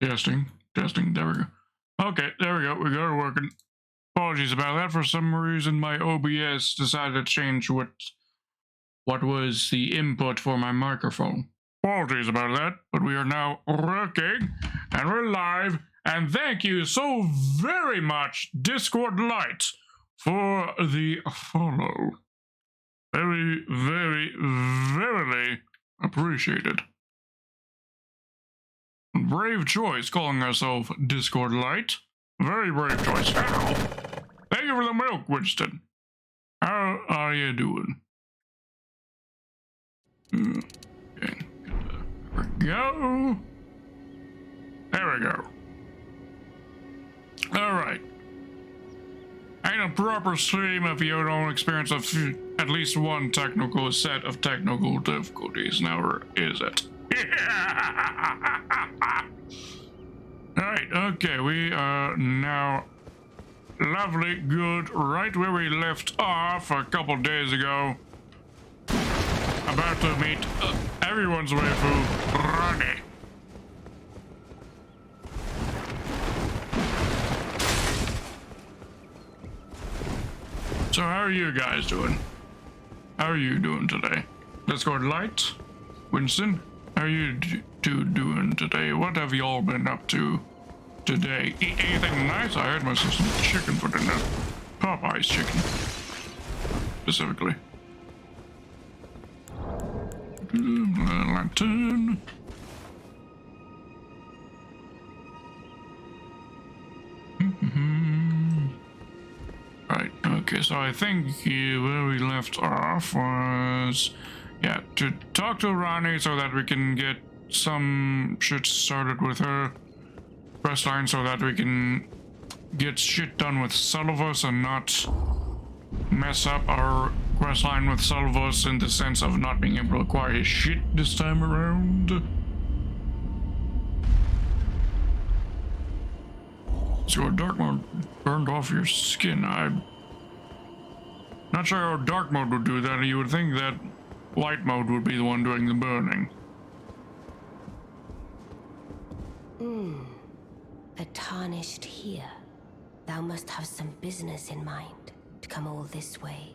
Testing. There we go. Okay, there we go. We got it working. Apologies about that. For some reason, my OBS decided to change what was the input for my microphone. Apologies about that, but we are now working and we're live. And thank you so very much, Discord Lite, for the follow. Very, very, very appreciated. Brave choice, calling herself Discord Lite. Very brave choice. Ow! Thank you for the milk, Winston. How are you doing? Okay, there we go. There we go. Alright. Ain't a proper stream if you don't experience at least one technical set of technical difficulties. Now, is it? Alright, okay, we are now lovely, good, right where we left off a couple days ago. About to meet everyone's waifu, Ronnie. So how are you guys doing? How are you doing today? Discord Light? Winston? How are you two doing today? What have you all been up to today? Eat anything nice? I had myself some chicken for dinner. Popeye's chicken. Specifically. Lantern. Right, okay, so I think where we left off was... yeah, to talk to Ronnie so that we can get some shit started with her questline so that we can get shit done with Sullivan and not mess up our questline with Sullivan in the sense of not being able to acquire his shit this time around. So dark mode burned off your skin. I'm not sure how dark mode would do that. You would think that light mode would be the one doing the burning. A tarnished here. Thou must have some business in mind to come all this way,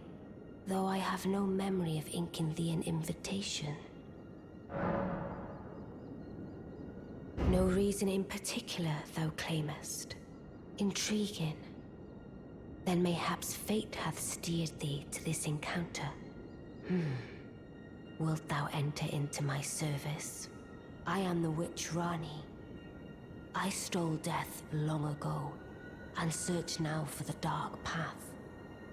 though I have no memory of inking thee an invitation. No reason in particular thou claimest. Intriguing. Then mayhaps fate hath steered thee to this encounter. Wilt thou enter into my service? I am the witch Rani. I stole death long ago, and search now for the dark path,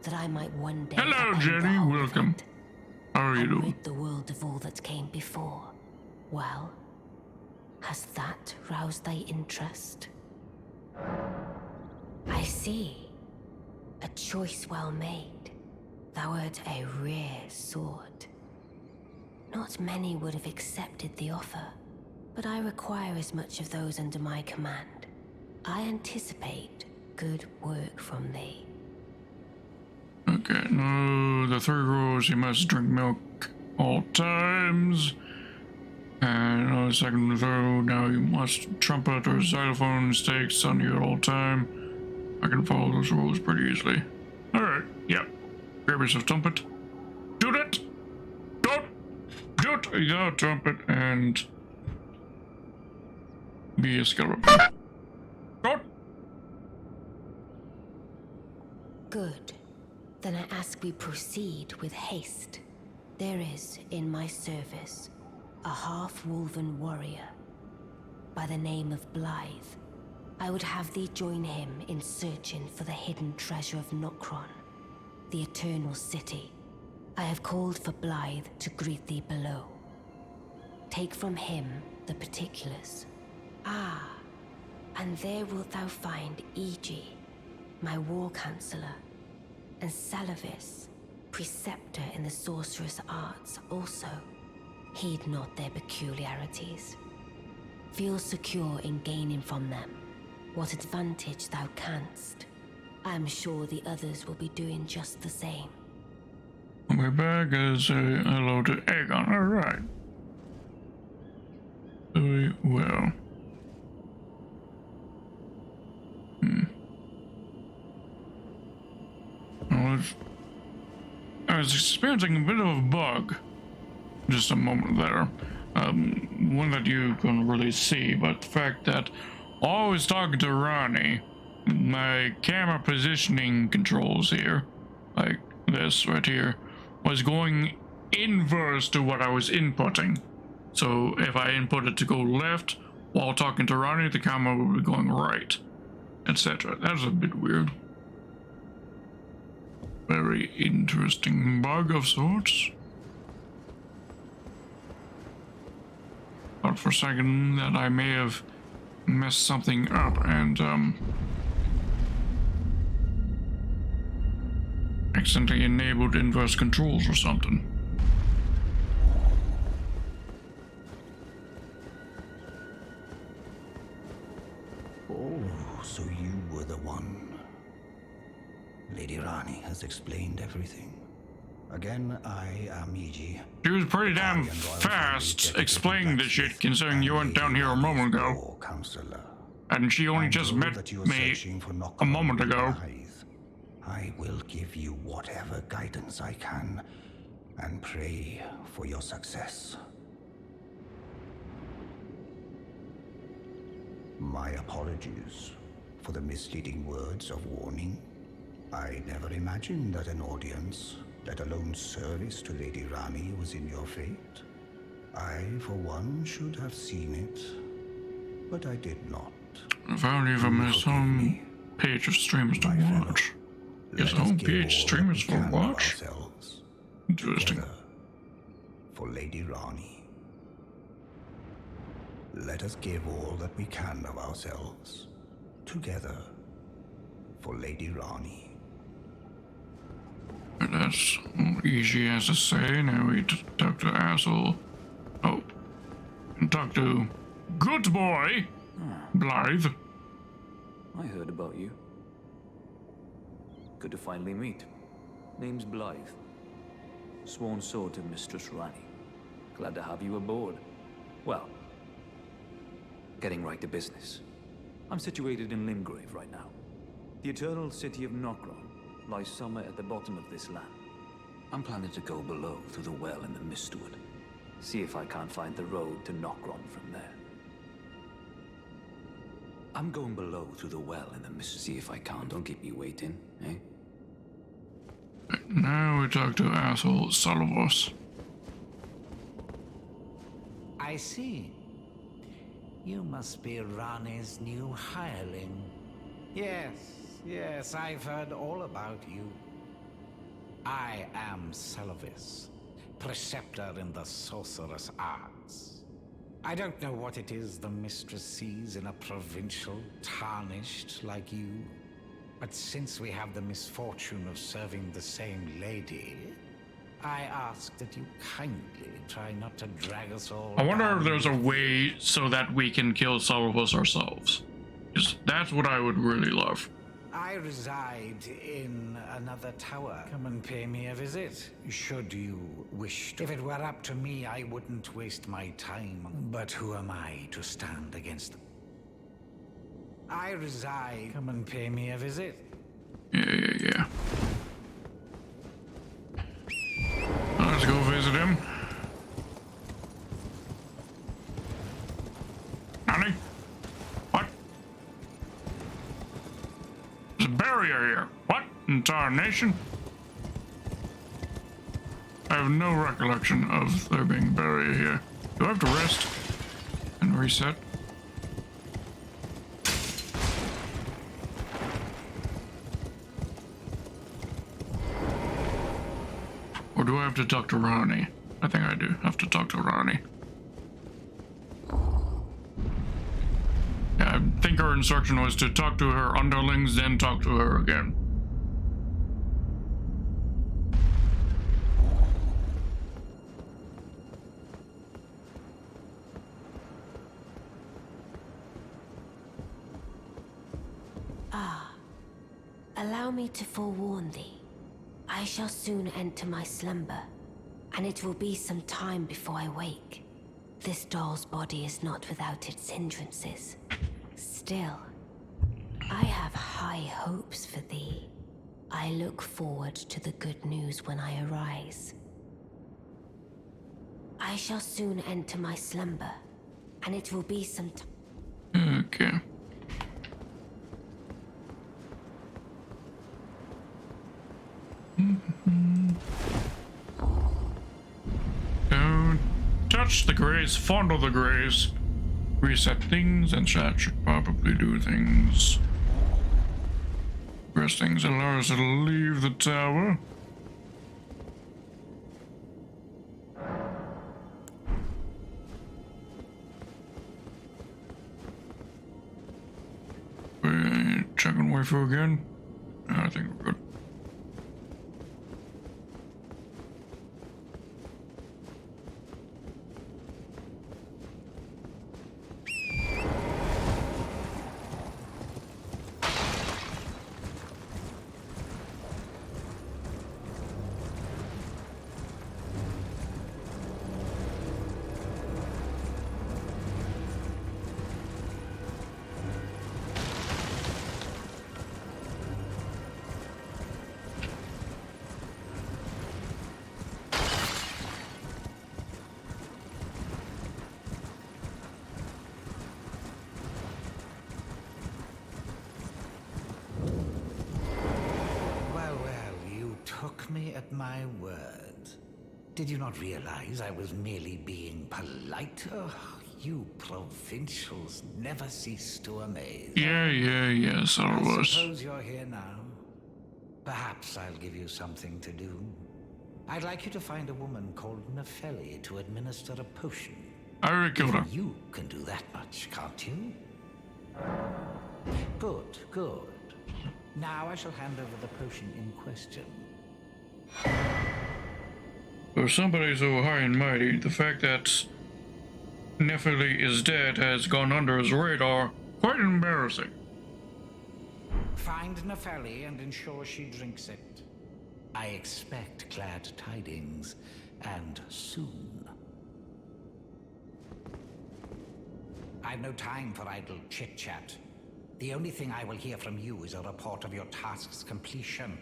that I might one day... Hello, Jenny. Welcome. How are you doing? Rid the world of all that came before. Well, has that roused thy interest? I see. A choice well made. Thou art a rare sword. Not many would have accepted the offer, but I require as much of those under my command. I anticipate good work from thee. Okay, no, the 3 rules: you must drink milk all times. And on second throw, now you must trumpet or xylophone stakes on you at all time. I can follow those rules pretty easily. Alright, yep. Grab yourself trumpet. Shoot it! Don't! Shoot! Yeah, trumpet and be a skeleton. Shoot! Good. Then I ask we proceed with haste. There is, in my service, a half-wolven warrior by the name of Blythe. I would have thee join him in searching for the hidden treasure of Nokron, the Eternal City. I have called for Blythe to greet thee below. Take from him the particulars. Ah, and there wilt thou find Iji, my war counselor, and Salavis, preceptor in the sorcerous arts also. Heed not their peculiarities. Feel secure in gaining from them what advantage thou canst. I am sure the others will be doing just the same. We're back as a hello to Aegon. Alright. Very well. I was experiencing a bit of a bug just a moment there. One that you couldn't really see, but the fact that while I was talking to Ronnie, my camera positioning controls here, like this right here, was going inverse to what I was inputting. So if I input it to go left while talking to Ronnie, the camera would be going right, etc. That was a bit weird. Very interesting bug of sorts. Thought for a second that I may have messed something up and accidentally enabled inverse controls or something. Oh, so you were the one. Lady Rani has explained everything. Again, I am Iji. She was pretty damn fast explaining this shit, considering you went down here a moment ago. And she only just met me a moment ago. I will give you whatever guidance I can, and pray for your success. My apologies for the misleading words of warning. I never imagined that an audience, let alone service to Lady Rani, was in your fate. I, for one, should have seen it, but I did not. I found even his home page of streamers to watch. His home page streamers for watch? Interesting. For Lady Rani. Let us give all that we can of ourselves, together, for Lady Rani. That's easy as to say. Now we talk to asshole. Oh, and talk to good boy, Blythe. I heard about you. Good to finally meet. Name's Blythe. Sworn sword to Mistress Rani. Glad to have you aboard. Well, getting right to business. I'm situated in Limgrave right now. The eternal city of Nokron lies somewhere at the bottom of this land. I'm planning to go below through the well in the Mistwood. See if I can't find the road to Nokron from there. I'm going below through the well in the Mist. See if I can't. Don't keep me waiting, eh? Now we talk to asshole Salavos. I see. You must be Rani's new hireling. Yes, I've heard all about you. I am Salavis, preceptor in the sorcerous arts. I don't know what it is the mistress sees in a provincial tarnished like you, but since we have the misfortune of serving the same lady, I ask that you kindly try not to drag us all I wonder down if there's a with way you. so that we can kill Salavos ourselves. Because that's what I would really love. I reside in another tower. Come and pay me a visit, should you wish to. If it were up to me, I wouldn't waste my time. But who am I to stand against them? I reside. Come and pay me a visit. Yeah. Let's go visit him. Honey? What? There's a barrier here. What? Entire nation? I have no recollection of there being a barrier here. Do I have to rest and reset? Or do I have to talk to Ronnie? I think I do have to talk to Ronnie. Yeah, I think her instruction was to talk to her underlings, then talk to her again. Allow me to forewarn thee. I shall soon enter my slumber, and it will be some time before I wake. This doll's body is not without its hindrances. Still, I have high hopes for thee. I look forward to the good news when I arise. I shall soon enter my slumber, and it will be some time. Okay. Don't touch the grace, fondle the grace. Reset things, and that should probably do things. Press things allow us to leave the tower. Checking Waifu again. I think we're good. Took me at my word. Did you not realize I was merely being polite? Oh, you provincials never cease to amaze. Yes, I was. Suppose you're here now. Perhaps I'll give you something to do. I'd like you to find a woman called Nefeli to administer a potion. I already killed her. You can do that much, can't you? Good. Now I shall hand over the potion in question. For somebody so high and mighty, the fact that Nefeli is dead has gone under his radar. Quite embarrassing. Find Nefeli and ensure she drinks it. I expect glad tidings, and soon. I've no time for idle chit-chat. The only thing I will hear from you is a report of your task's completion.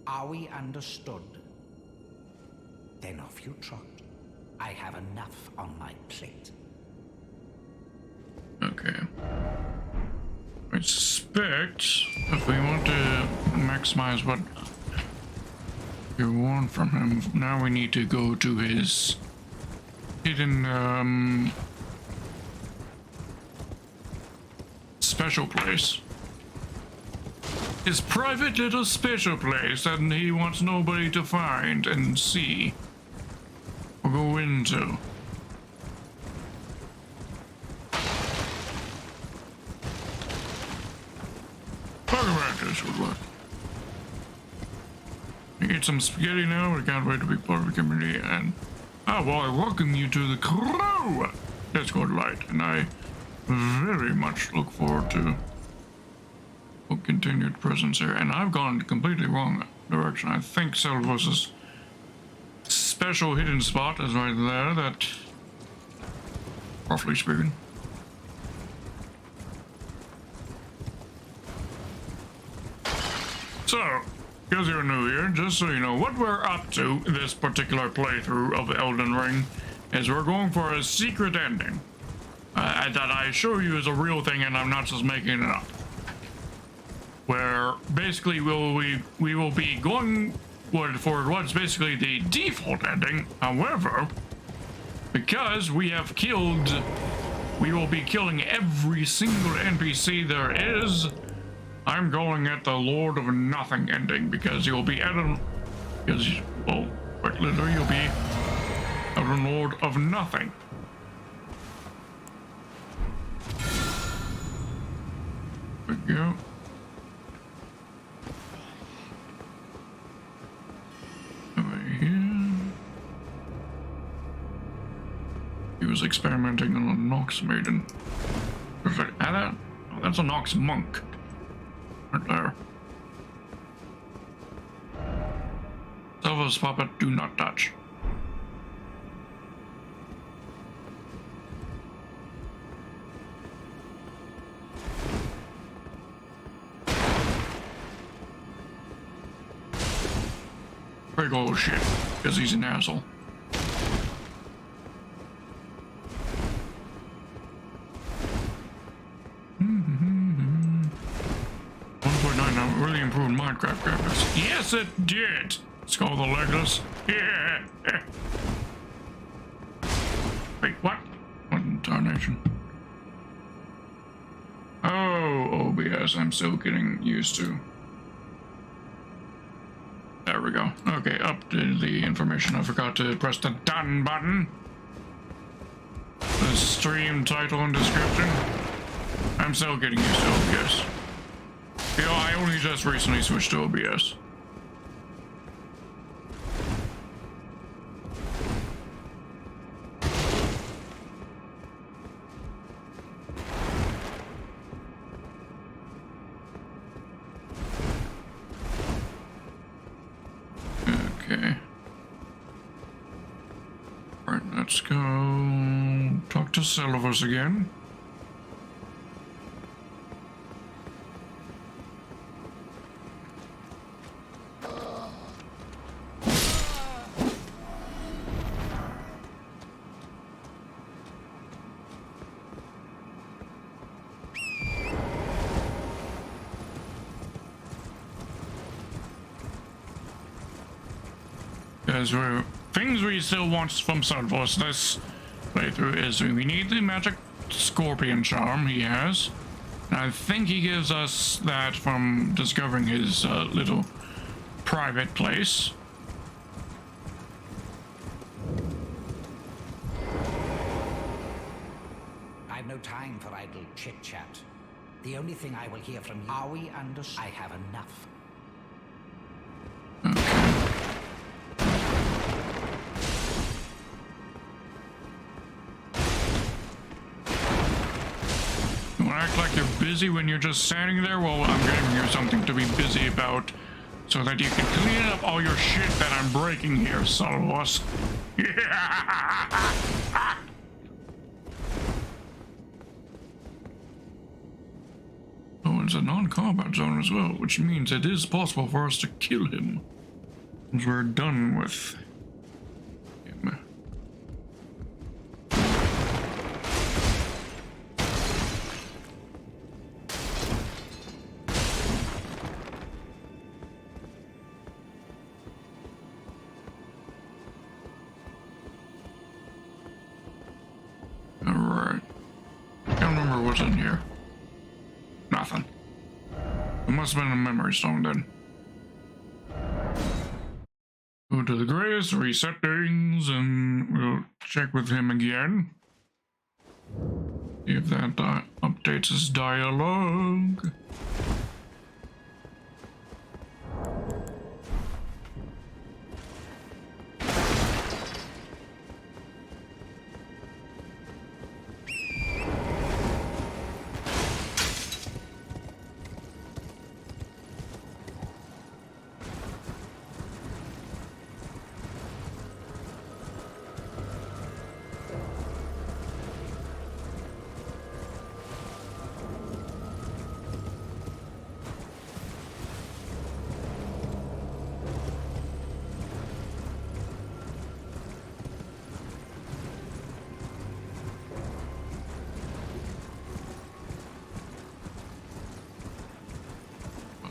Are we understood? Then off you trot. I have enough on my plate. Okay. I suspect if we want to maximize what you want from him, now we need to go to his hidden special place. His private little special place that he wants nobody to find and see or go into. Talking about this would work. We eat some spaghetti now. We can't wait to be part of the community. And well, I welcome you to the crew. That's good light, and I very much look forward to continued presence here, and I've gone completely wrong direction. I think Selvos's special hidden spot is right there, that, roughly speaking. So, because you're new here, just so you know, what we're up to this particular playthrough of Elden Ring is we're going for a secret ending that I assure you is a real thing and I'm not just making it up. Where basically we will be going for what's basically the default ending. However, because we will be killing every single NPC there is, I'm going at the Lord of Nothing ending, because you'll be at a, well, quite literally, you'll be at a Lord of Nothing. There we go. Over here. He was experimenting on a Nox maiden. Perfect. Oh, that's a Nox monk. Right there. Silva's puppet, do not touch. Big old shit, because he's an asshole. Really improved Minecraft graphics. Yes, it did. It's called the Legless. Yeah. Wait, what? What in tarnation? Oh, OBS. I'm still getting used to. There we go. Okay, updated the information. I forgot to press the done button. The stream title and description. I'm still getting used to OBS. You know, I only just recently switched to OBS. Okay. Alright, let's go talk to Selvos again. Things we still want from Selvos this playthrough is we need the magic scorpion charm he has. And I think he gives us that from discovering his little private place. I've no time for idle chit-chat. The only thing I will hear from you, are we understood? I have enough. Act like you're busy when you're just standing there. Well, I'm giving you something to be busy about so that you can clean up all your shit that I'm breaking here, Selvos. Oh, it's a non-combat zone as well, which means it is possible for us to kill him once we're done with him. What's in here? Nothing. It must have been a memory stone then. Go to the grace, reset things, and we'll check with him again. See if that updates his dialogue.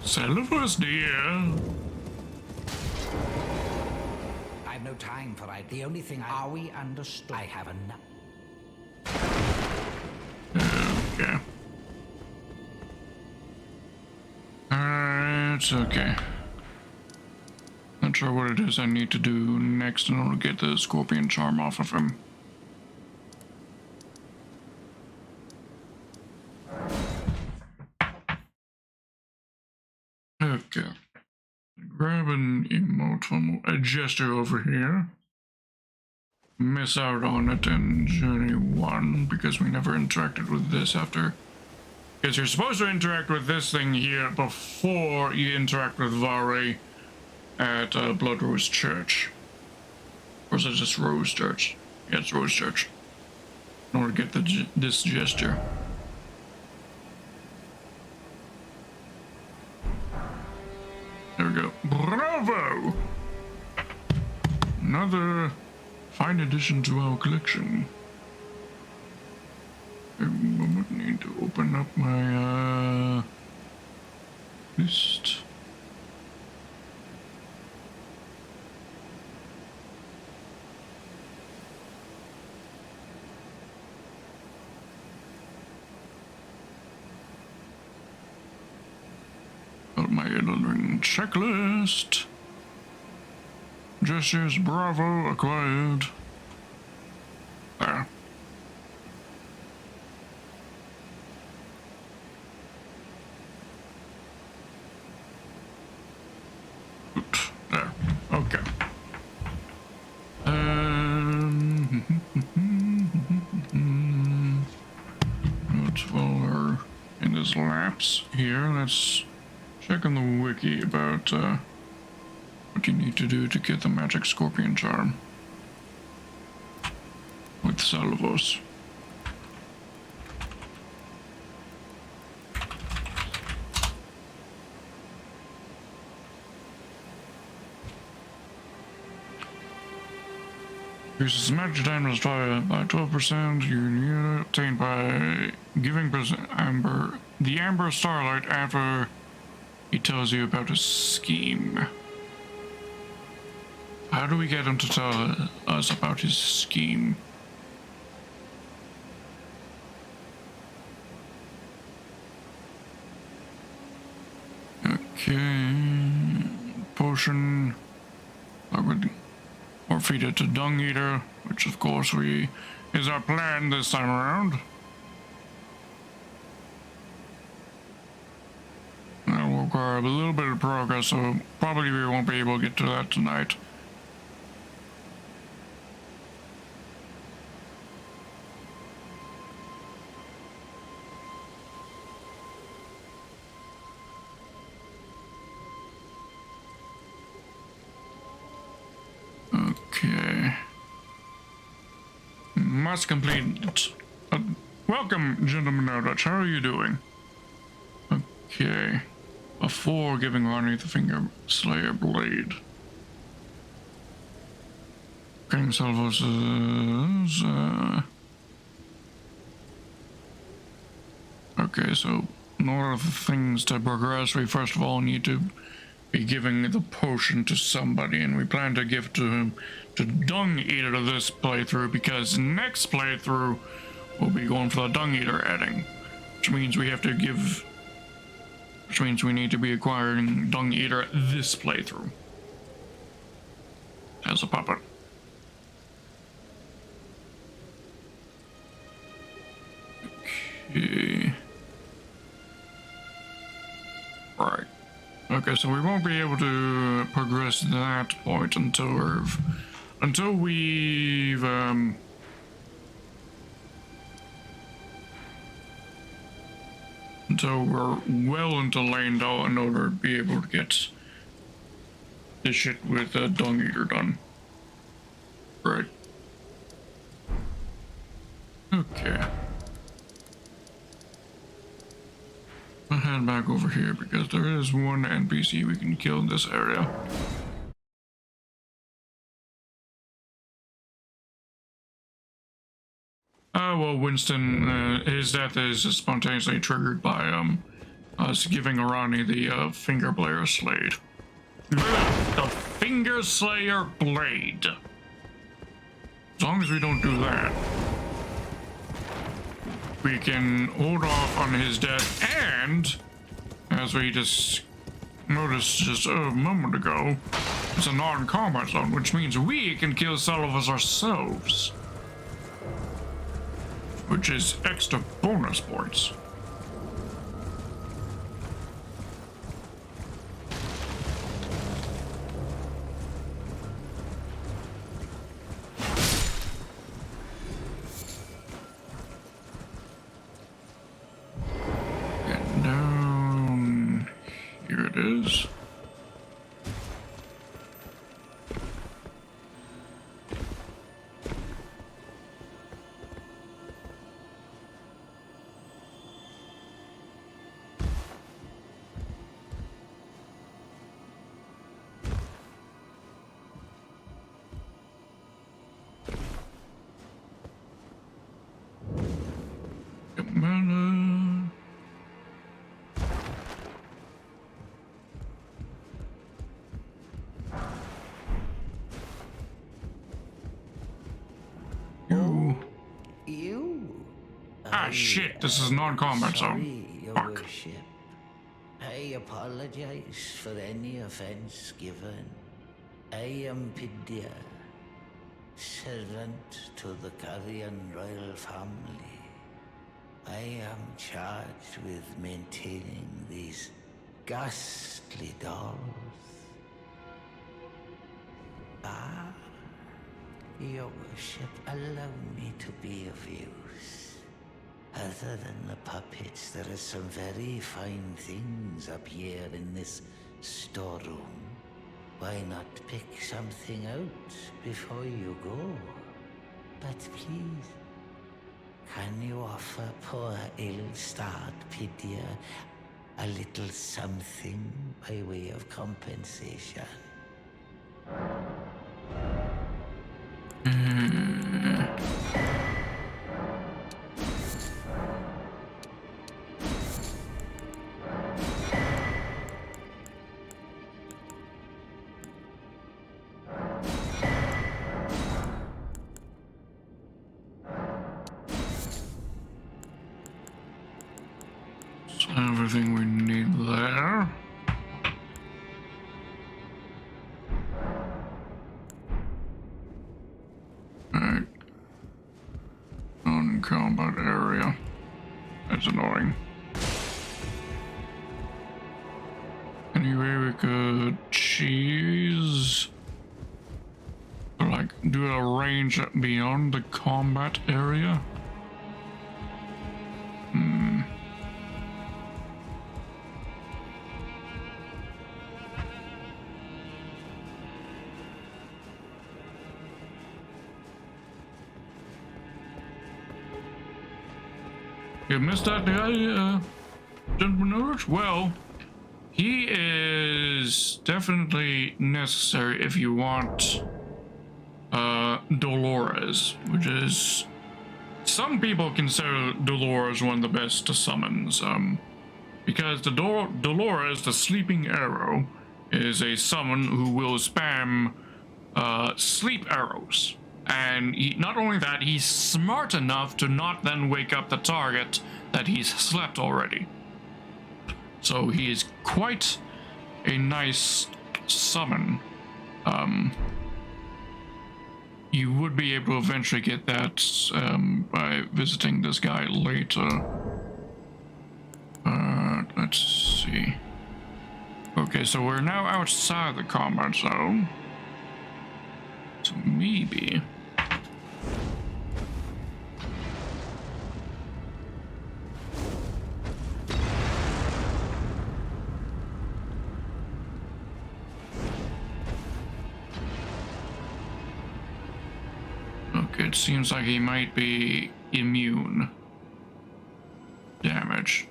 Salvus, dear. I've no time for it. The only thing are we understood? I have enough. Okay. Alright, okay. Not sure what it is I need to do next in order to get the scorpion charm off of him. Okay. Grab an emote from a gesture over here. Miss out on it in Journey 1 because we never interacted with this after. Because you're supposed to interact with this thing here before you interact with Vare at Blood Rose Church. Or is it just Rose Church? Yeah, it's Rose Church. In order to get this gesture. There we go. Bravo! Another fine addition to our collection. I would need to open up my list. Got my Elden Ring checklist. Gestures, bravo, acquired. There. Oops, there. Okay. Let's while we're in this lapse here, let's check on the wiki about what you need to do to get the magic scorpion charm with Salvos. Increases magic damage by 12%. You need obtained by giving the Amber Starlight after he tells you about his scheme. How do we get him to tell us about his scheme? Okay. Potion. Or feed it to Dung Eater, which of course is our plan this time around. That will require a little bit of progress, so probably we won't be able to get to that tonight. Okay. Must complete. Welcome, gentlemen of Dutch. How are you doing? Okay. Before giving Ronnie the Finger Slayer Blade. Getting Salvos okay, so in order for things to progress, we first of all need to be giving the potion to somebody, and we plan to give to Dung Eater this playthrough, because next playthrough we'll be going for the Dung Eater adding, which means we need to be acquiring Dung Eater this playthrough as a puppet. Okay. Right. Okay, so we won't be able to progress that point until we've until we're well into Landau in order to be able to get this shit with Dung Eater done. Right. Okay. I'll head back over here because there is one NPC we can kill in this area. Well, Winston, his death is spontaneously triggered by us giving Arani the Finger Blader Slade. The Finger Slayer Blade. As long as we don't do that, we can hold off on his death, and as we just noticed just a moment ago, it's a non-combat zone, which means we can kill Salvas ourselves, which is extra bonus points. And down here it is. Ah, shit, this is non-combat zone. Your Fuck. worship. I apologize for any offense given. I am Pidia, servant to the Carrion royal family. I am charged with maintaining these ghastly dolls. Ah, your worship, allow me to be of use. Other than the puppets, there are some very fine things up here in this storeroom. Why not pick something out before you go? But please, can you offer poor ill-starred Pidia a little something by way of compensation? Everything we need there. Alright. Non-combat area. That's annoying. Anyway, we could cheese. Or like do a range beyond the combat area. You missed that guy, Gentleman Urge? Well, he is definitely necessary if you want Dolores, which is... Some people consider Dolores one of the best summons, because the Dolores, the Sleeping Arrow, is a summon who will spam sleep arrows. And not only that, he's smart enough to not then wake up the target that he's slept already. So he is quite a nice summon. You would be able to eventually get that by visiting this guy later. Let's see. Okay, so we're now outside the combat zone. So maybe... Okay, it seems like he might be immune damage.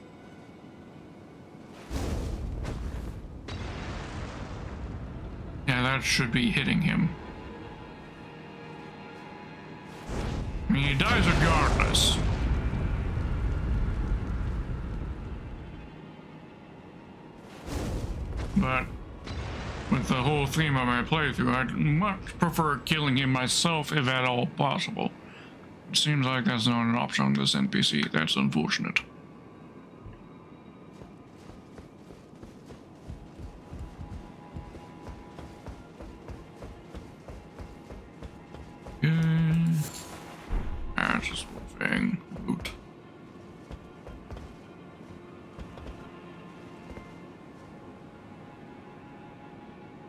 Yeah, that should be hitting him. I mean, he dies regardless. but with the whole theme of my playthrough, I'd much prefer killing him myself if at all possible. It seems like that's not an option on this NPC. That's unfortunate. That's just one thing. Loot.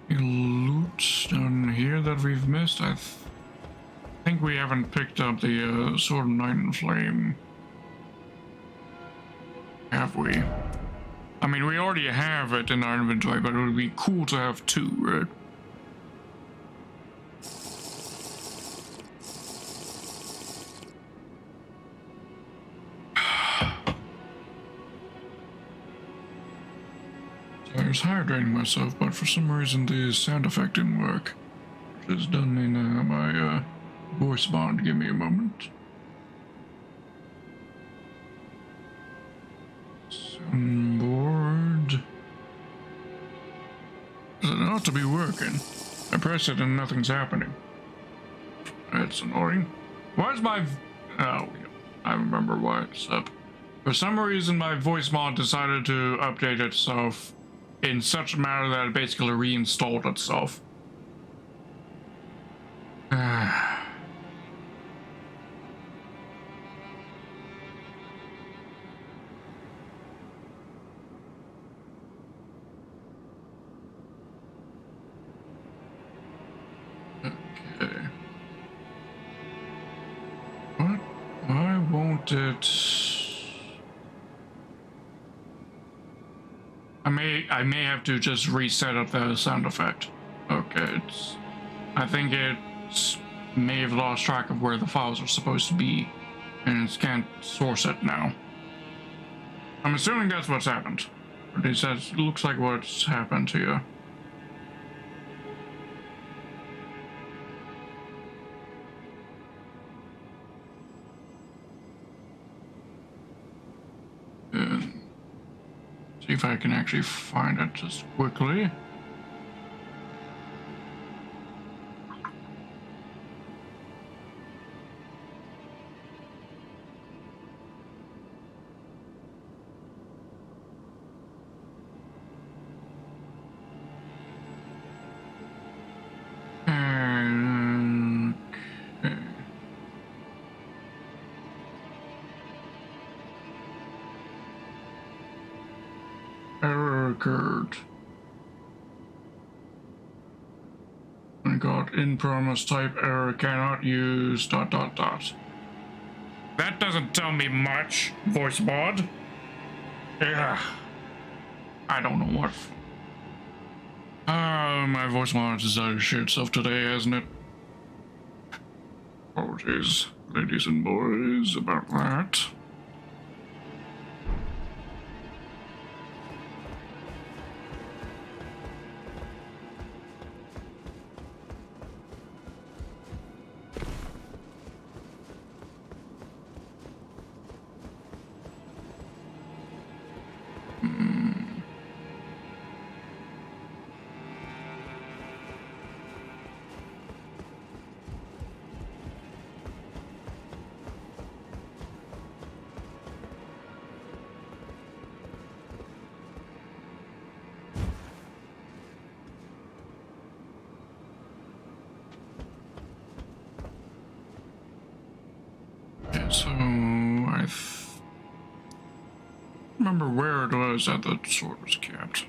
Loot down here that we've missed. I think we haven't picked up the Sword of Night and Flame. Have we? I mean, we already have it in our inventory, but it would be cool to have two, right? I was hydrating myself, but for some reason the sound effect didn't work. Which is done in my voice bond. Give me a moment. Soundboard. It ought to be working. I press it and nothing's happening. That's annoying. Why is my... Oh, I remember why it's up. For some reason my voice mod decided to update itself in such a manner that it basically reinstalled itself. Okay. What? Why won't it... I may have to just reset up the sound effect. Okay, I think it may have lost track of where the files are supposed to be, and it can't source it now. I'm assuming that's what's happened. But it says, looks like what's happened here. See if I can actually find it just quickly. Occurred. I got in promise type error, cannot use ... That doesn't tell me much, voice mod. Yeah. I don't know what. My voice mod decided to shit itself today, hasn't it? Apologies, ladies and boys, about that. So, I remember where it was that the sword was kept.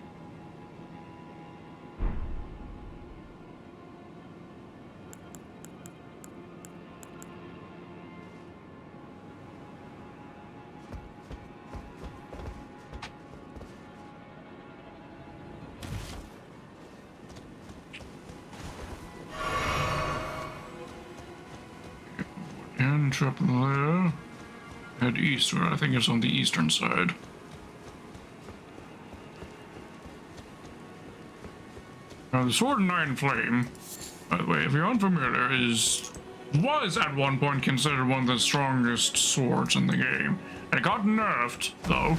Up there. Head eastward. I think it's on the eastern side. Now, the Sword of Night and Flame, by the way, if you're unfamiliar, was at one point considered one of the strongest swords in the game. It got nerfed, though.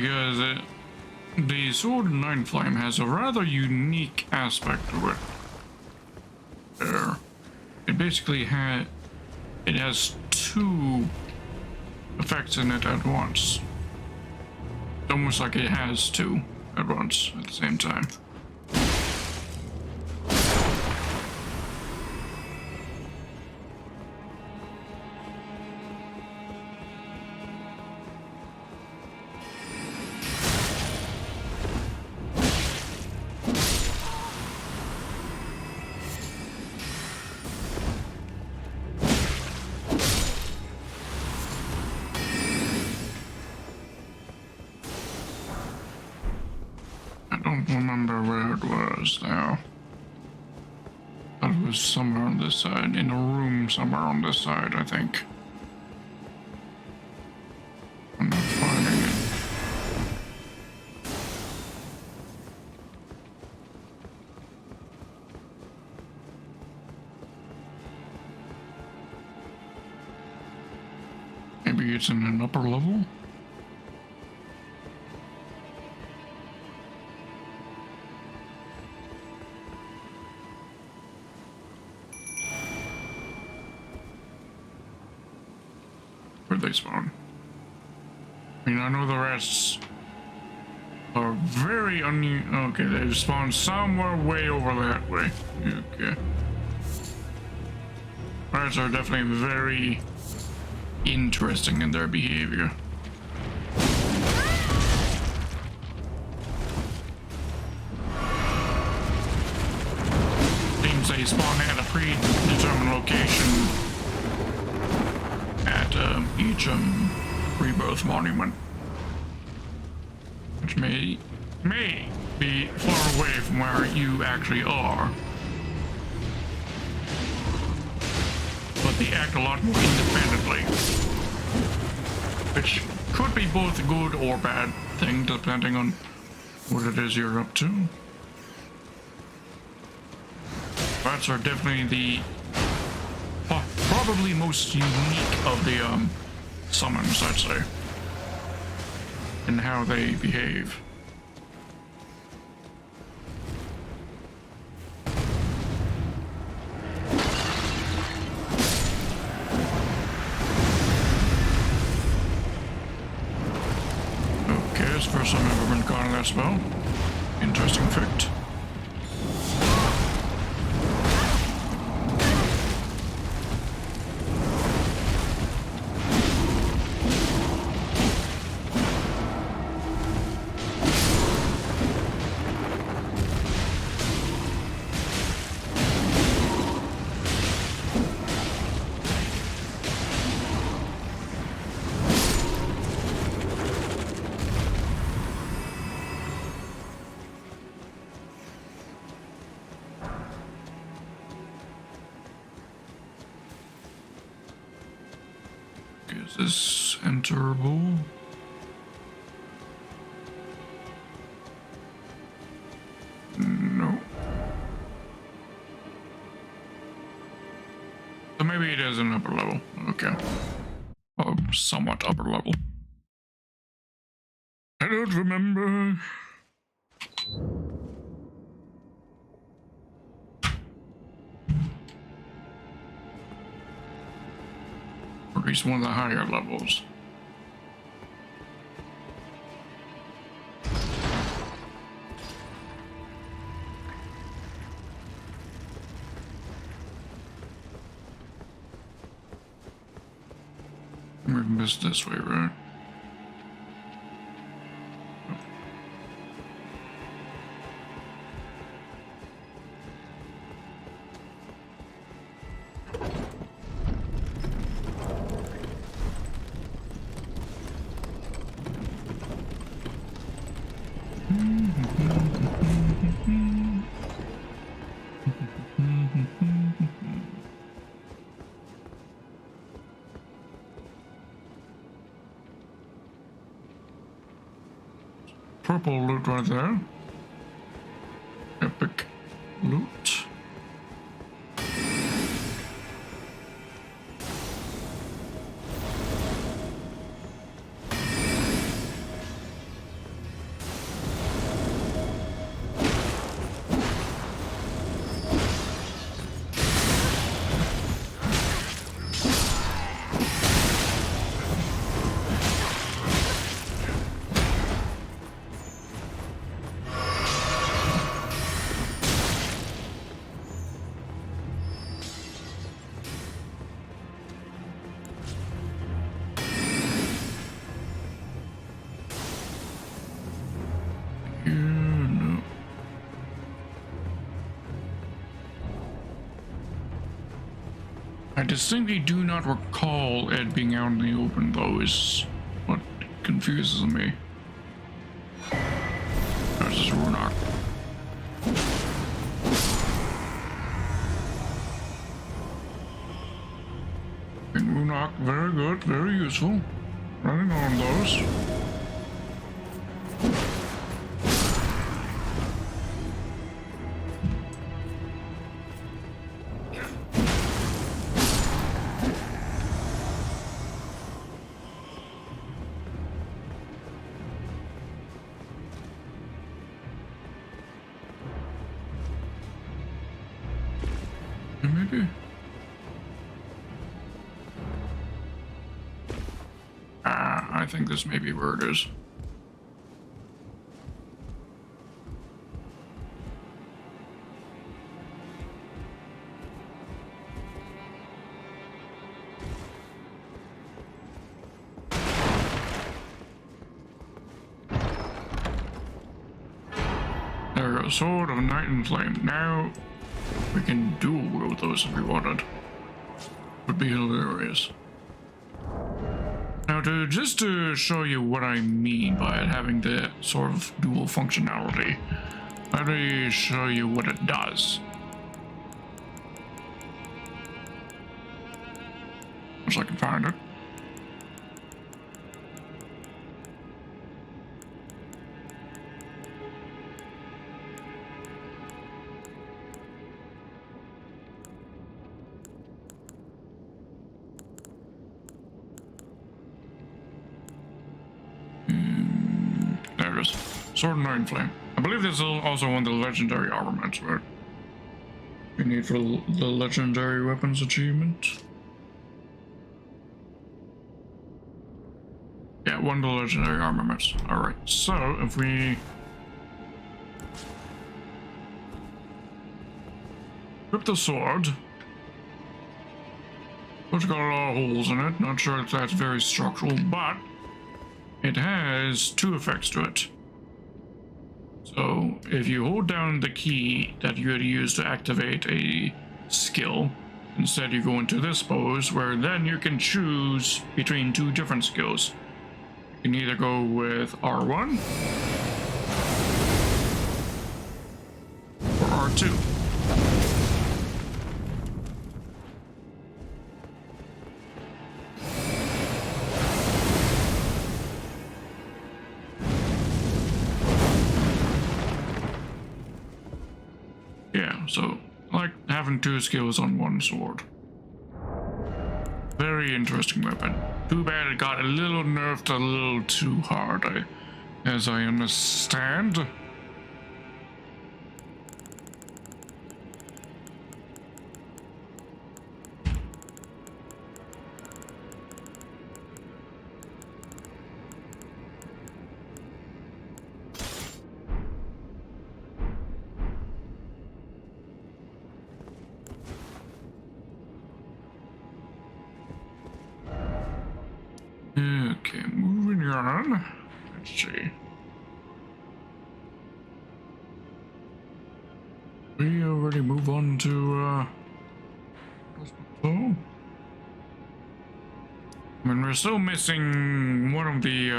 because the Sword of Night Flame has a rather unique aspect to it. It basically has two effects in it at once. It's almost like it has two at once at the same time. I don't remember where it was now. But it was somewhere on this side, in a room somewhere on this side, I think. I'm not finding it. Maybe it's in an upper level? Where'd they spawn? I mean, I know the rest are very okay, they spawned somewhere way over that way. Okay. Rats are definitely very interesting in their behavior. Seems they spawn at a predetermined location at each rebirth monument, which may be far away from where you actually are, but they act a lot more independently, which could be both a good or bad thing depending on what it is you're up to. Rats are definitely the probably most unique of the summons, I'd say, in how they behave. Okay, it's the first time I've ever been caught in that spell. Interesting effect. Is this enterable? No. So maybe it is an upper level. Okay. Or somewhat upper level. I don't remember. Or at least one of the higher levels. We missed this way, right? Purple loot right there. Epic loot. I distinctly do not recall it being out in the open, though, is what confuses me. There's this Runok. And Runok, very good, very useful. Running on those. Maybe. I think this may be where it is. There we go. Sword of Night and Flame. Now we can dual wield those if we wanted. Would be hilarious. Now, just to show you what I mean by it having the sort of dual functionality, let me show you what it does. Wish I can find it. There it is. Sword and Iron Flame. I believe this is also one of the legendary armaments, right? We need for the legendary weapons achievement. Yeah, one of the legendary armaments. Alright, so if we equip the sword, which got a lot of holes in it, not sure if that's very structural, but it has two effects to it. So if you hold down the key that you had used to activate a skill, instead you go into this pose where then you can choose between two different skills. You can either go with R1 or R2. Yeah, so like having two skills on one sword. Very interesting weapon. Too bad it got a little nerfed a little too hard, as I understand. Okay, moving on. Let's see. We already move on to hospital. I mean, we're still missing one of the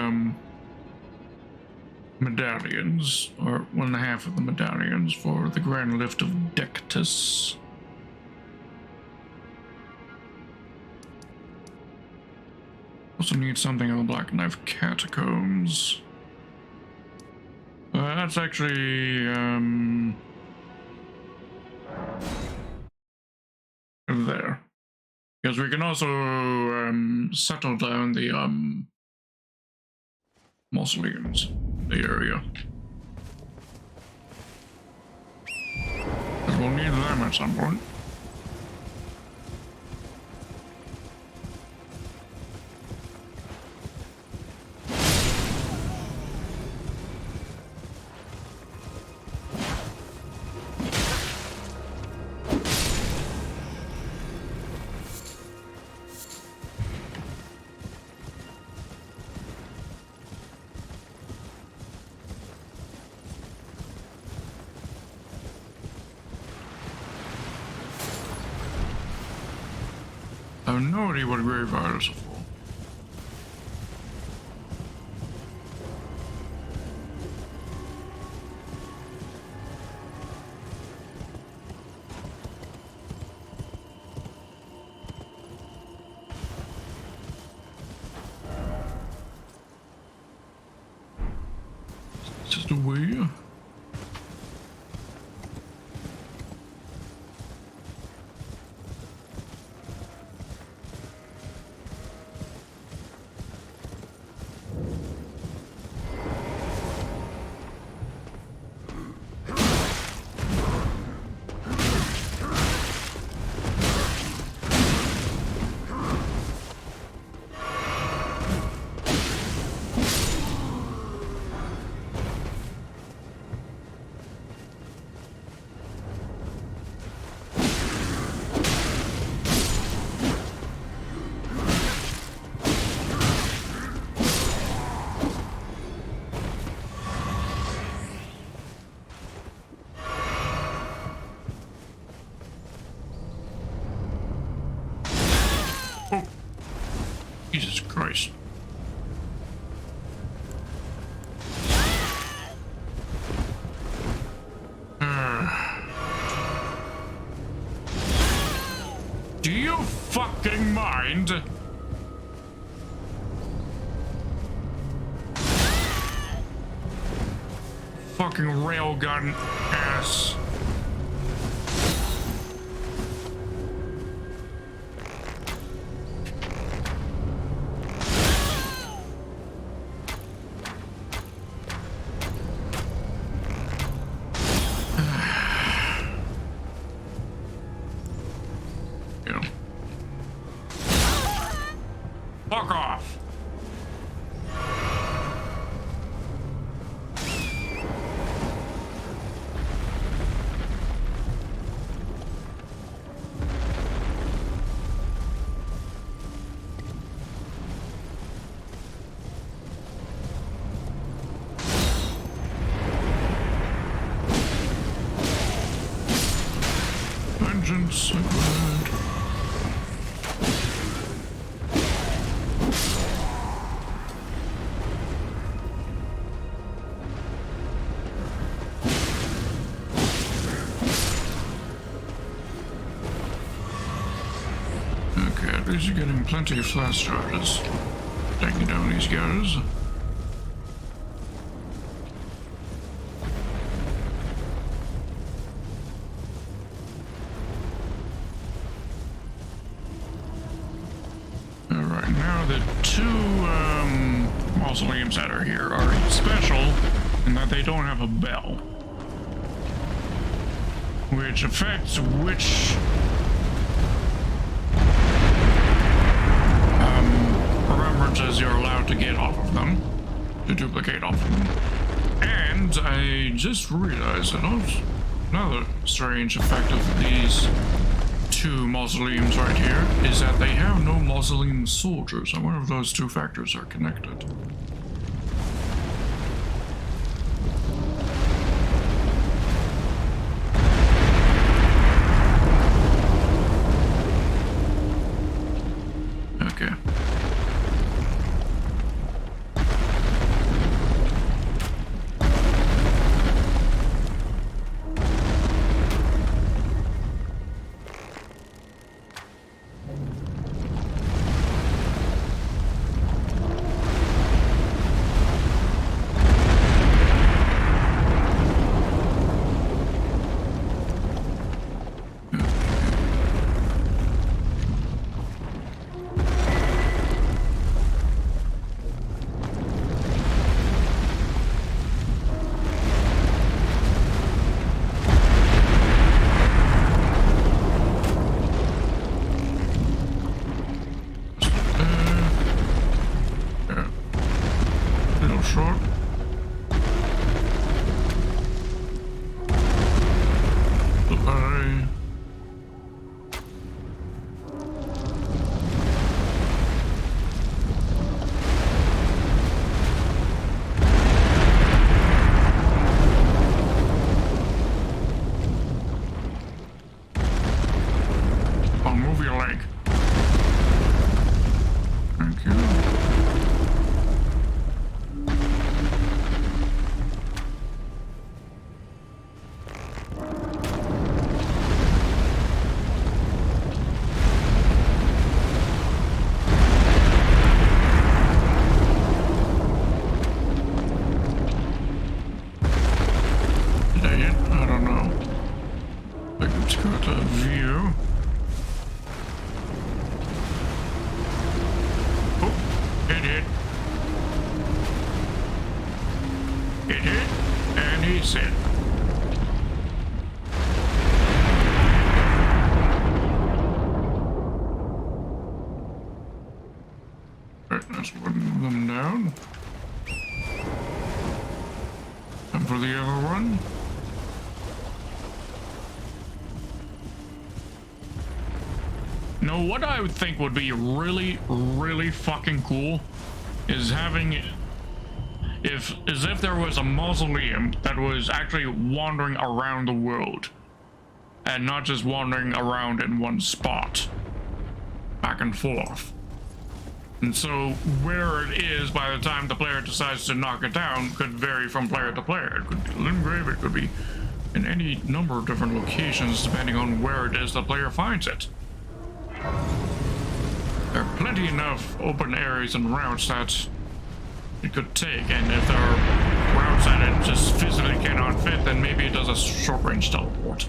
medallions, or one and a half of the medallions for the Grand Lift of Dectus. Also need something on the Black Knife Catacombs. That's actually there, because we can also settle down the mausoleums, the area. Because we'll need them at some point. have no idea what grave vitals are for. This is the way. Oh, Jesus Christ. Do you fucking mind? Fucking railgun ass. Fuck off. Vengeance, I could. Okay, at least you're getting plenty of flash charges. Taking down these guys. Alright, now the two mausoleums that are here are special in that they don't have a bell, which affects which remembrances you're allowed to get off of them, to duplicate off of them. And I just realized that another strange effect of these two mausoleums right here is that they have no mausoleum soldiers. I wonder if those two factors are connected. Okay. Thank you. Dang it, I don't know. Like it's got a view. Oh, it hit. It hit, and he's hit. Right, that's one of them down. And for the other one. No, what I would think would be really, really fucking cool is having if there was a mausoleum that was actually wandering around the world and not just wandering around in one spot back and forth. And so where it is by the time the player decides to knock it down could vary from player to player. It could be Limgrave, it could be in any number of different locations depending on where it is the player finds it. There are plenty enough open areas and routes that it could take, and if there are routes that it just physically cannot fit, then maybe it does a short range teleport.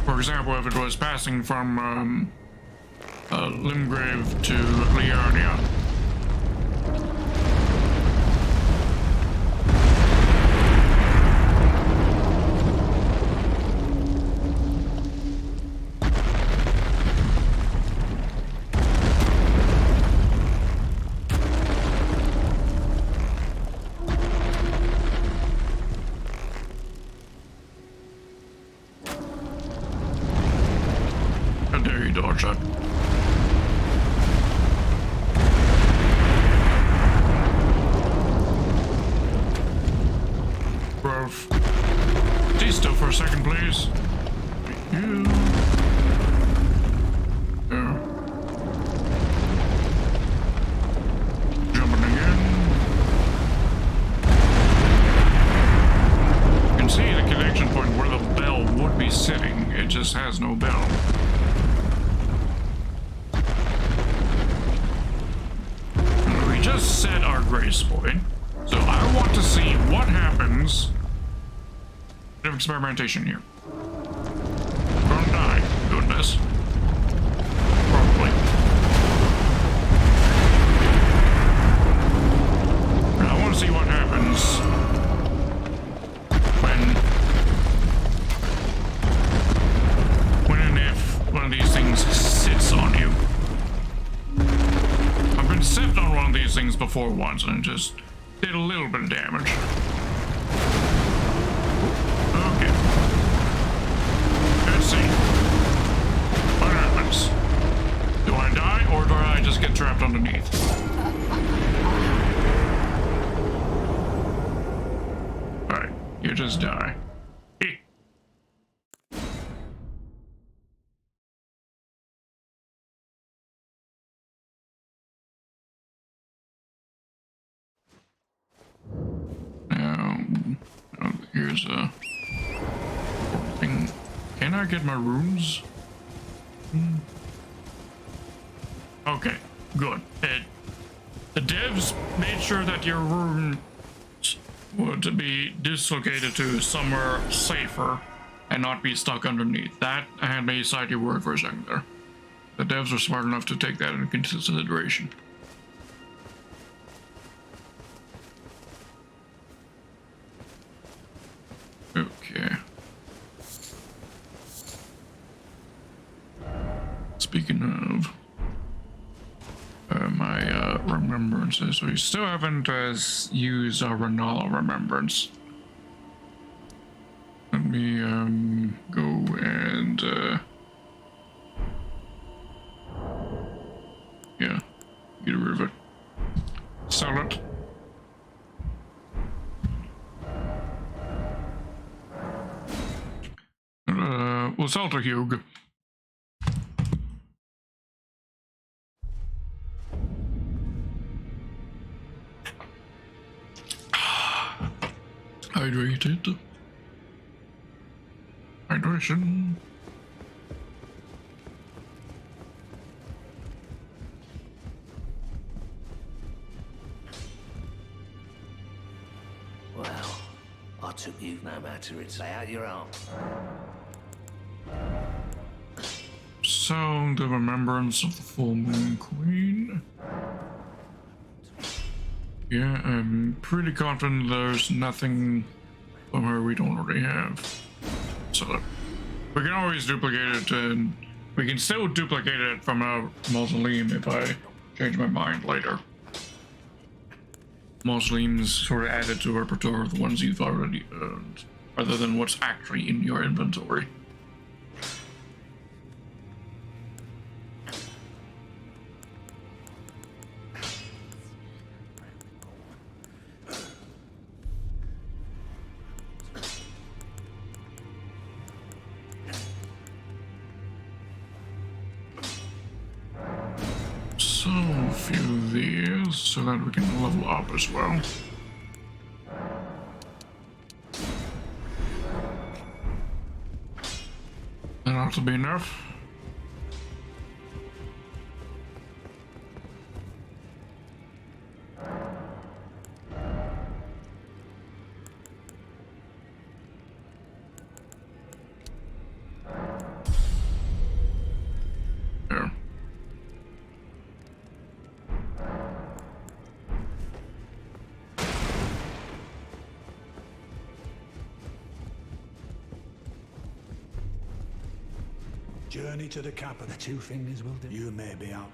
For example, if it was passing from Limgrave to Liurnia. How dare you dodge that? Grove. Stay still for a second, please. Thank you. There. Jumping again. You can see the connection point where the bell would be sitting. It just has no bell. We just set our grace point. So I want to see what happens. Bit of experimentation here. Don't die, goodness. Probably. Now I want to see what happens when and if one of these things sits on you. I've been set on one of these things before once and it just did a little bit of damage. Okay. Let's see. What happens? Do I die or do I just get trapped underneath? Alright, you just die. Here's a thing. Can I get my runes? Okay, good. The devs made sure that your runes were to be dislocated to somewhere safer and not be stuck underneath. That had me side your word for a second there. The devs were smart enough to take that into consideration. Okay. Speaking of my remembrances, we still haven't used our Renala remembrance. Let me go and yeah, get rid of it. Sell it. Hugh. Hydrated. Hydration. Well, I took you no matter it's out your arm. So, the remembrance of the full moon queen. Yeah, I'm pretty confident there's nothing from her we don't already have. So, we can always duplicate it, and we can still duplicate it from a mausoleum if I change my mind later. Mausoleums sort of added to repertoire of the ones you've already earned, rather than what's actually in your inventory. So, a few of these so that we can level up as well. That ought to be enough. There. Journey to the cap of the two fingers will do. You may be out.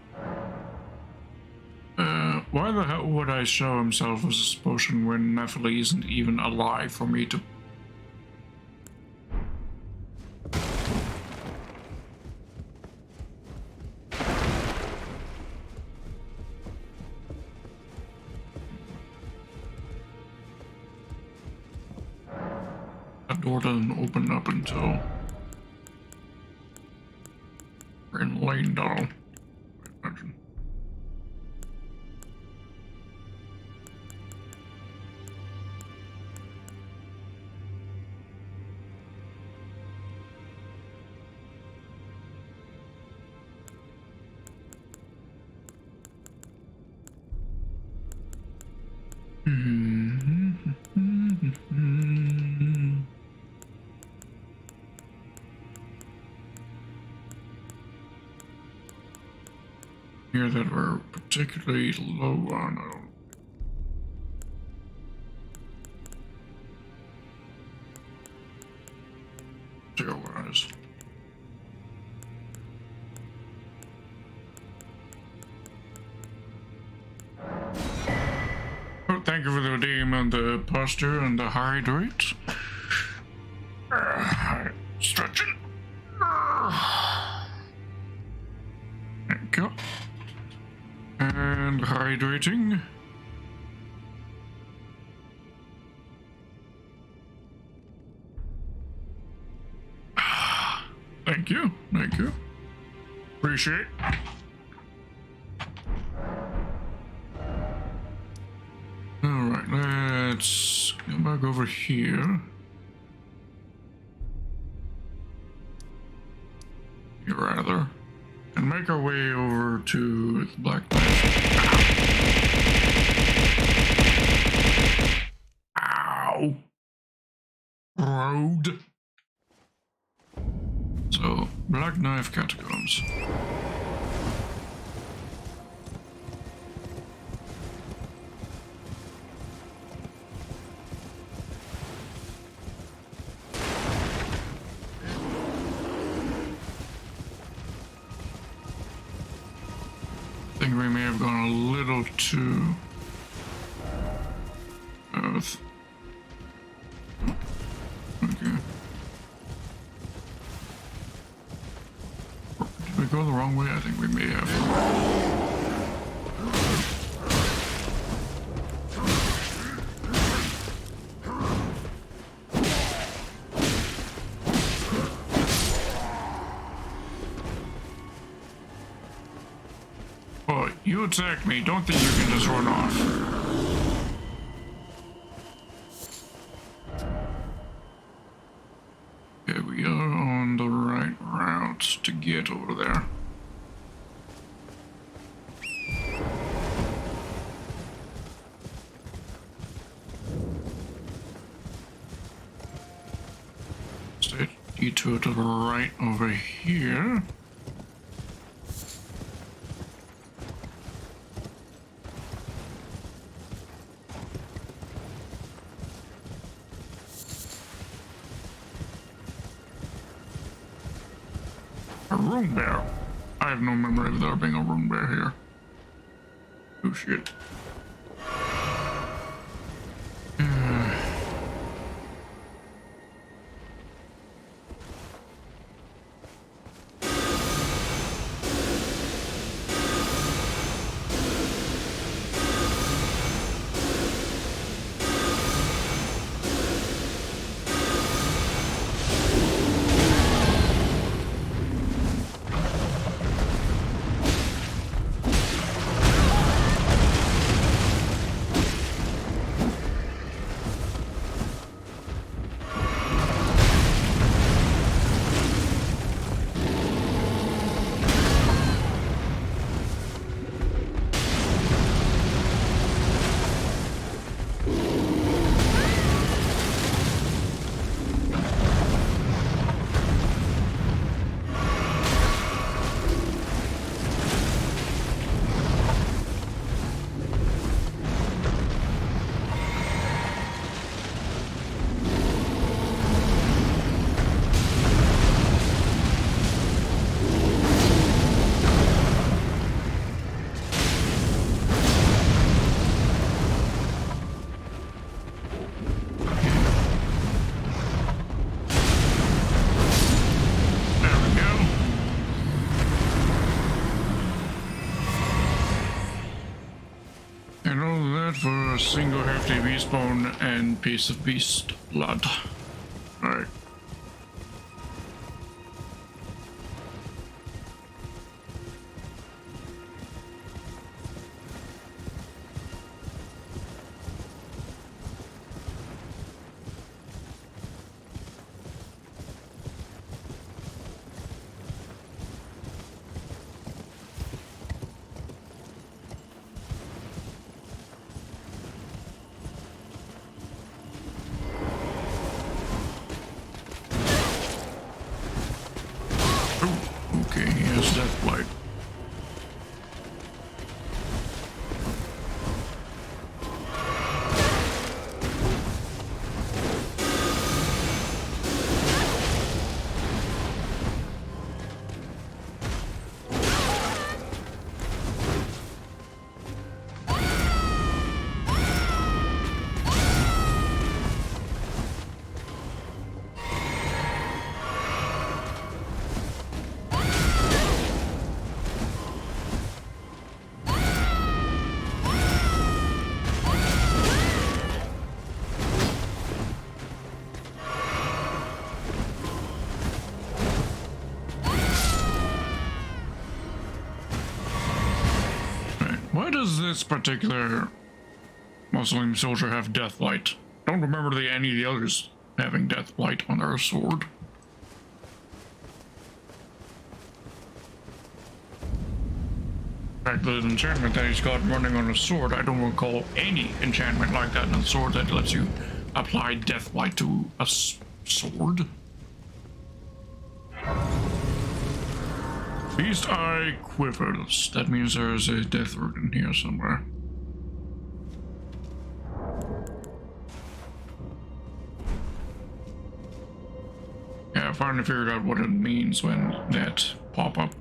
Why the hell would I show himself as a potion when Nephilim isn't even alive for me to... That door doesn't open up until we're in Lane Doll. Imagine. Here that we're particularly low on. I don't materialize. Oh, thank you for the redeem and the posture and the hydrate. Stretching. Thank you. And hydrating. Thank you. Thank you. Appreciate it. Alright, let's go back over here. Rather. And make our way over to the Black Knife. Ow! Road. So, Black Knife Catacombs. I think we may have gone a little too south. Okay. Did we go the wrong way? I think we may have. You attacked me. Don't think you can just run off. Okay, we are on the right route to get over there. Straight detour to the right over here. A room bear. I have no memory of there being a room bear here. Oh shit. And all that for a single hefty beast bone and piece of beast blood. Alright. Okay, here's that flight. Why does this particular Muslim soldier have deathlight? Don't remember any of the others having deathlight on their sword. In fact, the enchantment that he's got running on a sword, I don't recall any enchantment like that in a sword that lets you apply deathlight to a sword. Beast Eye quivers. That means there's a death root in here somewhere. Yeah, I finally figured out what it means when that pop-up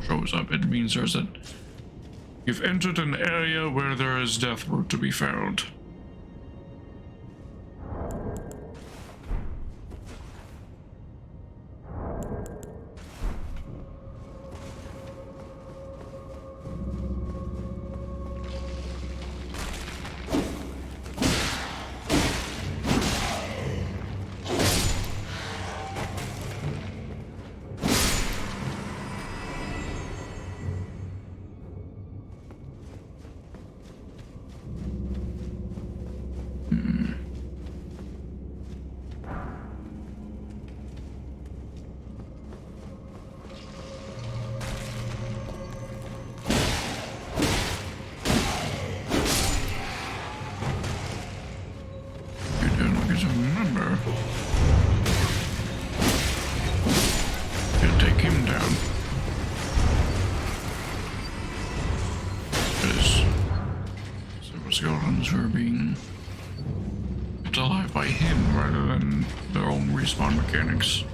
shows up. It means you've entered an area where there is death root to be found. There's a member. Gotta take him down. Because silver skeletons are being kept alive by him rather than their own respawn mechanics.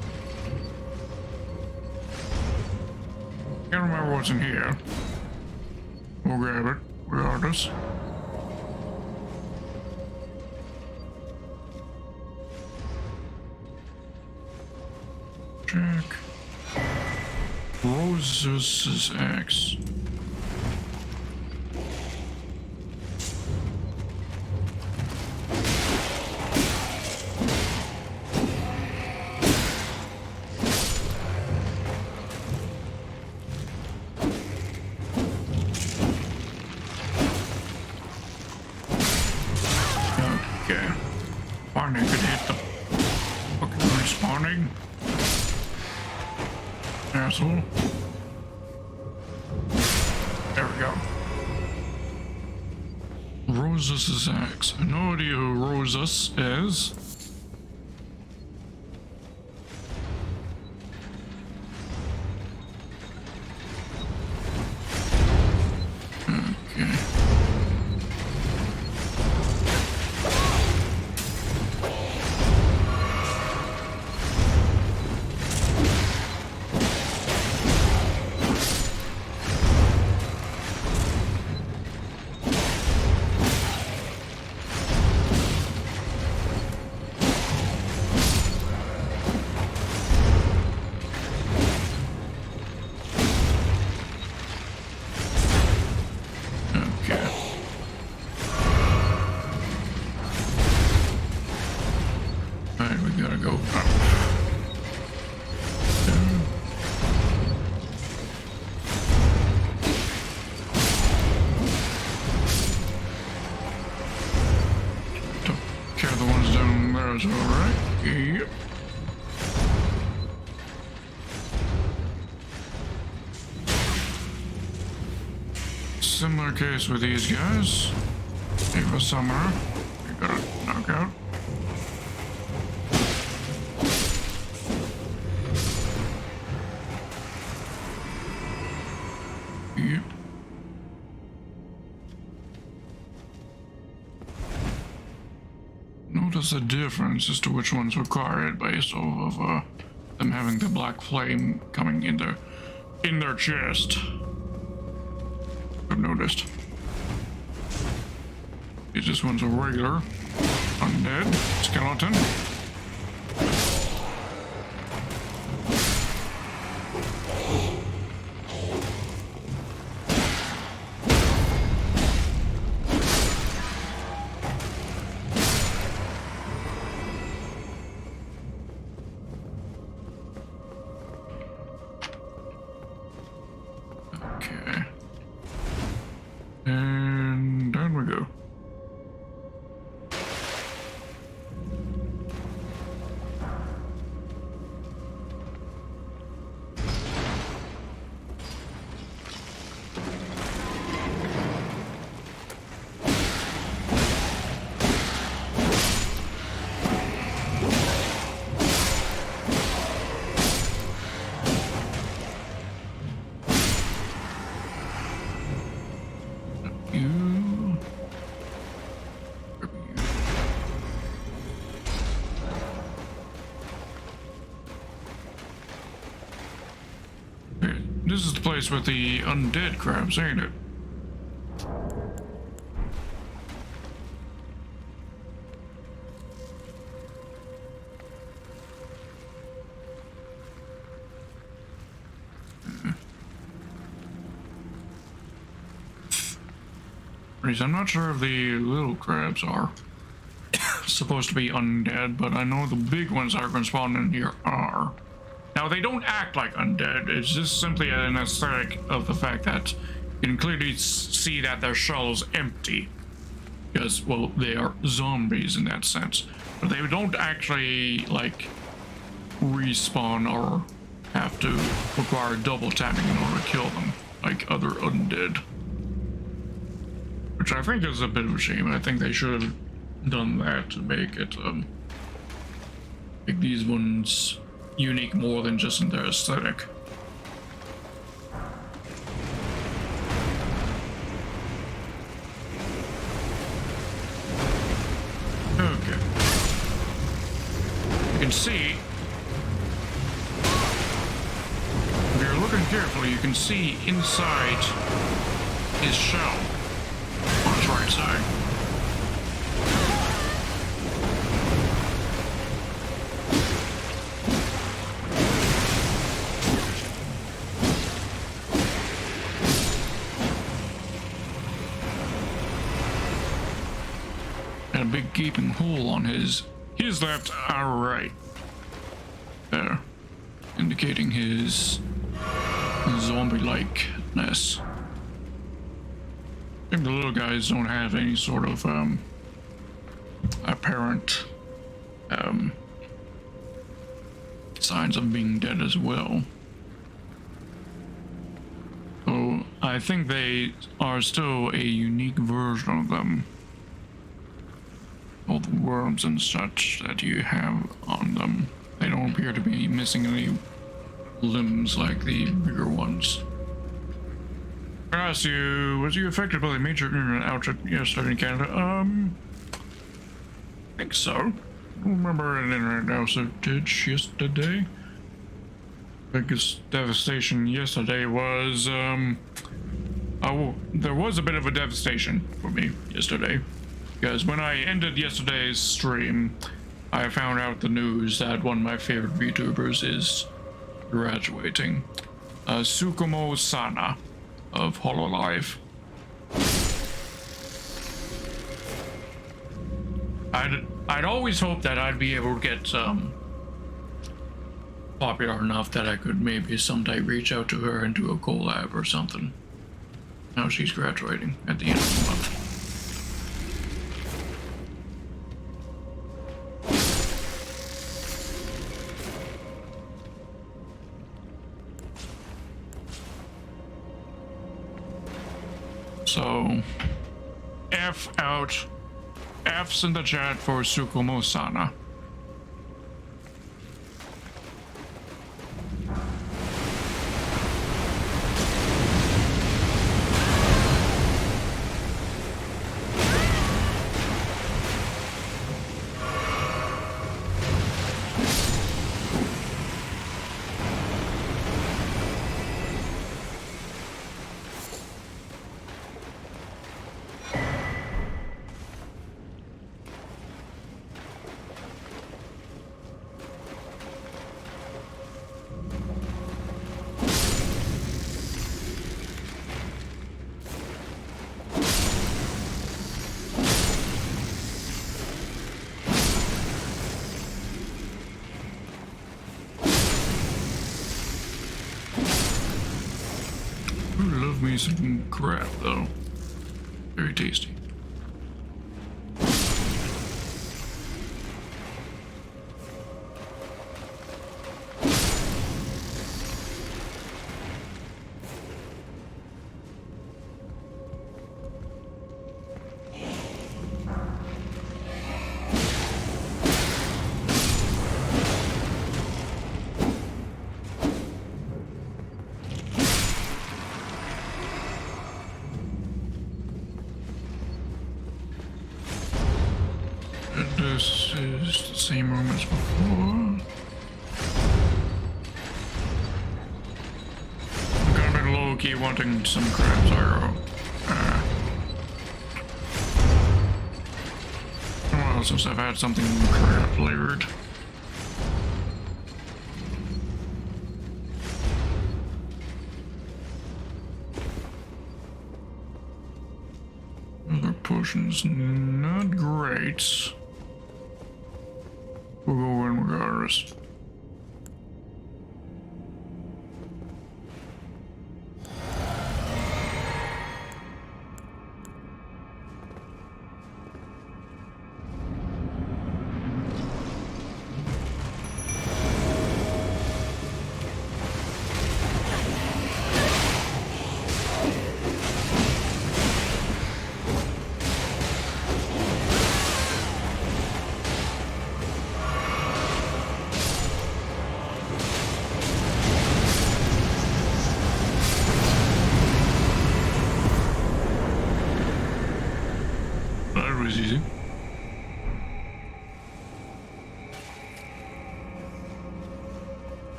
Can't remember what's in here. We'll grab it, regardless. Check. Rose's axe. Okay. Finally could hit the fucking respawning. Asshole. There we go. Rose's axe. No idea who Rosus is. Okay. Alright, we gotta go up. Down. Took care of the ones down there as well, right? Yep. Similar case with these guys. Ava Summer. We gotta knock out. Yep. Notice the difference as to which ones required based off of them having the black flame coming in their chest. I've noticed. This one's a regular undead skeleton. Okay. And down we go. You. Okay, this is the place with the undead crabs, ain't it? I'm not sure if the little crabs are supposed to be undead, but I know the big ones that are going to spawn in here are. Now, they don't act like undead. It's just simply an aesthetic of the fact that you can clearly see that their shell is empty. Because, well, they are zombies in that sense. But they don't actually, like, respawn or have to require double tapping in order to kill them, like other undead. Which I think is a bit of a shame. I think they should have done that to make it make these ones unique more than just in their aesthetic. Okay. You can see, if you're looking carefully, you can see inside his shell on his right side. And a big gaping hole on his left, our right. There. Indicating his zombie-likeness. I think the little guys don't have any sort of apparent signs of being dead as well. So I think they are still a unique version of them. All the worms and such that you have on them. They don't appear to be missing any limbs like the bigger ones. I asked you, was you affected by the major internet outage yesterday in Canada? I think so. I don't remember an internet outage yesterday. Biggest devastation yesterday was, there was a bit of a devastation for me yesterday. Because when I ended yesterday's stream, I found out the news that one of my favorite VTubers is graduating. Tsukumo Sana of Hololive. I'd always hoped that I'd be able to get popular enough that I could maybe someday reach out to her and do a collab or something. Now she's graduating at the end of the month. So, F out. F's in the chat for Tsukumo Sana. Me some crap though. Very tasty. This is the same room as before. I'm kind of low-key wanting some crab gyro. Well, since I've had something crab flavored. Other potions, not great. We'll go in regardless.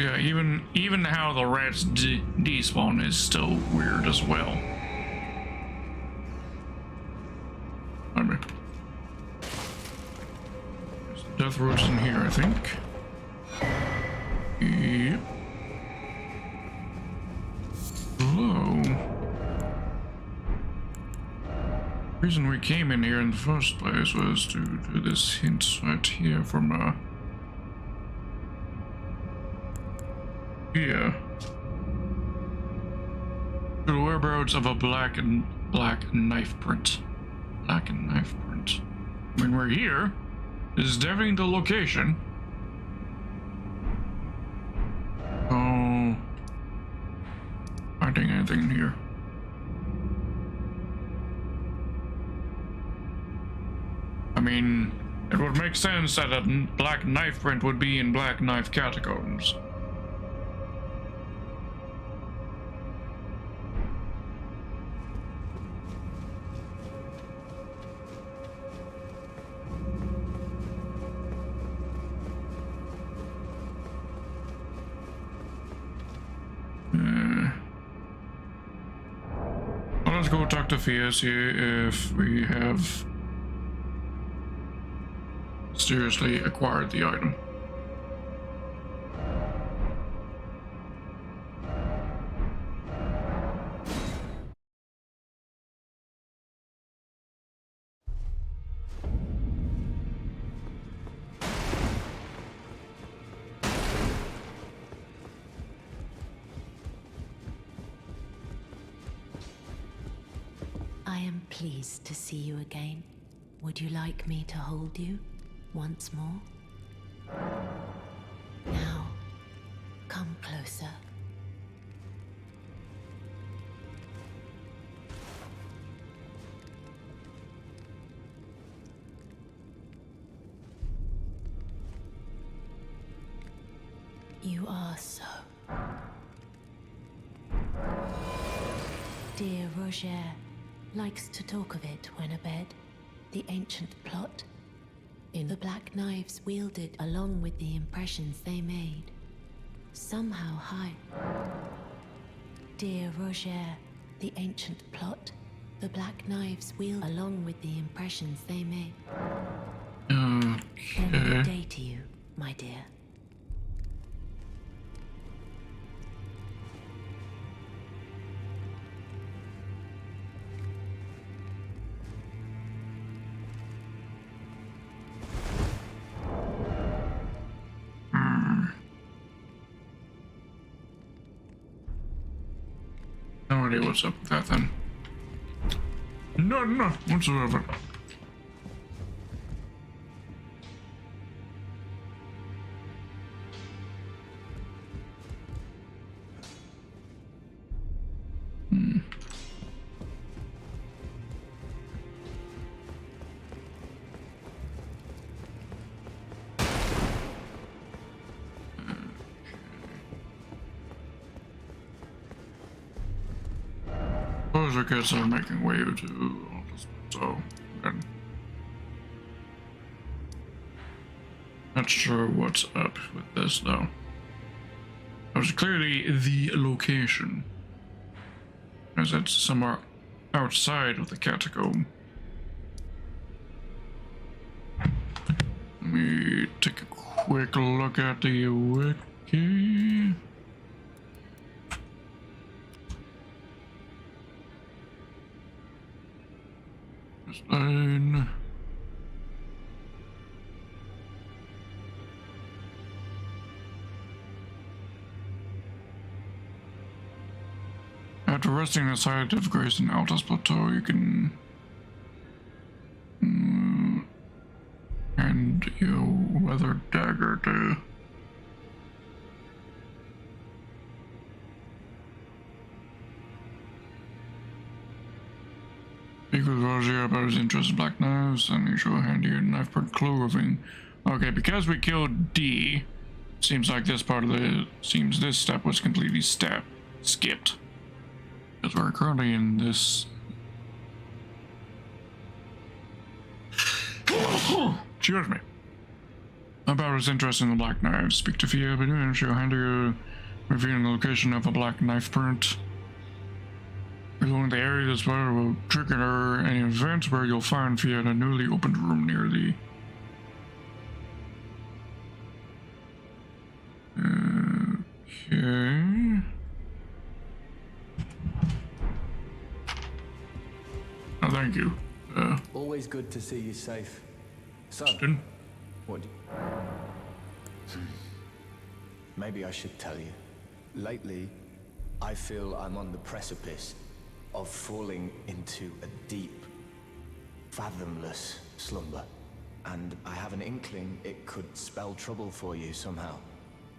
Yeah, even how the rats despawn is still weird as well. I mean, there's death roads in here, I think. Yep. Hello. The reason we came in here in the first place was to do this hint right here from here. The whereabouts of a black knife print. Black and knife print. When we're here, this is definitely the location. Oh, finding anything in here. I mean, it would make sense that a black knife print would be in Black Knife Catacombs. Well, let's go talk to Fia, see if we have seriously acquired the item. I am pleased to see you again. Would you like me to hold you once more? Now, come closer. You are so. Dear Roger likes to talk of it when abed. The ancient plot. In the black knives wielded along with the impressions they made. Somehow hide. Dear Roger, the ancient plot. The black knives wielded along with the impressions they made. Then good day to you, my dear. No idea what's up with that then. No, whatsoever. Suppose I guess I'm making way to all this, so then not sure what's up with this though. That was clearly the location, as it's somewhere outside of the catacomb. Let me take a quick look at the wiki. Line. After resting the site of Grace and Altus Plateau, you can and your weather dagger to speak with Roger about his interest in black knives, and you show a handy knife part clothing. Okay, because we killed D, seems like this part of the this step was completely skipped. Because we're currently in this. Excuse me. About his interest in the black knife. Speak to Fia, but she'll hand you revealing the location of a black knife print. Along the area that's part of a trigger any event where you'll find Fia in a newly opened room near the okay. Oh, thank you. Always good to see you safe. So, Justin? what do Maybe I should tell you. Lately, I feel I'm on the precipice of falling into a deep, fathomless slumber. And I have an inkling it could spell trouble for you somehow.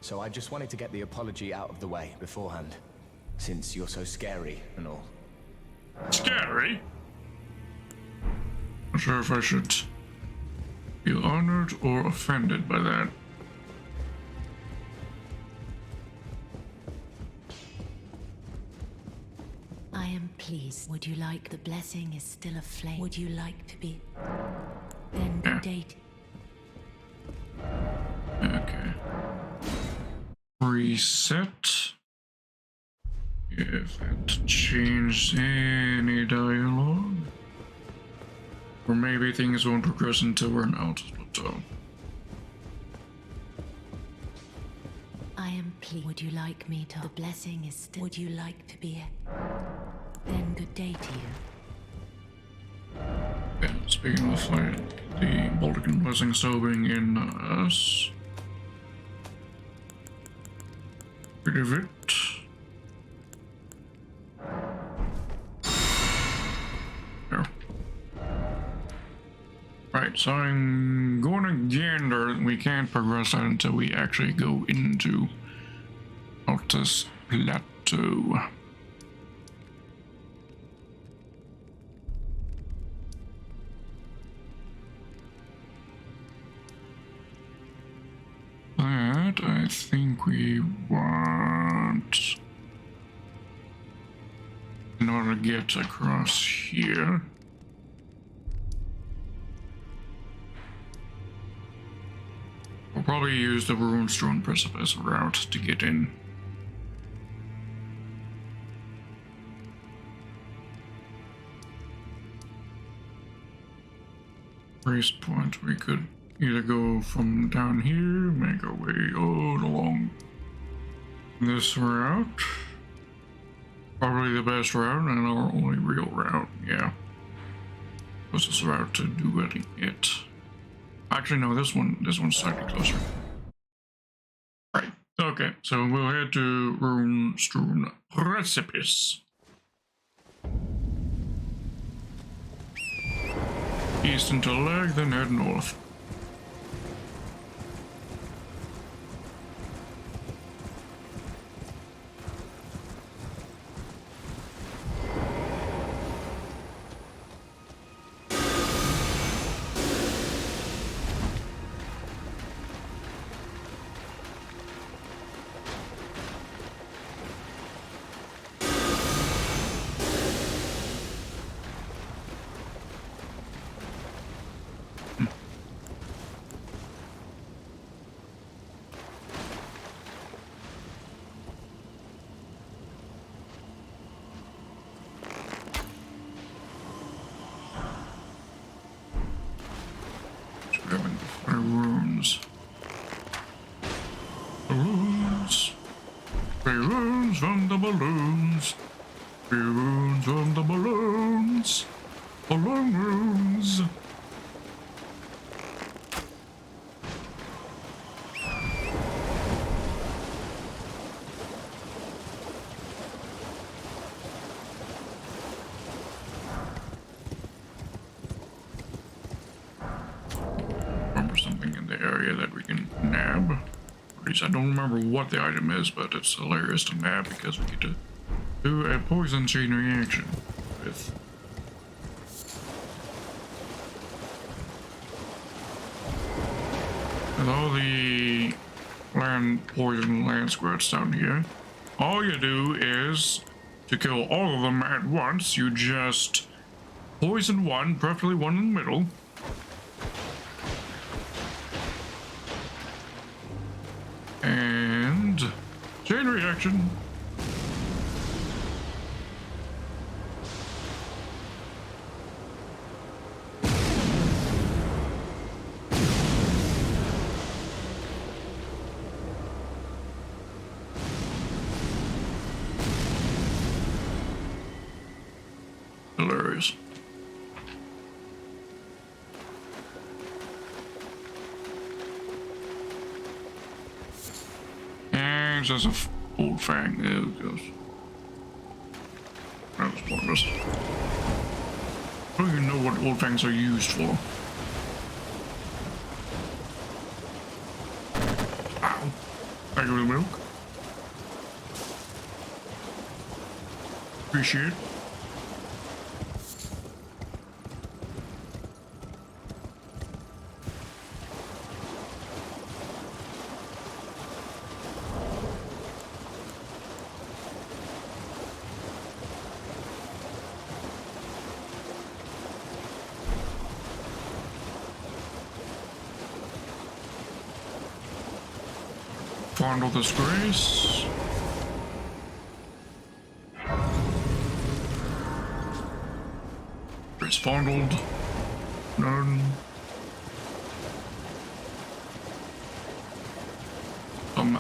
So I just wanted to get the apology out of the way beforehand, since you're so scary and all. Scary? Not sure if I should feel honored or offended by that. I am pleased. Would you like the blessing is still aflame? Would you like to be? Then Yeah. date. Okay. Reset. If it changed any dialogue. Or maybe things won't progress until we're in Alta's Plateau. I am pleased. Would you like me to? The blessing is still. Would you like to be? Then good day to you. Yeah, speaking of like the Baltic blessing still being in us. Rid of it. There. Right, so I'm going to gander. We can't progress that until we actually go into Altus Plateau. That I think we want in order to get across here. We'll probably use the Rune-strewn Precipice route to get in. Race point, we could either go from down here, make our way all along this route. Probably the best route and our only real route, yeah. Closest route to doing it. Actually, no, this one's slightly closer. Right, okay, so we'll head to Rune-strewn Precipice. East into Leg, then head north. Runes. Balloons. Three runes from the balloons. Three runes from the balloons. Balloon runes. Something in the area that we can nab. At least I don't remember what the item is, but it's hilarious to nab because we get to do a poison chain reaction with. With all the poison land squirts down here, all you do is to kill all of them at once. You just poison one, preferably one in the middle. And chain reaction. Hilarious. And there's a old fang. There it goes. That was pointless. I don't even know what old fangs are used for. Ow. Thank you for the milk. Appreciate it. Fondle disgrace. Grace fondled. None. Some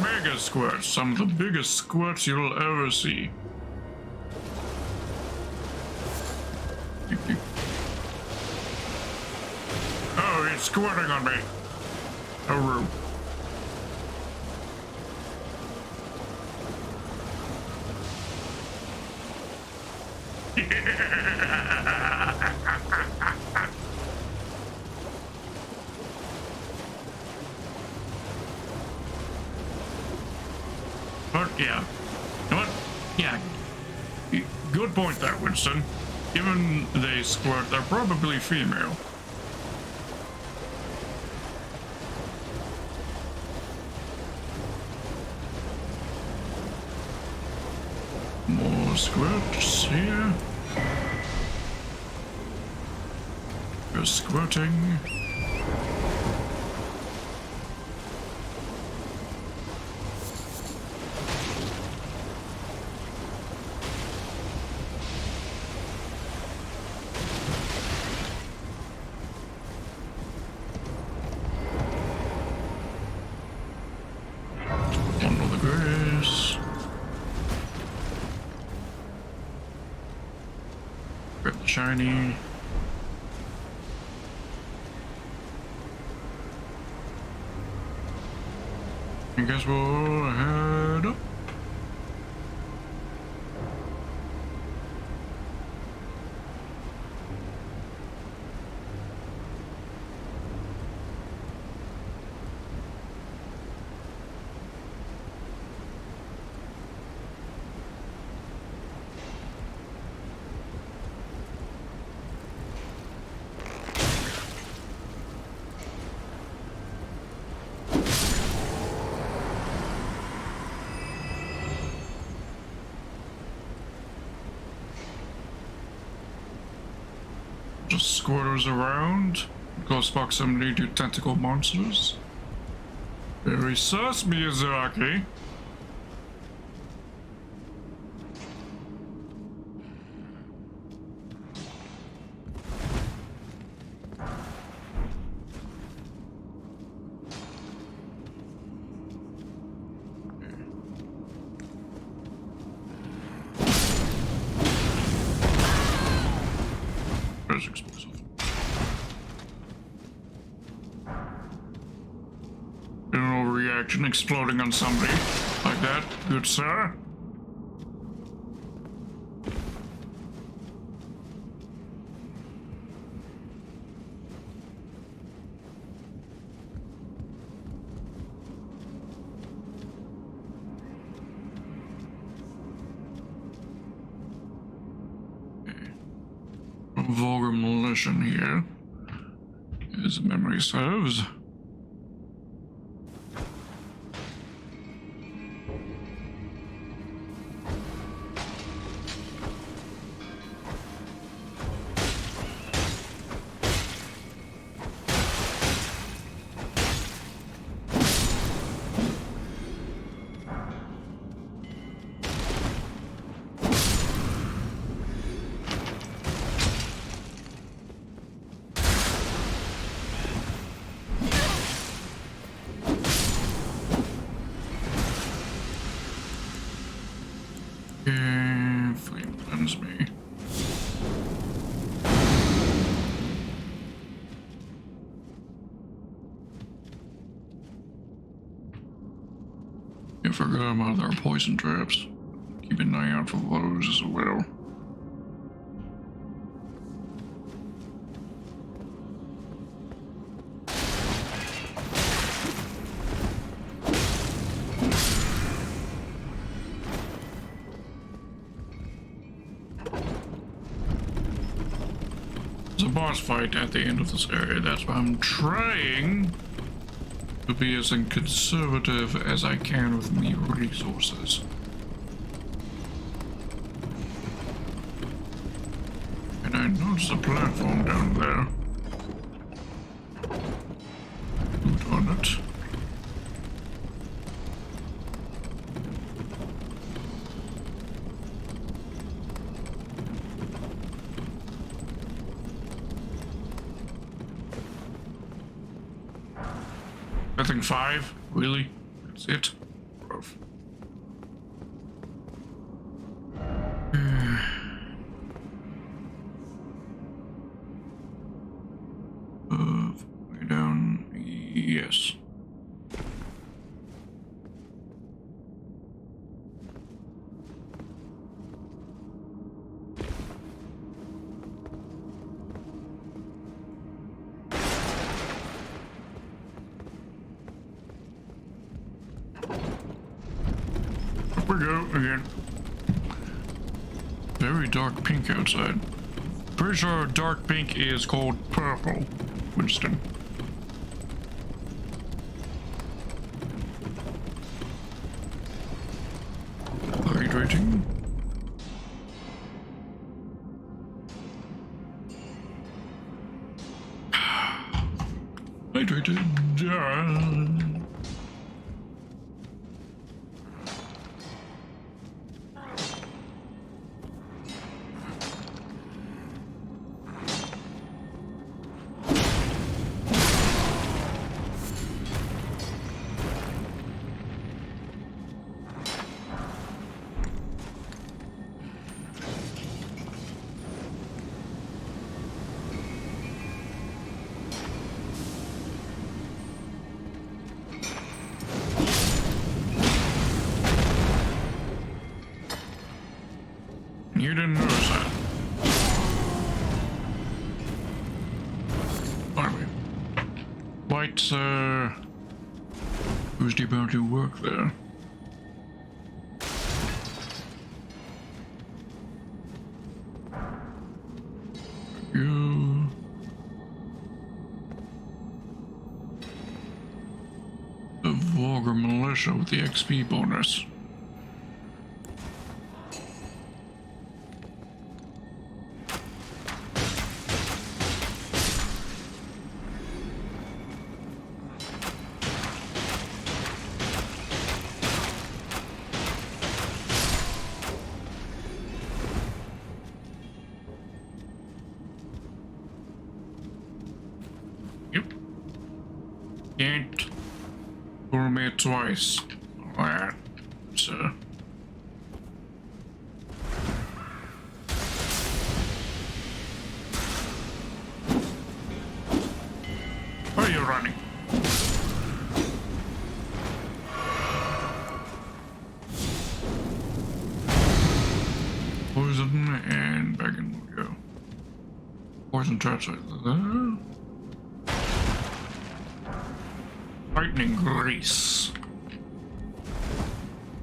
mega squirts. Some of the biggest squirts you'll ever see. Oh, he's squirting on me. Oh, rude. But yeah, you know what? Yeah, good point there, Winston. Given they squirt, they're probably female. More squirts here. You're squirting. Bundle the grace. Grab the shiny. I guess we'll head up. Just squirters around. Close proximity to tentacle monsters. Very sus, Miyazaki. There's explosive. An overreaction exploding on somebody like that, good sir. Vulgar militia here, as memory serves. Excuse me. I forgot about their poison traps. Keep an eye out for those as well. There's a boss fight at the end of this area. That's why I'm trying to be as conservative as I can with me resources. And I noticed a platform down there. Loot on it. Nothing 5? Really? That's it? Rough. Way down. Yes. Up we go again. Very dark pink outside. Pretty sure dark pink is called purple, Winston. Hydrating. Hydrated. You didn't notice that. Anyway. White, who's about to work there? You. The Vulgar Militia with the XP bonus. Yep. Can't fool me twice. Alright. So. Where are you running? Poison and back in we go. Poison traps like that. Lightning grease.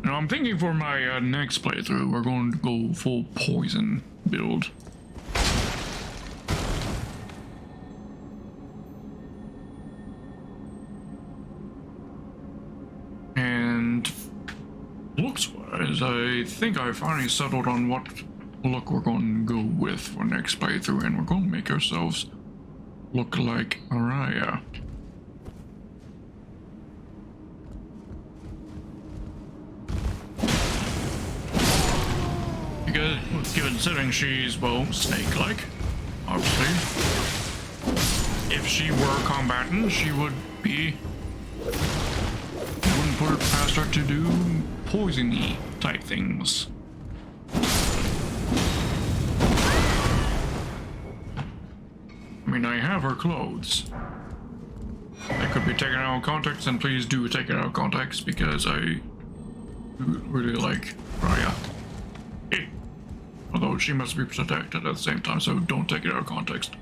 Now I'm thinking for my next playthrough, we're going to go full poison build. And looks-wise, I think I finally settled on what look we're going to go with for next playthrough, and we're going to make ourselves look like Araya. Because, considering she's, well, snake-like, obviously. If she were combatant, she would be... I wouldn't put it past her to do poison-y type things. And I have her clothes. That could be taken out of context, and please do take it out of context because I really like Raya. Although she must be protected at the same time, so don't take it out of context.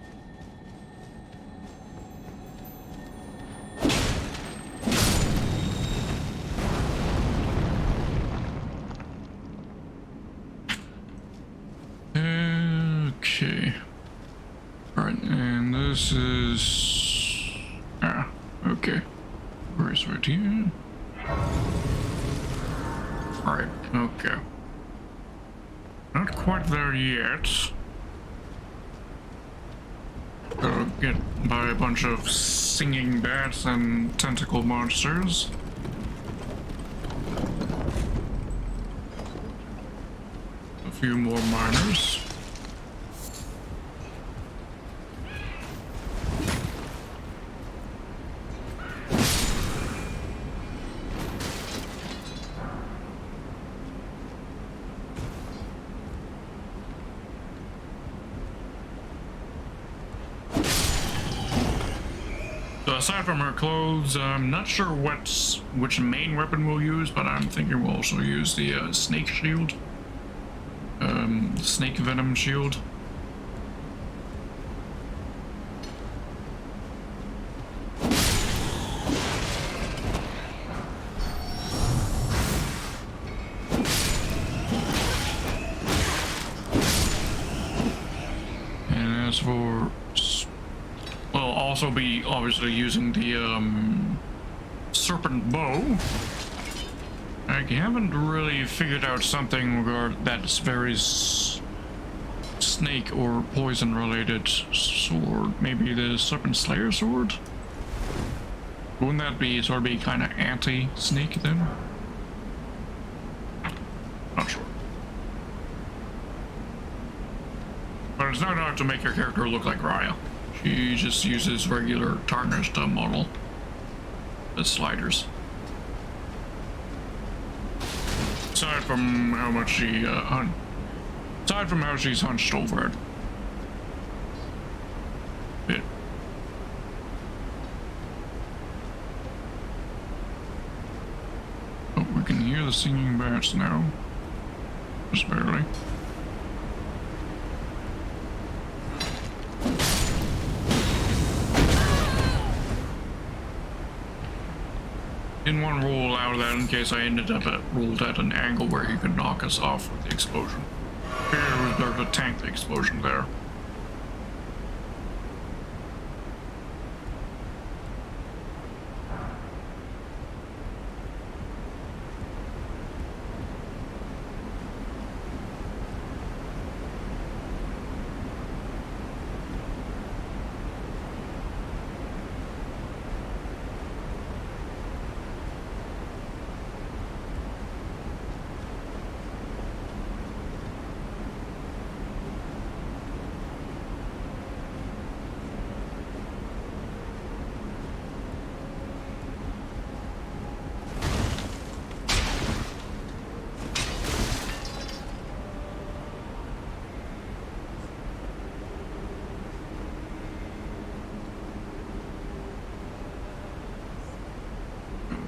Okay. Alright, and this is... okay. Where is it here? Alright, okay. Not quite there yet. Gotta get by a bunch of singing bats and tentacle monsters. A few more miners. Aside from her clothes, I'm not sure which main weapon we'll use, but I'm thinking we'll also use the snake shield. Snake venom shield. And as for... we'll also be obviously using the serpent bow. I haven't really figured out something that's very snake or poison related sword. Maybe the serpent slayer sword? Wouldn't that be sort of kind of anti-snake then? Not sure. But it's not hard to make your character look like Raya. She just uses regular tarnished model as sliders. Aside from how much she aside from how she's hunched over it. Bit. Oh, we can hear the singing bats now. Just barely. Didn't want to roll out of that in case I ended up rolled at an angle where he could knock us off with the explosion. Here was better to tank the explosion there.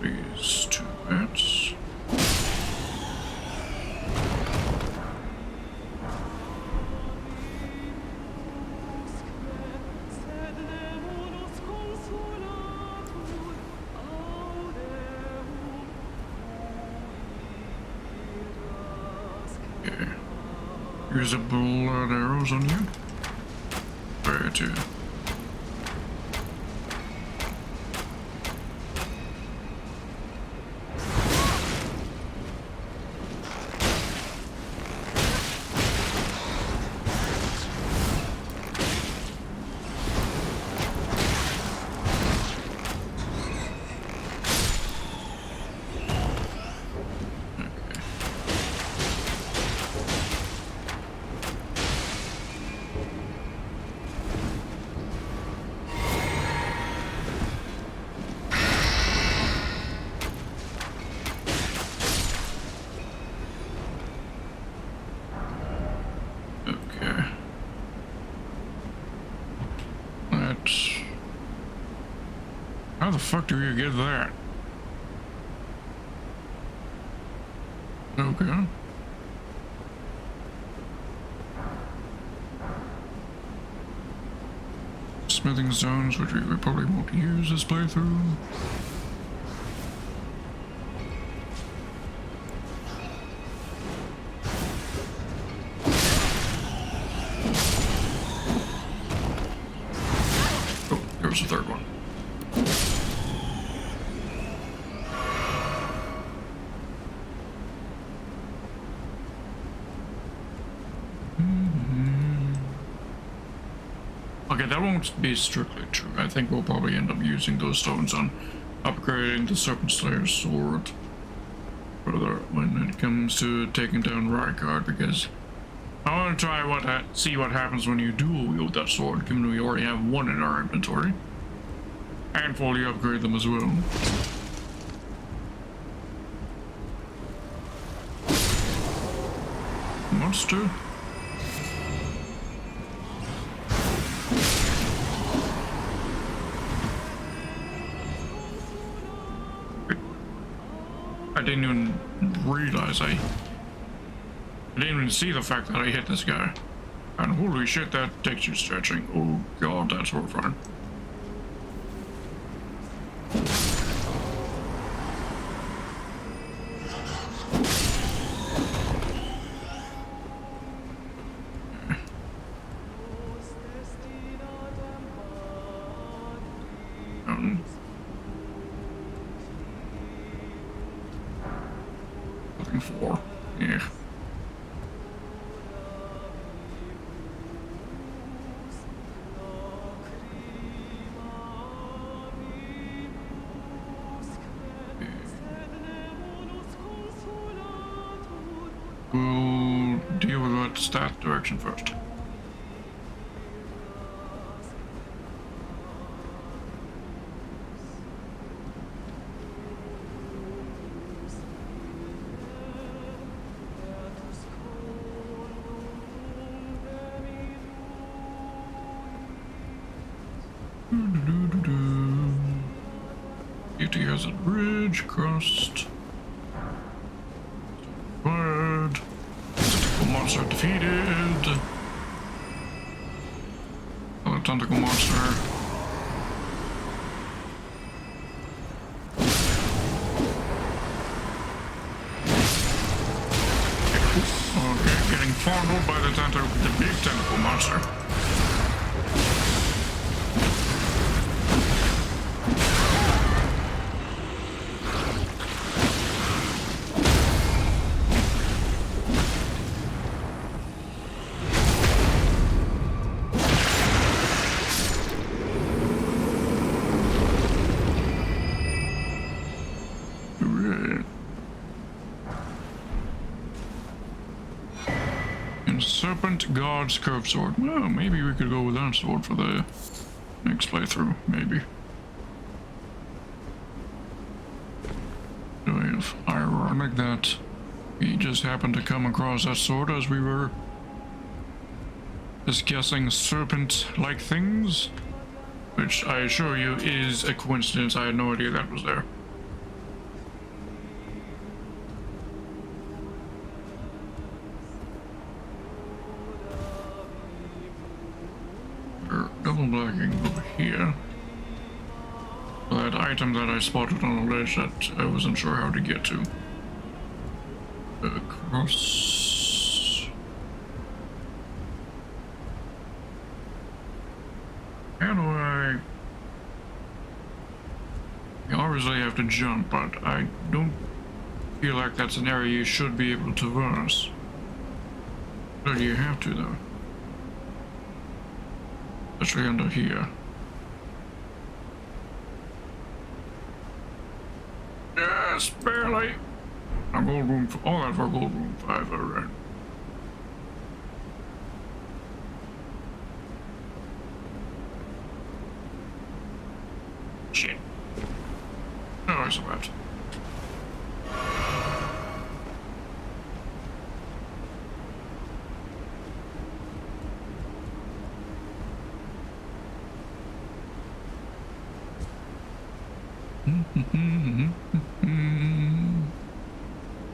These two bits. Okay. Here's a blood arrows on you. Where to? How the fuck do you get that? Okay. Smithing stones, which we probably won't use this playthrough. Oh, there's the third one. Okay, that won't be strictly true. I think we'll probably end up using those stones on upgrading the Serpent Slayer's sword further when it comes to taking down Rykard, because I want to try see what happens when you dual wield that sword, given we already have one in our inventory, and fully upgrade them as well. Monster. I didn't even realize I didn't even see the fact that I hit this guy. And holy shit, that takes you stretching. Oh god, that's horrifying. Looking for, yeah. We'll deal with what's that direction first. Beauty has a bridge crossed. Word. Tentacle monster defeated. Another tentacle monster. Okay, getting fondled by the big tentacle monster. Serpent God's curved sword. Well, maybe we could go with that sword for the next playthrough, maybe. If ironic that we just happened to come across that sword as we were discussing serpent-like things, which I assure you is a coincidence. I had no idea that was there. Double blacking over here. That item that I spotted on the ledge that I wasn't sure how to get to. Across. How do I? You obviously have to jump, but I don't feel like that's an area you should be able to traverse. But you have to though. Especially under here. Yes, barely. A gold room, all that for gold room 5, alright. Shit. No, I survived.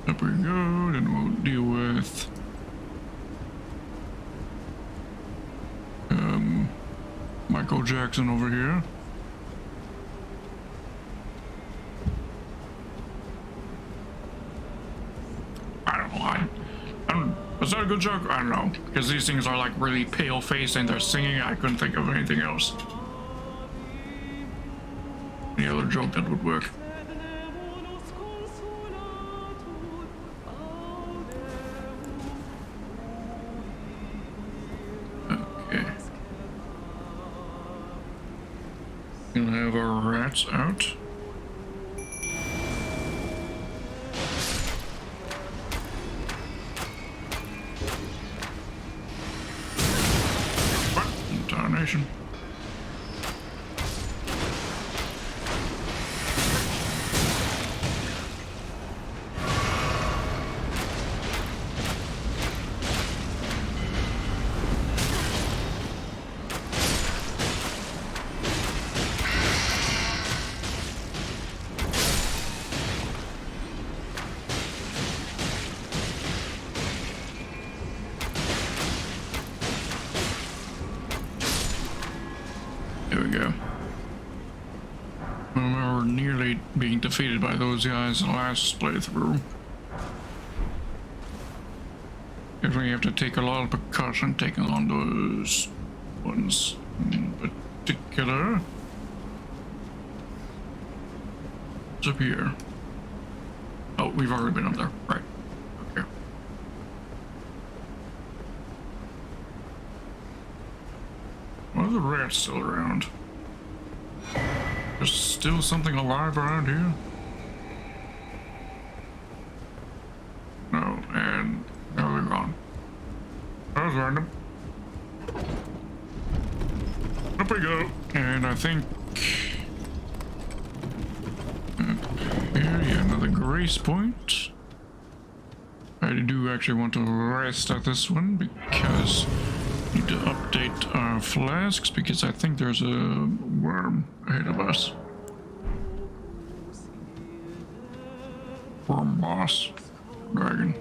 Up we go, then we'll deal with Michael Jackson over here. I don't know. Was that a good joke? I don't know. Because these things are like really pale faced and they're singing. I couldn't think of anything else. Any other joke that would work? Okay. We'll have our rats out. What? Tarnation. There we go. I remember nearly being defeated by those guys in the last playthrough. Definitely have to take a lot of precaution taking on those ones in particular. What's up here? Oh, we've already been up there. Right. Okay. Why are the rats still around? There's still something alive around here? No, and now they're gone. That was random. Up we go. And I think... here, yeah, another grace point. I do actually want to rest at this one because I need to update our flasks because I think there's a worm ahead of us. Worm boss. Dragon.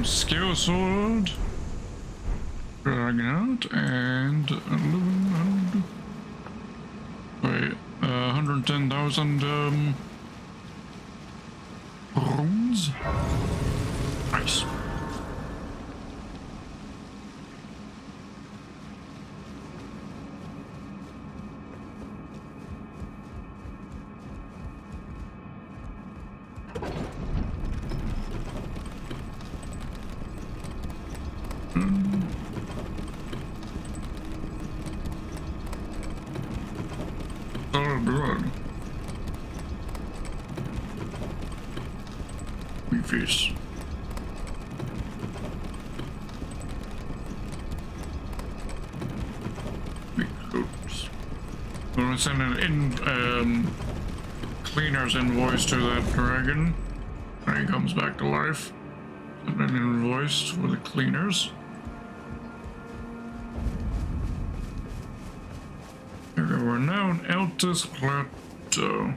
Skill sword, dragging out, and 1100. Wait, 110,000 runes. Nice. Burning feast. Oops. I'm gonna send an cleaner's invoice to that dragon when he comes back to life. Send an invoice for the cleaners. Okay, we're now on Altus Plateau.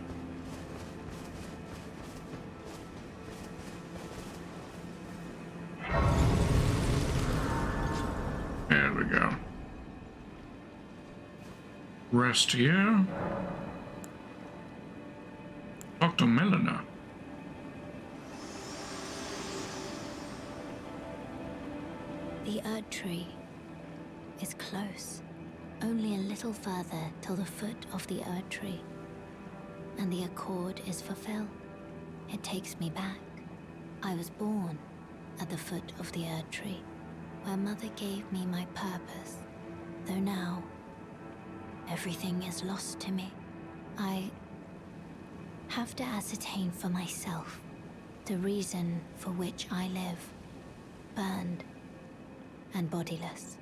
There we go. Rest here. Talk to Melina. The Erd Tree is close. Only a little further till the foot of the Erd Tree. And the accord is fulfilled. It takes me back. I was born at the foot of the Erd Tree, where Mother gave me my purpose. Though now, everything is lost to me. I have to ascertain for myself the reason for which I live, burned and bodiless.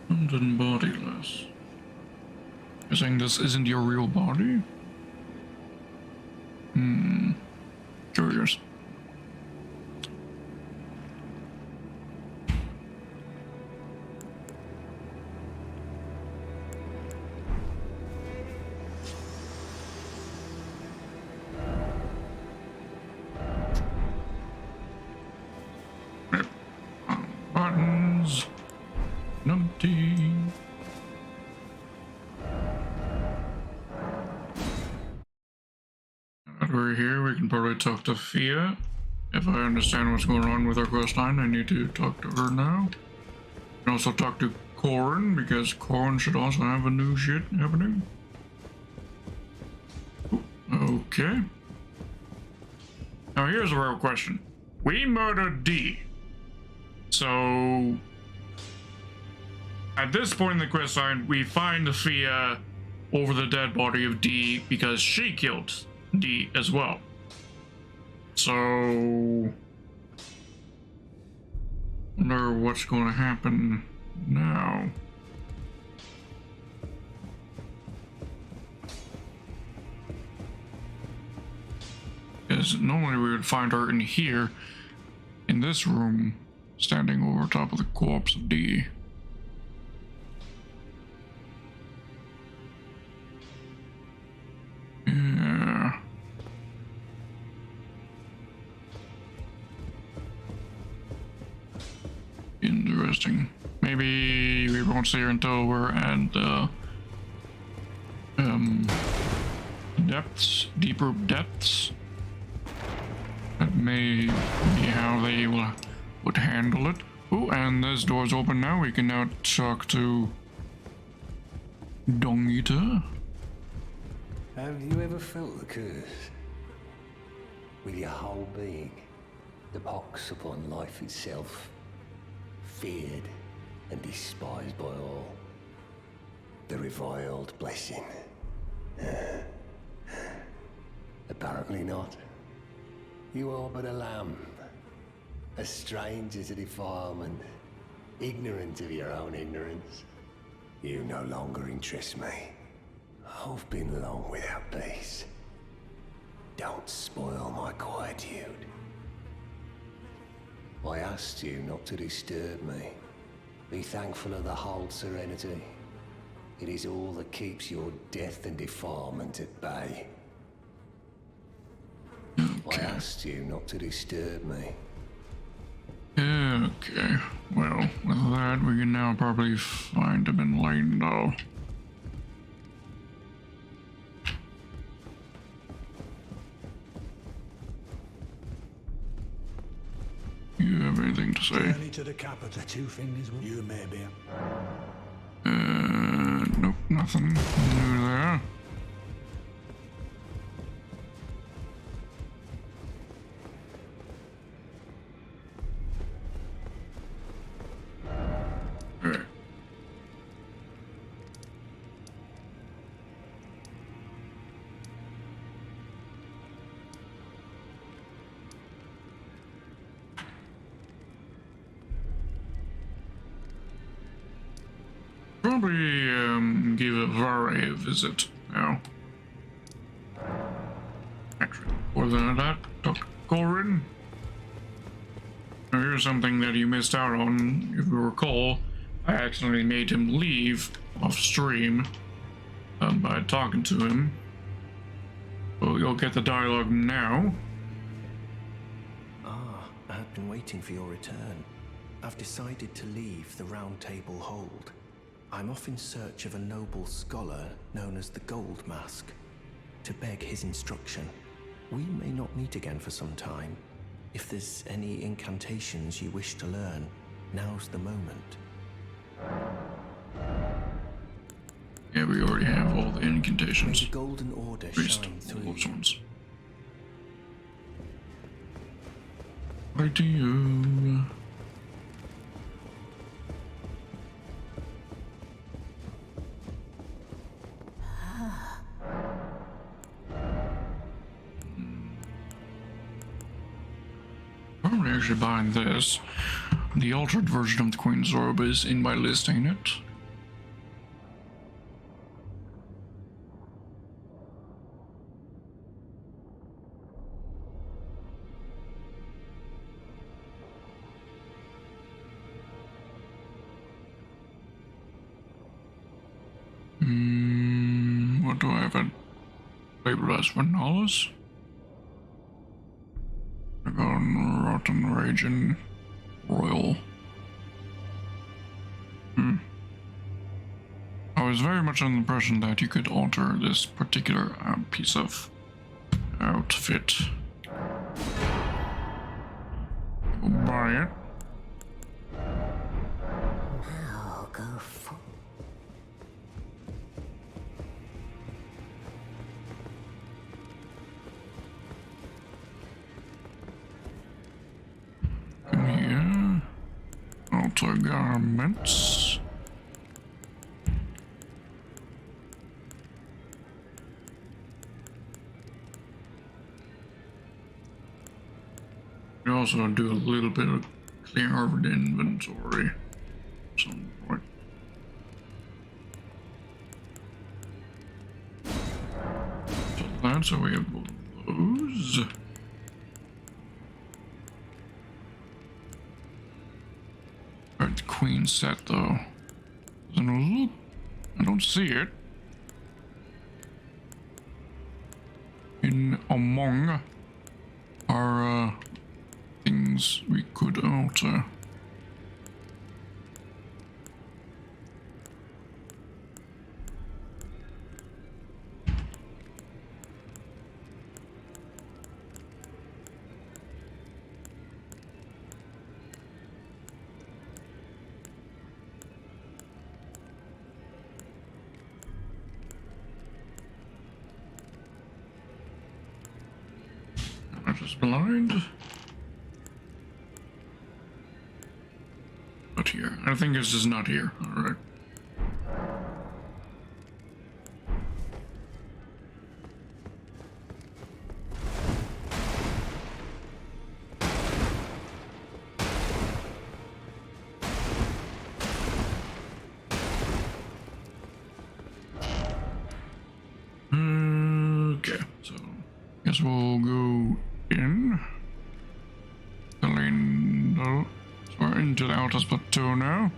And bodiless. You're saying this isn't your real body? Curious. Buttons. Numpty. Now that we're here, we can probably talk to Fia. If I understand what's going on with our quest line, I need to talk to her now. And also talk to Corin, because Corin should also have a new shit happening. Okay. Now here's a real question. We murdered D. So at this point in the quest line, we find Fia over the dead body of D because she killed D as well. So wonder what's going to happen now. Because normally we would find her in here, in this room, standing over top of the corpse of D. Yeah. Interesting. Maybe we won't see her until we're at the depths, deeper depths. That may be how they would handle it. Oh, and this door's open now. We can now talk to Dong-Eater. Have you ever felt the curse? With your whole being, the pox upon life itself, feared and despised by all. The reviled blessing. Apparently not. You are but a lamb, a stranger to defilement, ignorant of your own ignorance. You no longer interest me. I've been long without peace. Don't spoil my quietude. I asked you not to disturb me. Be thankful of the whole serenity. It is all that keeps your death and defilement at bay. I asked you not to disturb me. Okay, well, with that, we can now probably find him in Leyndal. You have anything to say? Journey to the capital. The two fingers. You may be. Nope, nothing new there. Okay. Probably give a Vare a visit now. Actually, more than that, Dr. Corin. Now here's something that you missed out on. If you recall, I accidentally made him leave off stream by talking to him. Well, you'll get the dialogue now. Ah, I have been waiting for your return. I've decided to leave the Round Table Hold. I'm off in search of a noble scholar known as the Gold Mask, to beg his instruction. We may not meet again for some time. If there's any incantations you wish to learn, now's the moment. Yeah, we already have all the May incantations. the Golden Order Priest, shine through all those you. ones. Right to you. Probably actually buying this. The altered version of the Queen's Robe is in my list, ain't it? What do I have it labeled as? Vanalis? Rotten Raging Royal. I was very much under the impression that you could alter this particular piece of outfit. We'll buy it. Now go for. Come here. Alter garments. We also do a little bit of clearing over the inventory. At some point. So that's how we have those. Alright, the queen set though. Doesn't look. I don't see it. In among our things we could alter. I'm just blind. Not here. I think this is not here. Alright. Okay, so guess we'll go in. The lane. So we're into the Altus Plateau now.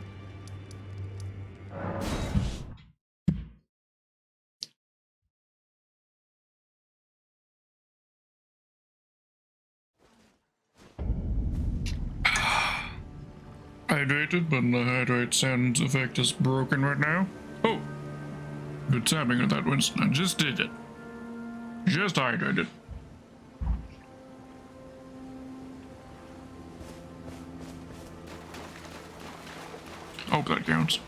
Hydrated, but the hydrate sound effect is broken right now. Oh! Good tapping on that, Winston. I just did it. Just hydrated. Hope that counts.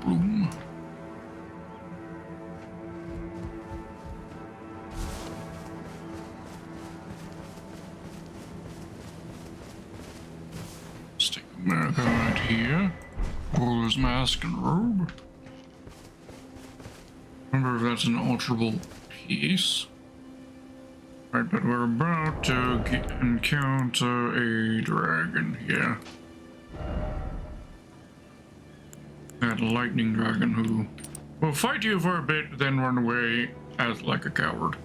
Bloom. Stick America right here. Ruler's mask and robe. Remember if that's an alterable piece. Right, but we're about to encounter a dragon here. That lightning dragon who will fight you for a bit, then run away as like a coward.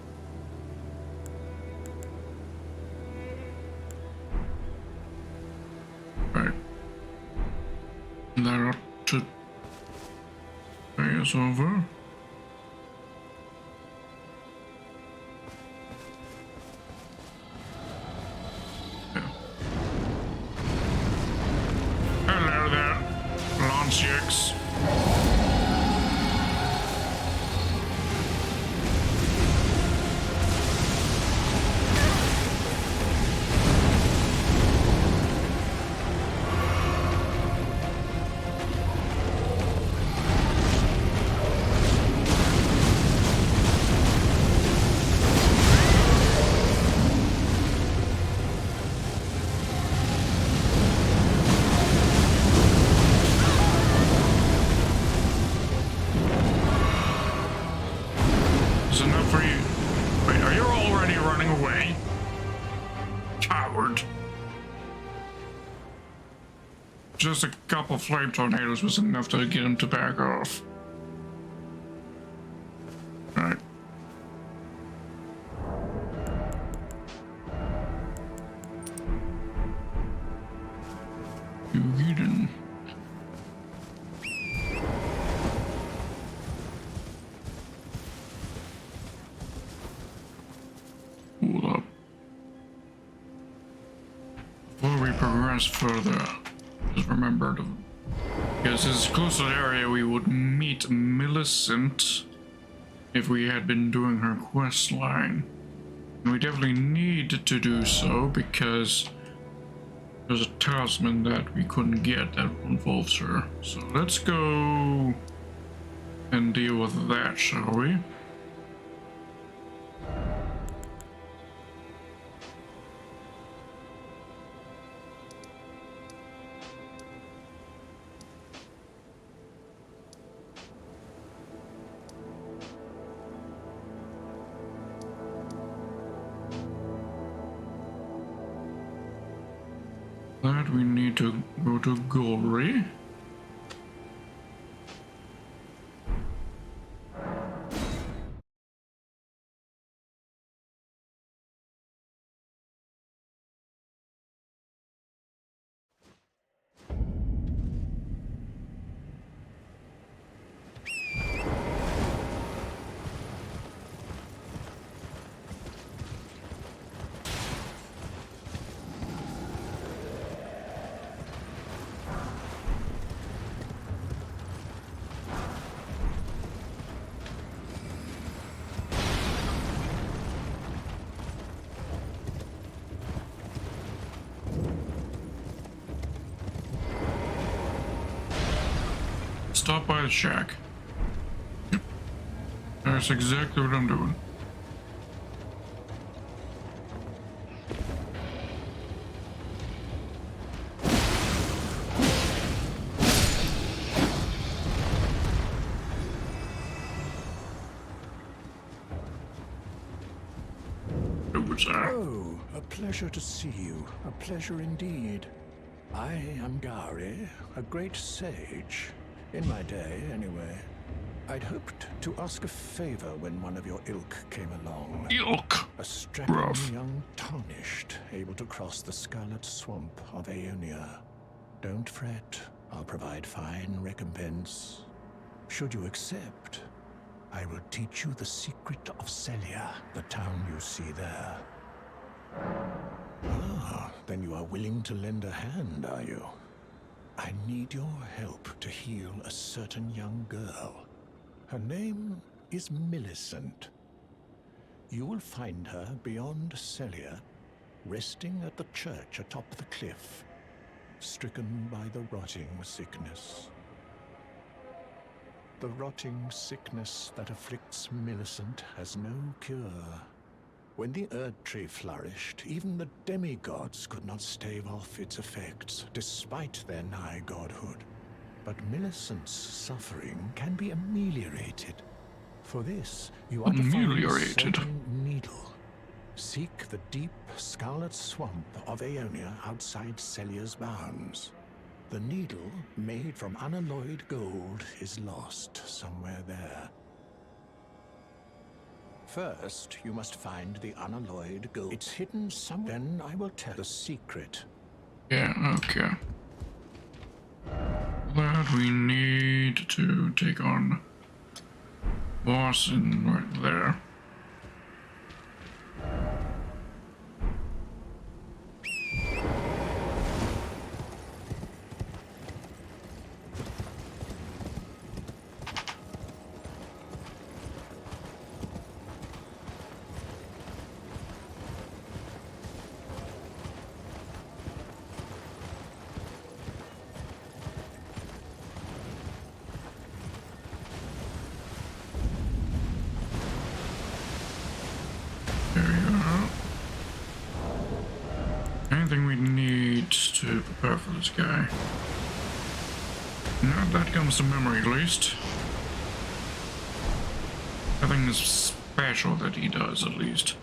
Right. That ought to pay us over. Yeah. Hello there, Lanciax. Is enough for you? Wait, are you already running away? Coward. Just a couple flame tornadoes was enough to get him to back off. Alright. You get in. Hold up. Before we progress further, just remember to, because this is close to the area we would meet Millicent if we had been doing her quest line. And we definitely need to do so because there's a talisman that we couldn't get that involves her. So let's go and deal with that, shall we? That we need to go to Golry. Stop by the shack. Yep. That's exactly what I'm doing. Oh, a pleasure to see you. A pleasure indeed. I am Gari, a great sage. In my day, anyway. I'd hoped to ask a favor when one of your ilk came along. Ilk? A strapping young tarnished, able to cross the scarlet swamp of Aeonia. Don't fret, I'll provide fine recompense. Should you accept, I will teach you the secret of Celia, the town you see there. Ah, then you are willing to lend a hand, are you? I need your help to heal a certain young girl. Her name is Millicent. You will find her beyond Celia, resting at the church atop the cliff, stricken by the rotting sickness. the rotting sickness that afflicts Millicent has no cure. When the Erd Tree flourished, even the demigods could not stave off its effects, despite their nigh godhood. But Millicent's suffering can be ameliorated. For this, you are to find a Ameliorated. certain needle. Seek the deep scarlet swamp of Aeonia outside Celia's bounds. The needle, made from unalloyed gold, is lost somewhere there. First, you must find the unalloyed gold. It's hidden somewhere. Then I will tell the secret. Yeah, okay. That we need to take on boss in right there. There we go. Anything we need to prepare for this guy? No, that comes to memory at least. Nothing is special that he does at least.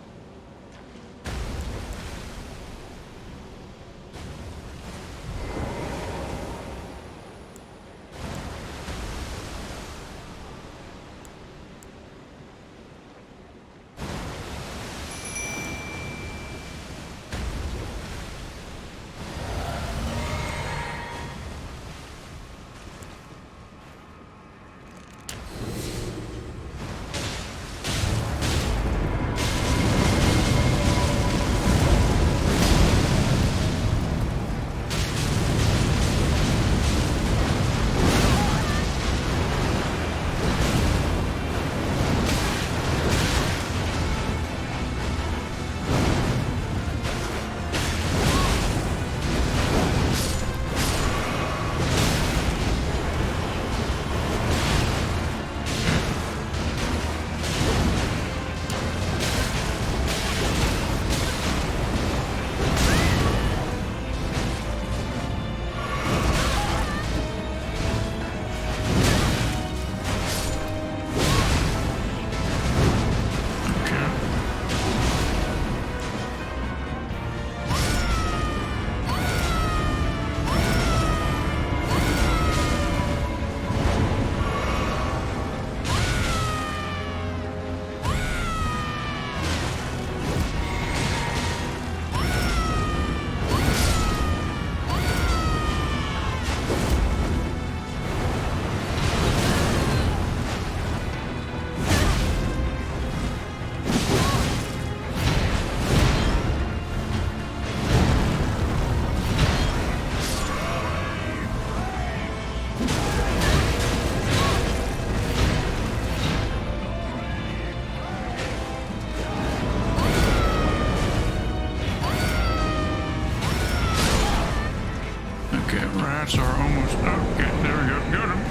Okay, rats are almost... Okay, there we go. Got him.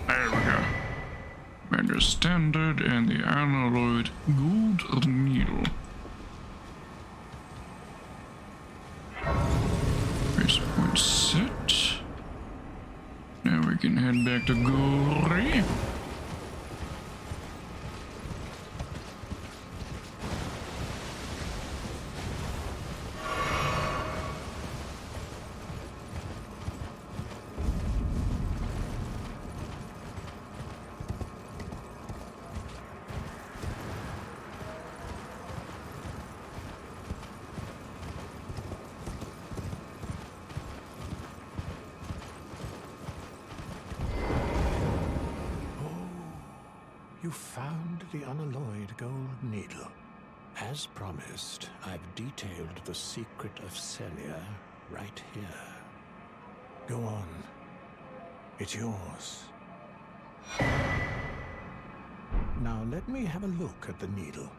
There we go. Vendor standard and the unalloyed gold needle. Race point set. Now we can head back to Glory. You found the unalloyed gold needle. As promised, I've detailed the secret of Celia right here. Go on. It's yours. Now let me have a look at the needle.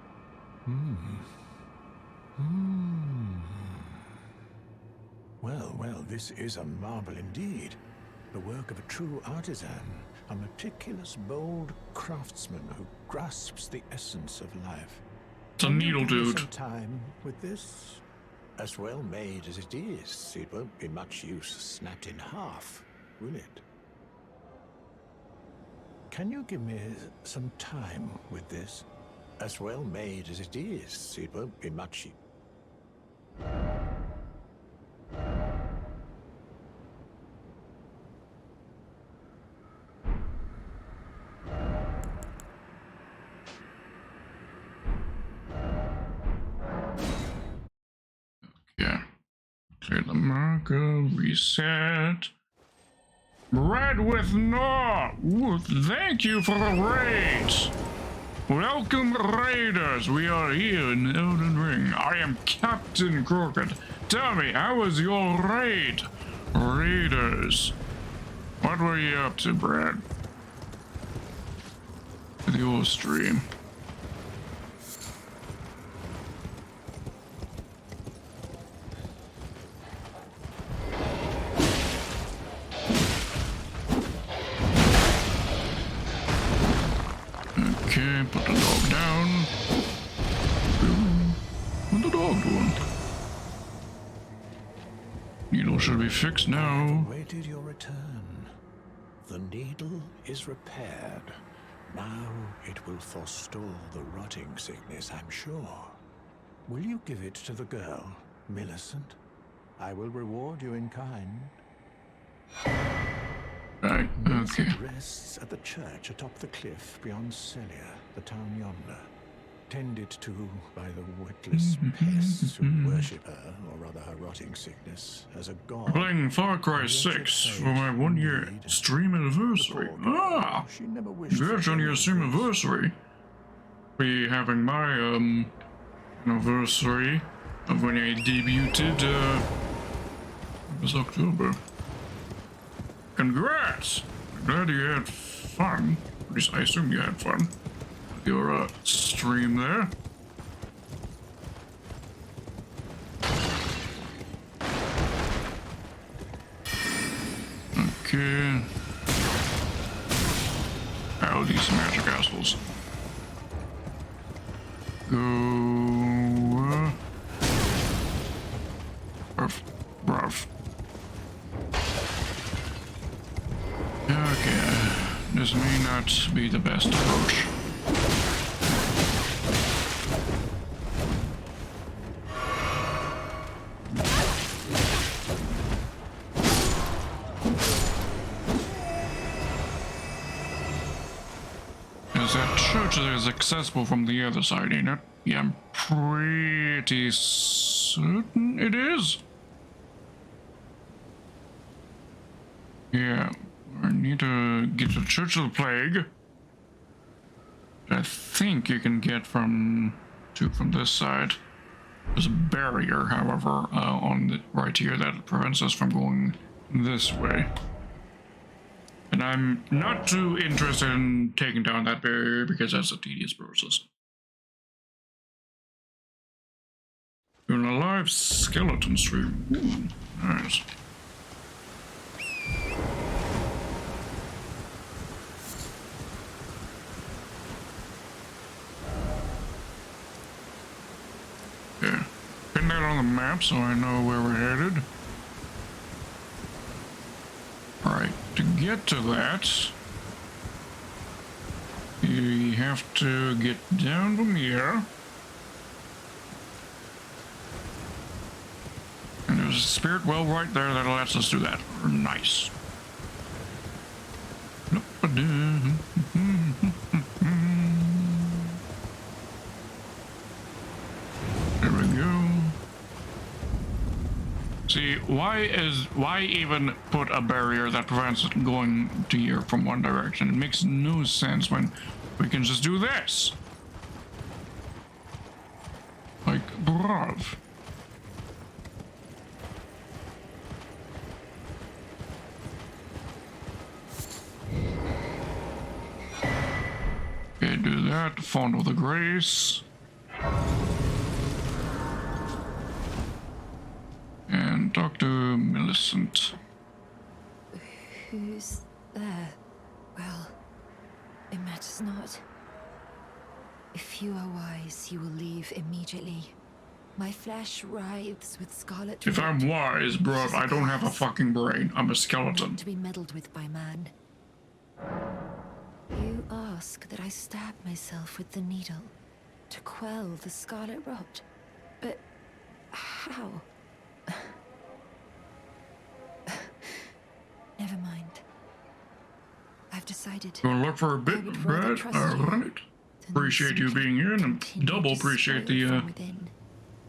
Well, this is a marvel indeed. the work of a true artisan, a meticulous, bold craftsman who grasps the essence of life. It's a Can you needle give me dude. some time with this? As well made as it is, it won't be much use snapped in half, will it? Can you give me some time with this? As well made as it is, it won't be much. Yeah. Clear the marker, reset. Bread with Gnaw! Ooh, thank you for the raids! Welcome, raiders! We are here in Elden Ring. I am Captain Crooked. Tell me, how was your raid? Raiders. What were you up to, Brad? With your stream. Okay, put the dog down. What's the dog doing? Needle should be fixed now. Awaited your return. The needle is repaired. Now it will forestall the rotting sickness, I'm sure. Will you give it to the girl, Millicent? I will reward you in kind. Right, okay. Millicent rests at the church atop the cliff beyond Celia, the town yonder. Tended to by the witless pests who worship her, or rather her rotting sickness, as a god. Playing Far Cry 6 for my 1 year stream anniversary. Ah! She never wished Congrats on your stream anniversary. Be having my anniversary of when I debuted it was October. Congrats! I'm glad you had fun. At least I assume you had fun with your stream there. Okay. Oh, these magic assholes. Go. Bruv. Okay. This may not be the best approach. That church is accessible from the other side, ain't it? Yeah, I'm pretty certain it is. Yeah, I need to get to the Church of the Plague. I think you can get from this side. There's a barrier, however, on the right here that prevents us from going this way. And I'm not too interested in taking down that barrier because that's a tedious process. Doing a live skeleton stream. Ooh, nice. Okay. Pin that on the map so I know where we're headed. Alright, to get to that, you have to get down from here. And there's a spirit well right there that lets us do that. Nice. There we go. See, why even put a barrier that prevents it going to here from one direction? It makes no sense when we can just do this. Like, bruv. Okay, do that. Font of the Grace. And talk to Millicent. Who's there? Well, it matters not. If you are wise, you will leave immediately. My flesh writhes with scarlet. If I'm wise, bro, I don't have a fucking brain. I'm a skeleton. Not to be meddled with by man. You ask that I stab myself with the needle to quell the scarlet rot. But how? Never mind. I've decided. You wanna look for a bit, Brad? Alright. Appreciate you being here, and double appreciate the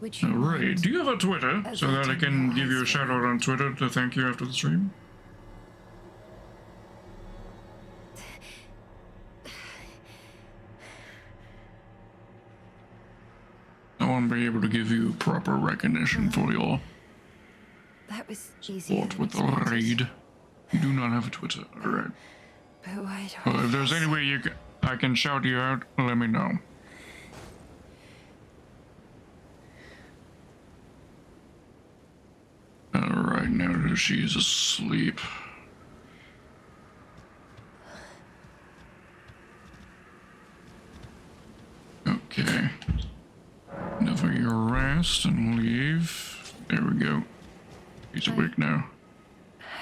raid. Do you have a Twitter so that I can give you a shout out on Twitter to thank you after the stream? I want to be able to give you proper recognition for your support with the raid. You do not have a Twitter, alright. Well, if there's any way I can shout you out, let me know. Alright, now that she's asleep. Okay. Enough of your rest and leave. There we go. He's awake now.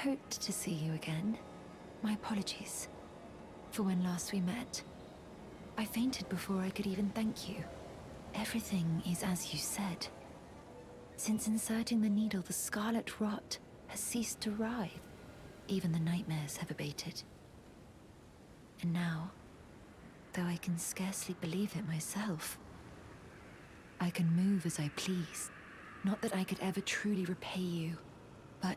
Hoped to see you again. My apologies for when last we met. I fainted before I could even thank you. Everything is as you said. Since inserting the needle, the scarlet rot has ceased to writhe. Even the nightmares have abated. And now, though I can scarcely believe it myself, I can move as I please. Not that I could ever truly repay you, but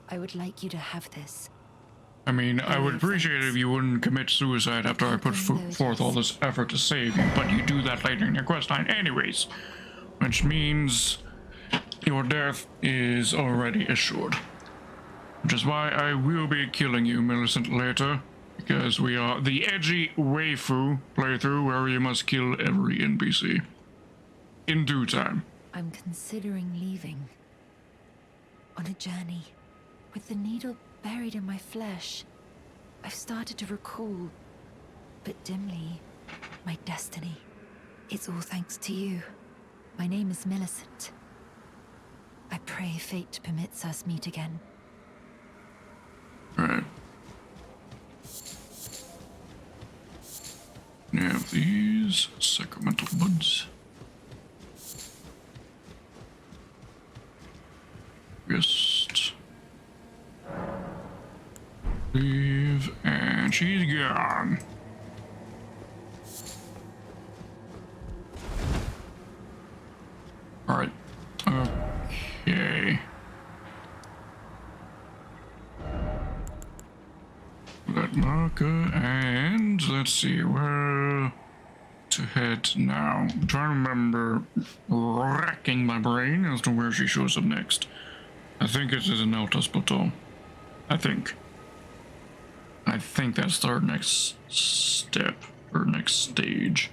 I would like you to have this. I mean, I would appreciate it if you wouldn't commit suicide after I put forth all this effort to save you, but you do that later in your quest line anyways. Which means your death is already assured. Which is why I will be killing you, Millicent, later. Because we are the edgy Waifu playthrough where you must kill every NPC. In due time. I'm considering leaving. On a journey. With the needle buried in my flesh, I've started to recall, but dimly, my destiny. It's all thanks to you. My name is Millicent. I pray fate permits us meet again. Alright. Now these sacramental buds. Just leave, and she's gone. All right. Okay. That marker, and let's see where to head now. I'm trying to remember, racking my brain as to where she shows up next. I think it is an Altus Plateau. I think that's our next step, or next stage.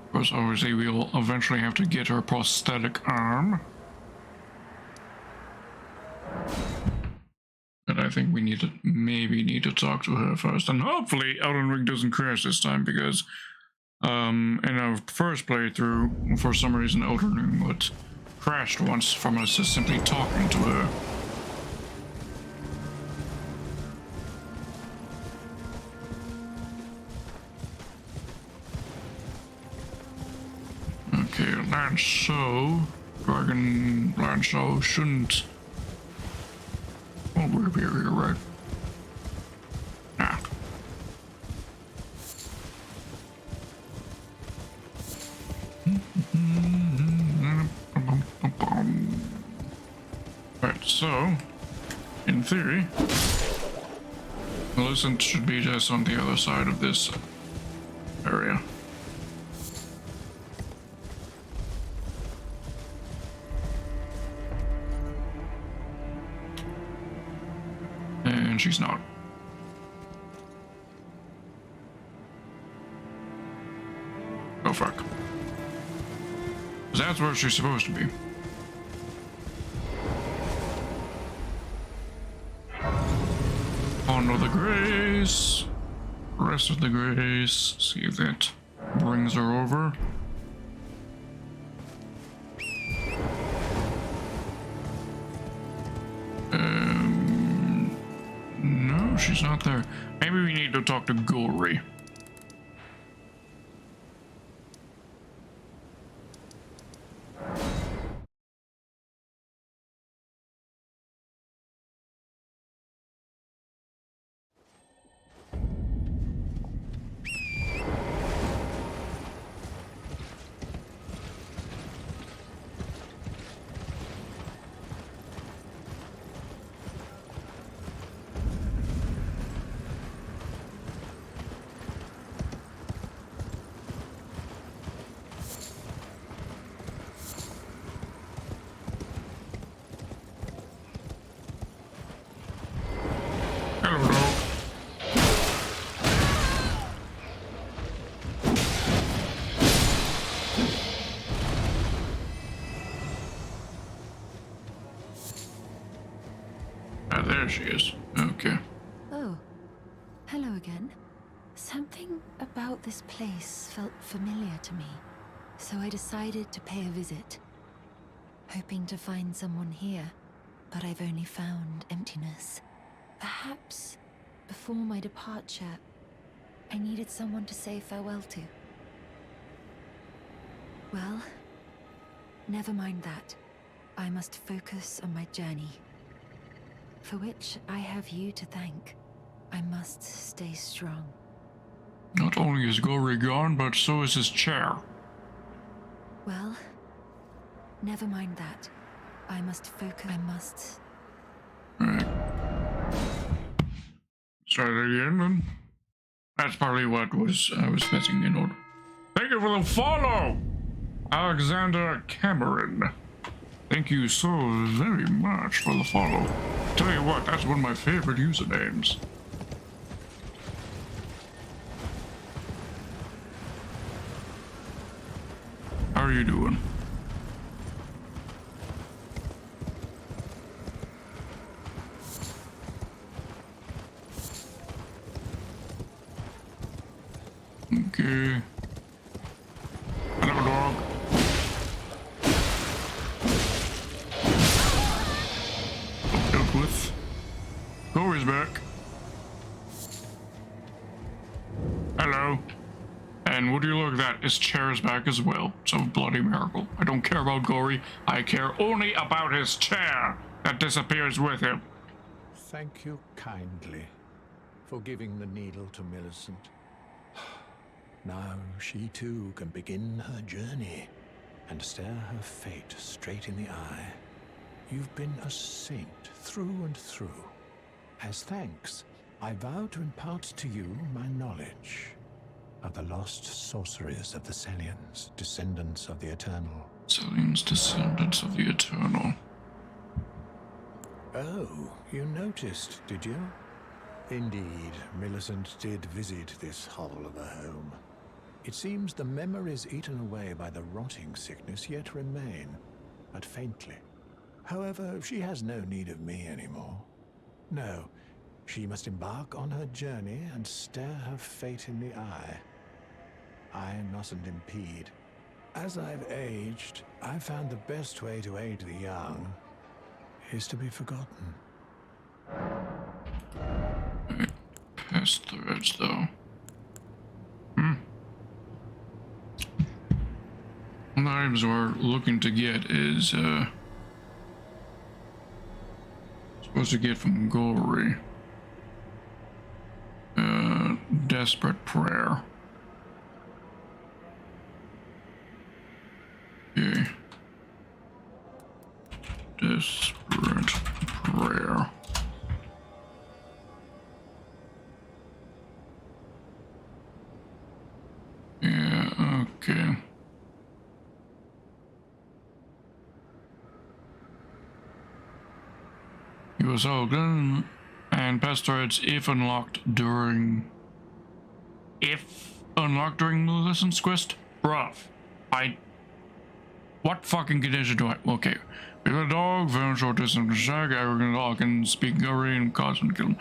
Of course, obviously, we'll eventually have to get her prosthetic arm. But I think we maybe need to talk to her first. And hopefully Elden Ring doesn't crash this time, because in our first playthrough, for some reason Elden Ring crashed once from us just simply talking to her. Okay, Dragon Lancho shouldn't... Oh, we're here, right? Ah. Right, so, in theory, Millicent should be just on the other side of this area. And she's not. Oh fuck. 'Cause that's where she's supposed to be. Follow the grace. Rest of the grace. See if that brings her over. No, she's not there. Maybe we need to talk to Gory. There she is. Okay. Oh, hello again. Something about this place felt familiar to me, so I decided to pay a visit. Hoping to find someone here, but I've only found emptiness. Perhaps before my departure, I needed someone to say farewell to. Well, never mind that. I must focus on my journey, for which I have you to thank. I must stay strong. Not only is Gory gone, but so is his chair. Well, never mind that. I must focus. I must. Alright. Start again then. That's probably what I was messing in order. Thank you for the follow! Alexander Cameron. Thank you so very much for the follow. Tell you what, that's one of my favorite usernames. How are you doing? Okay. Hello, dog. Dealt with. Gory's back. Hello. And would you look at that? His chair is back as well. It's a bloody miracle. I don't care about Gory. I care only about his chair that disappears with him. Thank you kindly for giving the needle to Millicent. Now she too can begin her journey and stare her fate straight in the eye. You've been a saint through and through. As thanks, I vow to impart to you my knowledge of the lost sorceries of the Celians, descendants of the Eternal. Celians, descendants of the Eternal. Oh, you noticed, did you? Indeed, Millicent did visit this hovel of a home. It seems the memories eaten away by the rotting sickness yet remain, but faintly. However, she has no need of me anymore. No, she must embark on her journey and stare her fate in the eye. I mustn't impede. As I've aged, I've found the best way to aid the young is to be forgotten. Past threads, though. One of the items we're looking to get is, supposed to get from Gory. Desperate Prayer. Okay. Desperate Prayer. Yeah, okay. He was all done and past threads if unlocked during Millicent's quest? Bruv. What fucking condition do I? Okay. We got a dog, very short distance from Shag, Arrogant dog, and speak Gory and cause and kill him.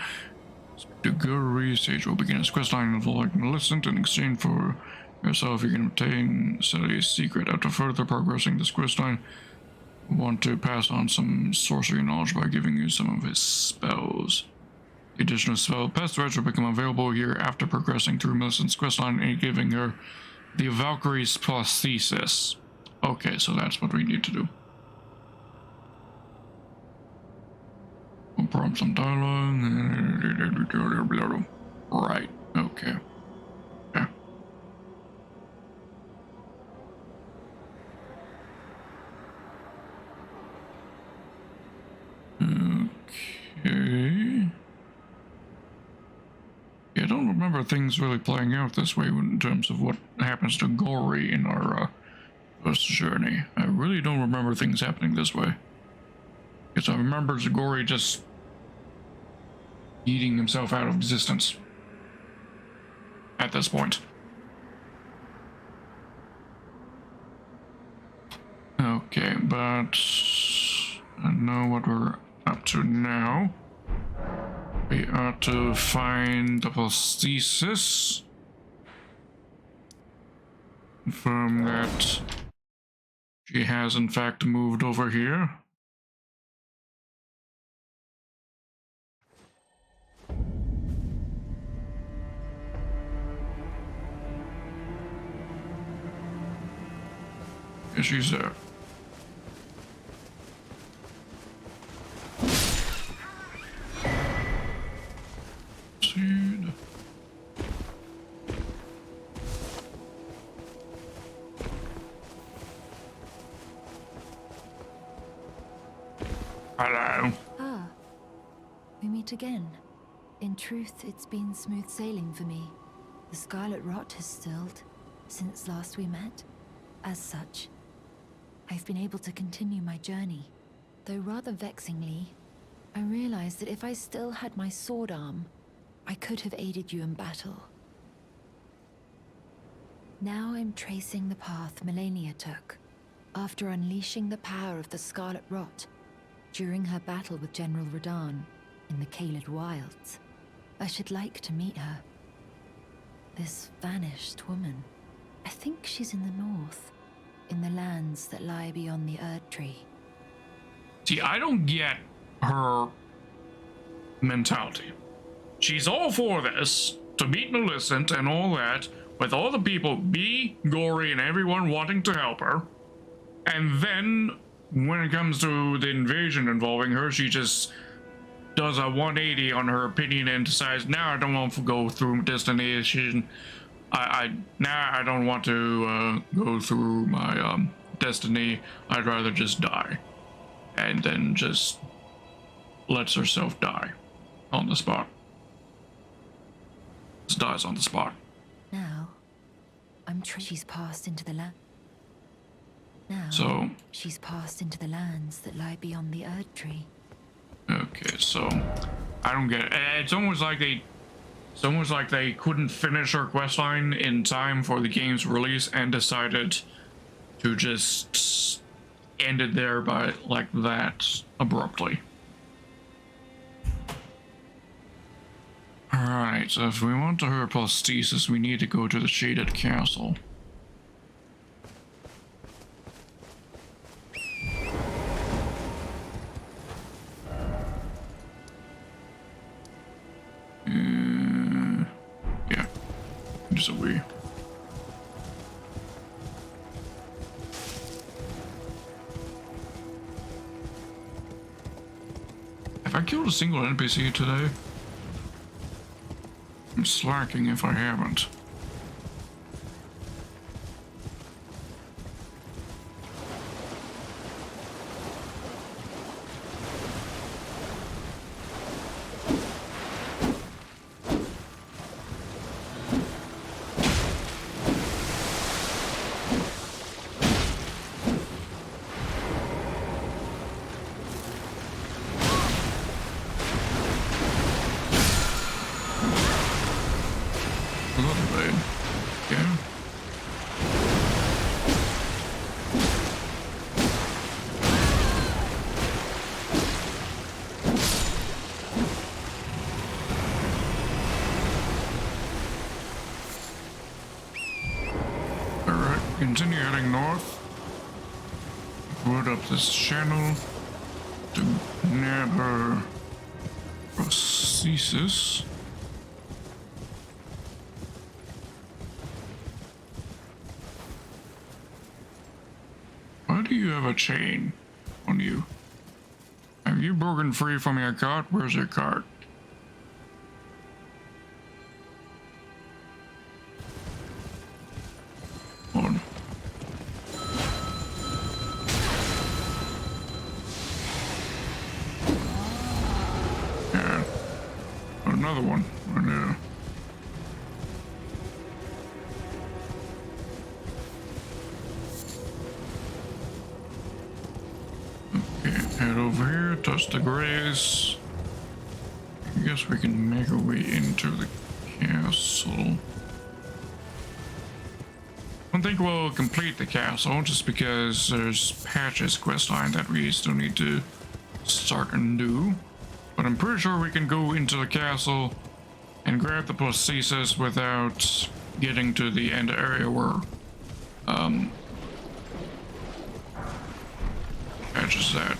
The Guru stage will begin a quest line involving Millicent. In exchange for yourself, you can obtain Sally's secret. After further progressing this quest line, we want to pass on some sorcery knowledge by giving you some of his spells. The additional spell Pest Threads will become available here after progressing through Millicent's questline and giving her the Valkyrie's prosthesis. Okay, so that's what we need to do. We'll prompt some dialogue. Right, okay. Yeah. Okay. Yeah, I don't remember things really playing out this way in terms of what happens to Gory in our first journey. I really don't remember things happening this way. Because I remember Gory just eating himself out of existence at this point. Okay, but I know what we're up to now. We are to find the prosthesis. Confirm that she has in fact moved over here. Yeah, she's there. Seed. Hello. Ah, we meet again. In truth, it's been smooth sailing for me. The scarlet rot has stilled since last we met. As such, I've been able to continue my journey. Though rather vexingly, I realized that if I still had my sword arm, I could have aided you in battle. Now I'm tracing the path Melania took, after unleashing the power of the Scarlet Rot during her battle with General Radahn in the Caelid Wilds. I should like to meet her. This vanished woman. I think she's in the north, in the lands that lie beyond the Erd Tree. See, I don't get her mentality. She's all for this, to meet Millicent and all that, with all the people, B, Gory, and everyone wanting to help her. And then, when it comes to the invasion involving her, she just does a 180 on her opinion and decides, now I don't want to go through destination. Now I don't want to go through my destiny. I'd rather just die. And then just lets herself die on the spot. Just dies on the spot. Now, she's passed into the land. Now, so she's passed into the lands that lie beyond the Erd Tree. Okay, so I don't get it. It's almost like they couldn't finish her questline in time for the game's release and decided to just end it there by like that abruptly. Alright, so if we want to her prosthesis, we need to go to the Shaded Castle. Yeah, just a wee. Have I killed a single NPC today? I'm slacking if I haven't. continue heading north. Road up this channel to Nether Prosthesis. Why do you have a chain on you? Have you broken free from your cart? Where's your cart? On. Yeah. Another one. Right there. Head over here, touch the grace. I guess we can make our way into the castle. I don't think we'll complete the castle just because there's patches questline that we still need to start and do. But I'm pretty sure we can go into the castle and grab the prosthesis without getting to the end area where patches that.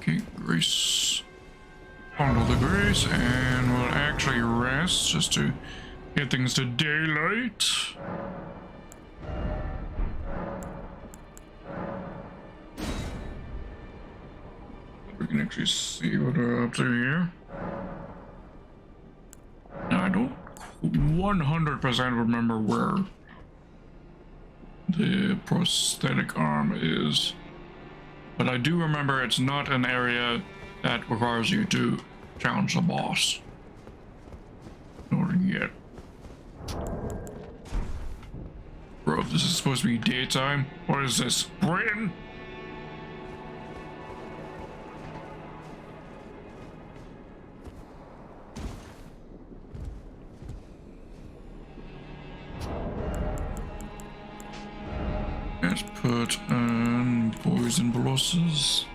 Okay, grace. Follow the grace, and we'll actually rest just to get things to daylight. We can actually see what we're up to here. Now, I don't 100% remember where the prosthetic arm is. But I do remember it's not an area that requires you to challenge the boss. Not yet. Bro, this is supposed to be daytime. What is this? Britain? Let's put poison blossoms.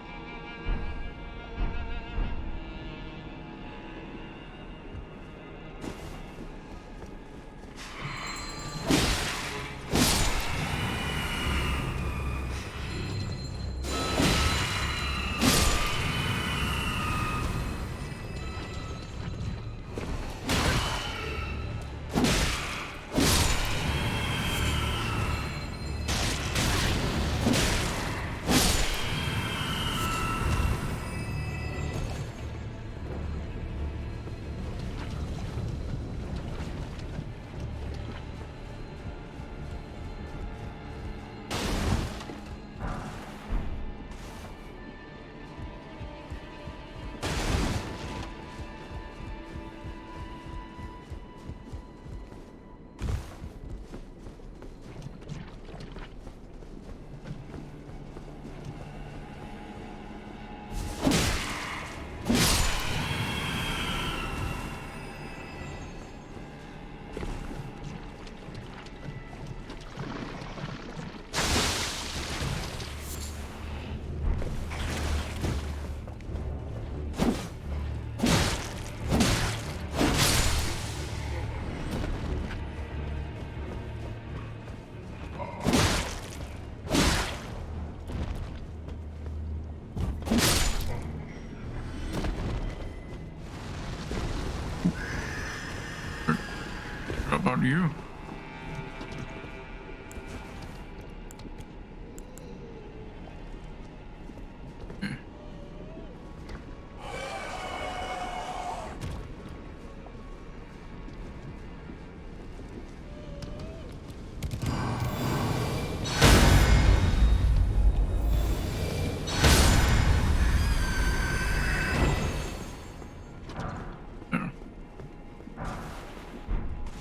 What about you?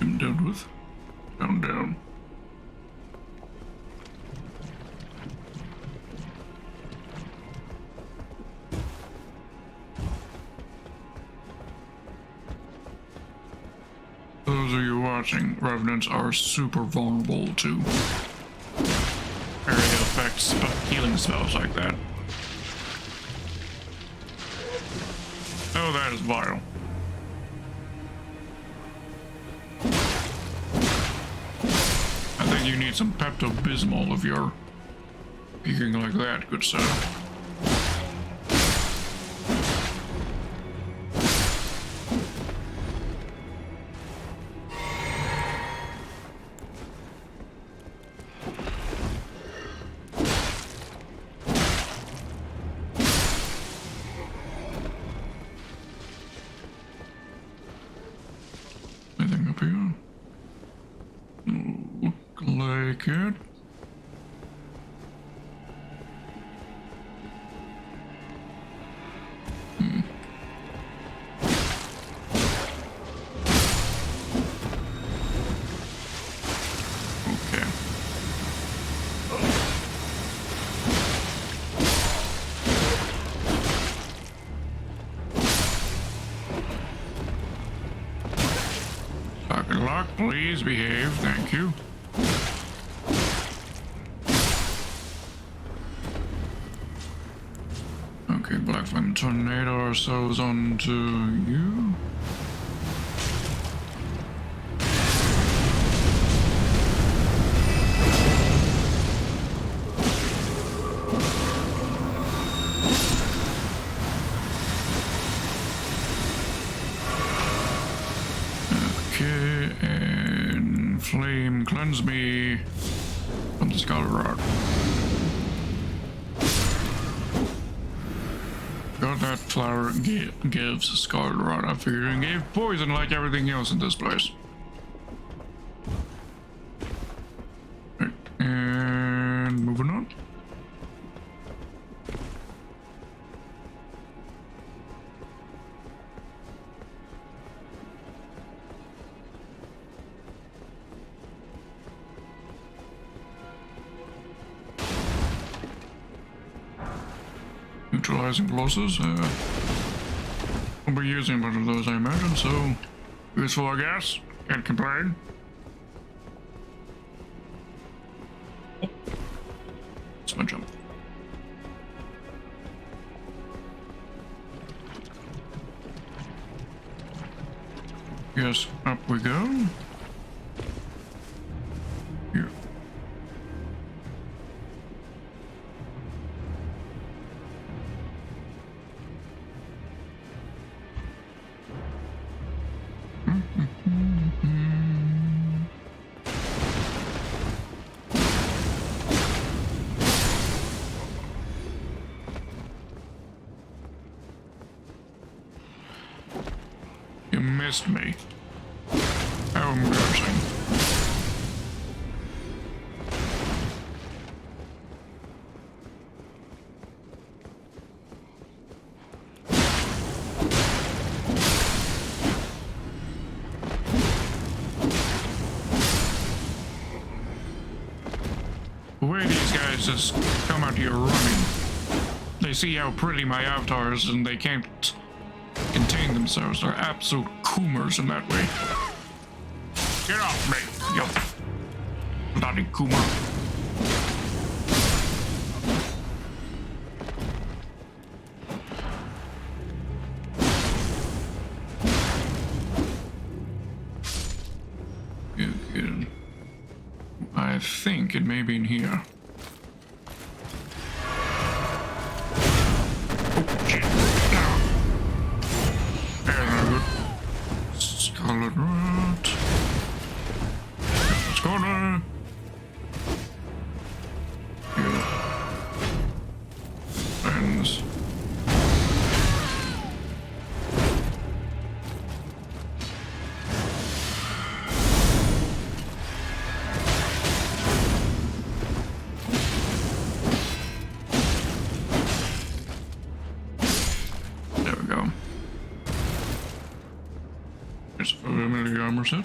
I'm dealt with. Down, down. Those of you watching, Revenants are super vulnerable to area effects of healing spells like that. Oh, that is vile. I think you need some Pepto-Bismol if you're peeking like that, good sir. Anything up here? Look like it. Okay. Socket lock, please behave. Thank you. Okay, Black Flame Tornado ourselves onto you. Okay, and flame cleanse me from the Scarlet Rod. Got that flower gives Scarlet Rod. I figured it gave poison like everything else in this place. Right, and moving on. Neutralizing losses. We'll be using a bunch of those, I imagine, so useful, I guess. Can't complain. It's my jump. Yes, up we go. Here. You missed me. How embarrassing. The way these guys just come out here running, they see how pretty my avatar is and they can't contain themselves. They're absolute coomers in that way. Get off me, you bloody coomer. Good. I think it may be in here. Oh, shit. Scarlet Rot. Let's go now. Here. Friends. There we go. Here's a familiar armor set.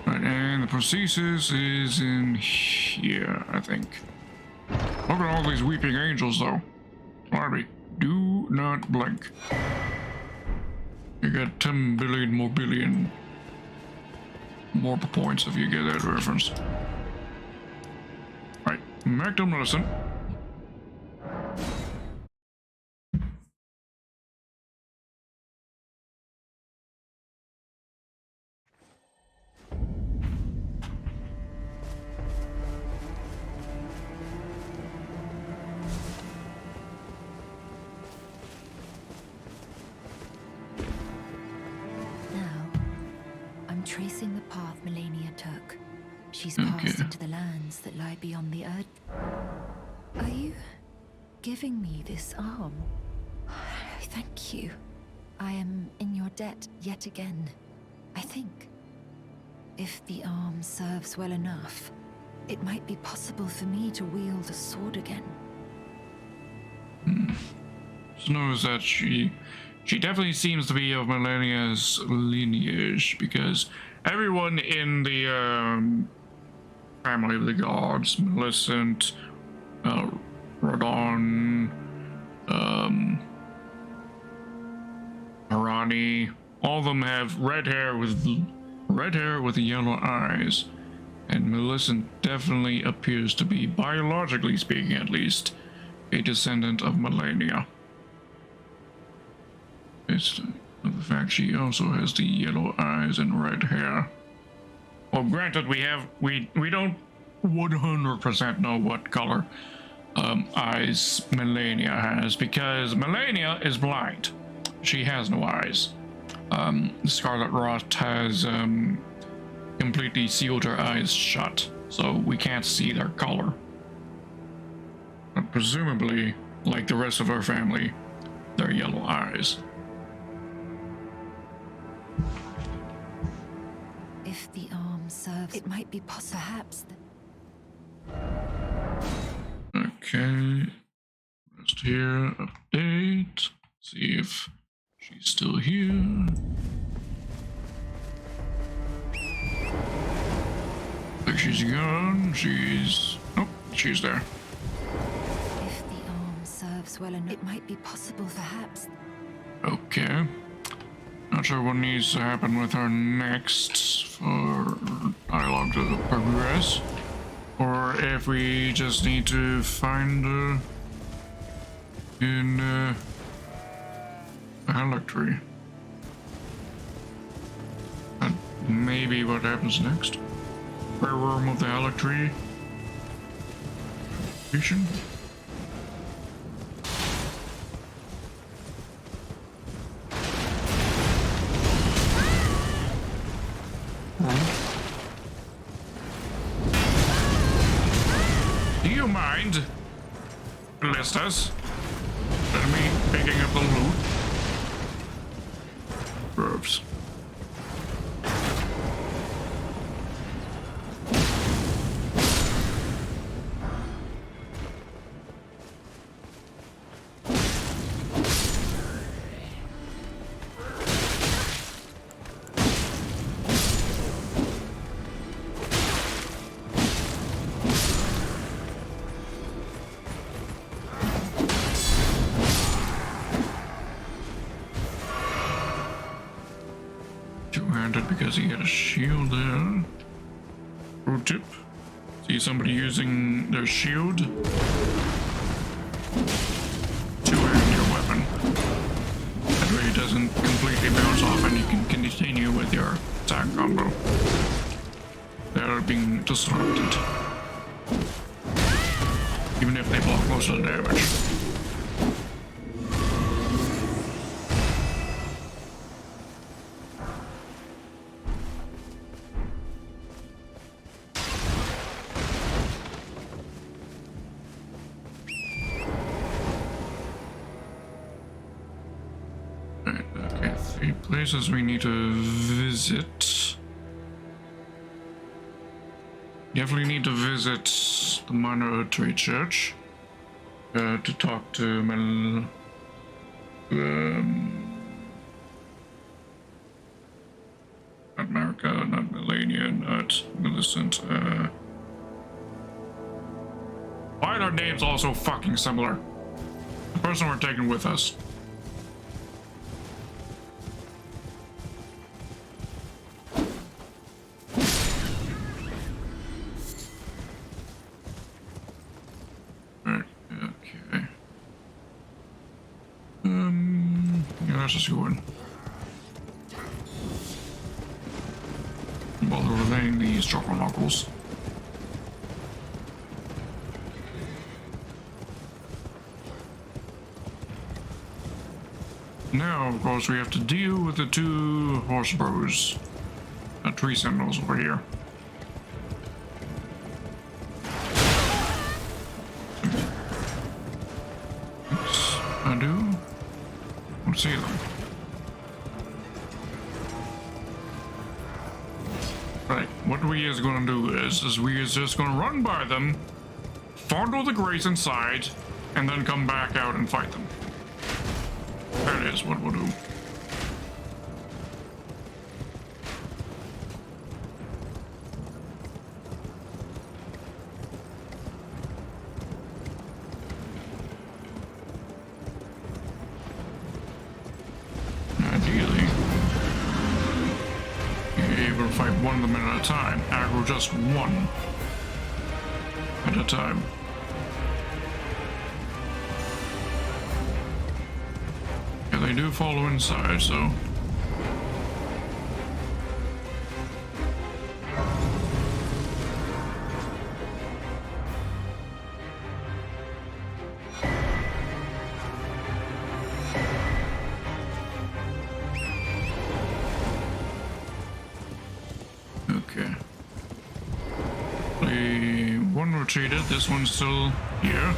Right, and the prosthesis is in here, I think. Look at all these weeping angels, though. Barbie, do not blink. You got 10 billion more billion more points if you get that reference. Right, back to Millicent. Tracing the path Melania took. She's passed into the lands that lie beyond the earth. Are you giving me this arm? Thank you. I am in your debt yet again. I think if the arm serves well enough, it might be possible for me to wield a sword again. Just knows that she definitely seems to be of Melania's lineage, because everyone in the family of the gods, Millicent, Radon, Arani, all of them have red hair with yellow eyes, and Millicent definitely appears to be, biologically speaking at least, a descendant of Melania. Based on the fact she also has the yellow eyes and red hair. Well, granted, we don't 100% know what color eyes Melania has, because Melania is blind. She has no eyes. Scarlet Rot has completely sealed her eyes shut, so we can't see their color. But presumably, like the rest of her family, they're yellow eyes. If the arm serves, it might be possible, perhaps. Okay. Rest here. Update. See if she's still here. Like she's gone. Oh, she's there. If the arm serves well enough, it might be possible, perhaps. Okay. Not sure what needs to happen with her next for dialogue to progress, or if we just need to find her in a Halleck tree. And maybe what happens next? Rare worm of the Halleck tree. Vision. Do you mind, Ballistas, let me picking up the loot? Verbs. Because he had a shield there. Pro tip. See somebody using their shield? Two-hand your weapon. That way it doesn't completely bounce off and you can continue with your attack combo. They're being disrupted. Even if they block most of the damage. Places we need to visit. Definitely need to visit the Minor Tree Church to talk to Millicent. Why are their names all so fucking similar? The person we're taking with us. Right, okay. Yeah, let's just go in. While they're relaying these chocolate knuckles. Now, of course, we have to deal with the two horse bros. Tree sentinels over here. Oops, I do. Don't see them. Right, what we is gonna do is we is just gonna run by them, fondle the grace inside, and then come back out and fight them. That is what we'll do. Ideally, you're able to fight one of them at a time. Aggro just one at a time. They do follow inside, so okay. The one retreated, this one's still here.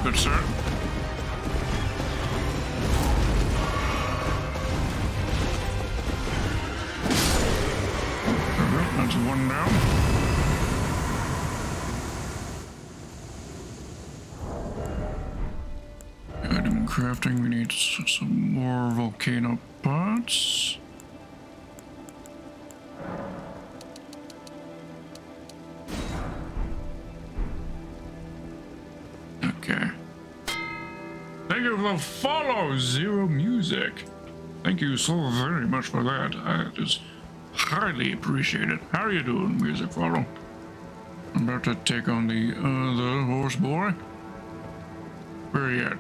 Good sir. That's one down. Item crafting, we need some more volcano pots. Okay. Thank you for the follow, Zero Music. Thank you so very much for that. I just highly appreciate it. How are you doing, Music Follow? I'm about to take on the other horse boy. Where are you at?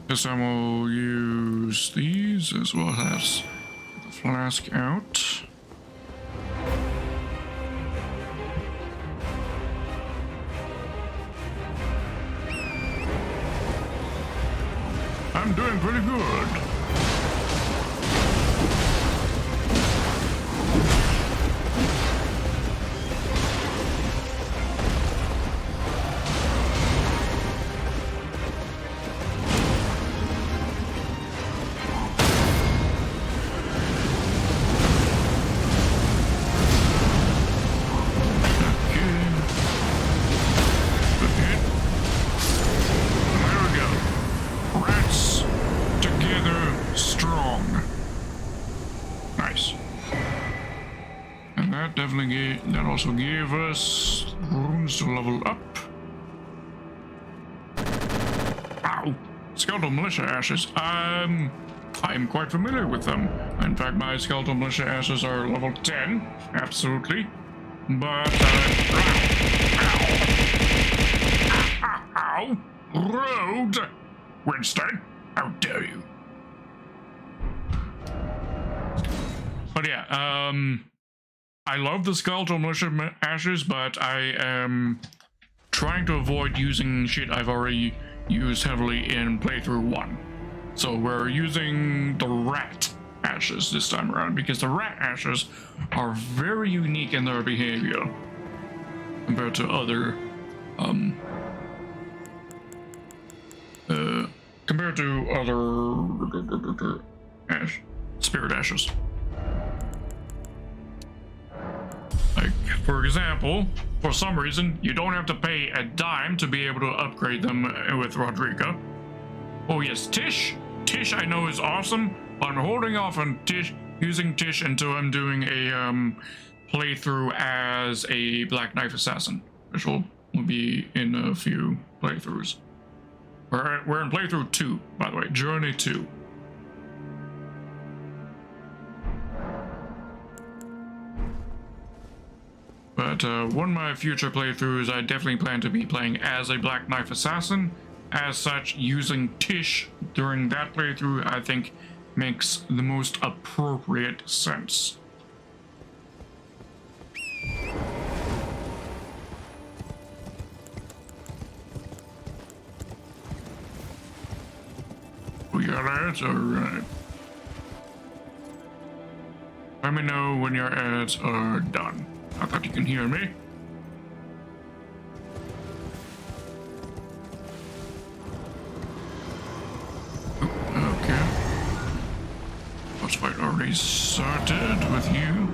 This time we'll use these as well as the flask out. I'm doing pretty good. Nice. And that definitely that also gave us runes to level up. Ow! Skeletal Militia Ashes. I'm quite familiar with them. In fact, my Skeletal Militia Ashes are level 10. Absolutely. But, ow! Road! Winston, how dare you? But yeah, I love the Skeletal Militia Ashes, but I am trying to avoid using shit I've already used heavily in playthrough 1. So we're using the Rat Ashes this time around, because the Rat Ashes are very unique in their behavior compared to other, Spirit Ashes. Like, for example, for some reason, you don't have to pay a dime to be able to upgrade them with Rodrigo. Oh yes, Tish. Tish I know is awesome, but I'm holding off on using Tish until I'm doing a playthrough as a Black Knife Assassin, which will be in a few playthroughs. We're in playthrough 2, by the way, Journey 2. But one of my future playthroughs, I definitely plan to be playing as a Black Knife Assassin. As such, using Tish during that playthrough, I think, makes the most appropriate sense. We got ads? Alright. Let me know when your ads are done. I thought you can hear me. Okay. Boss fight already started with you.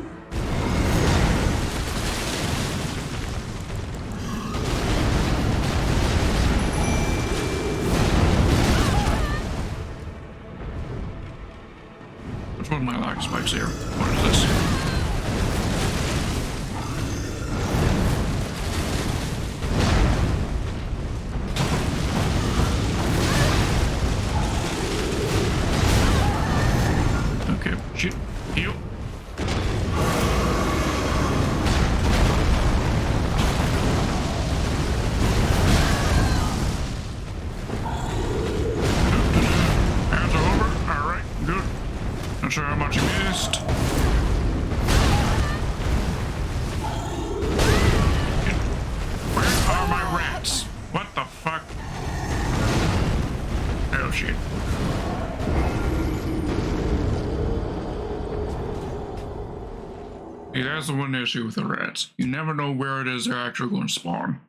Which one of my lag spikes here? What is this? Shit. Heal. Hands are over. Alright, good. Not sure how much you missed. Where are my rats? What the fuck? Oh shit. See, that's the one issue with the rats. You never know where it is they're actually going to spawn.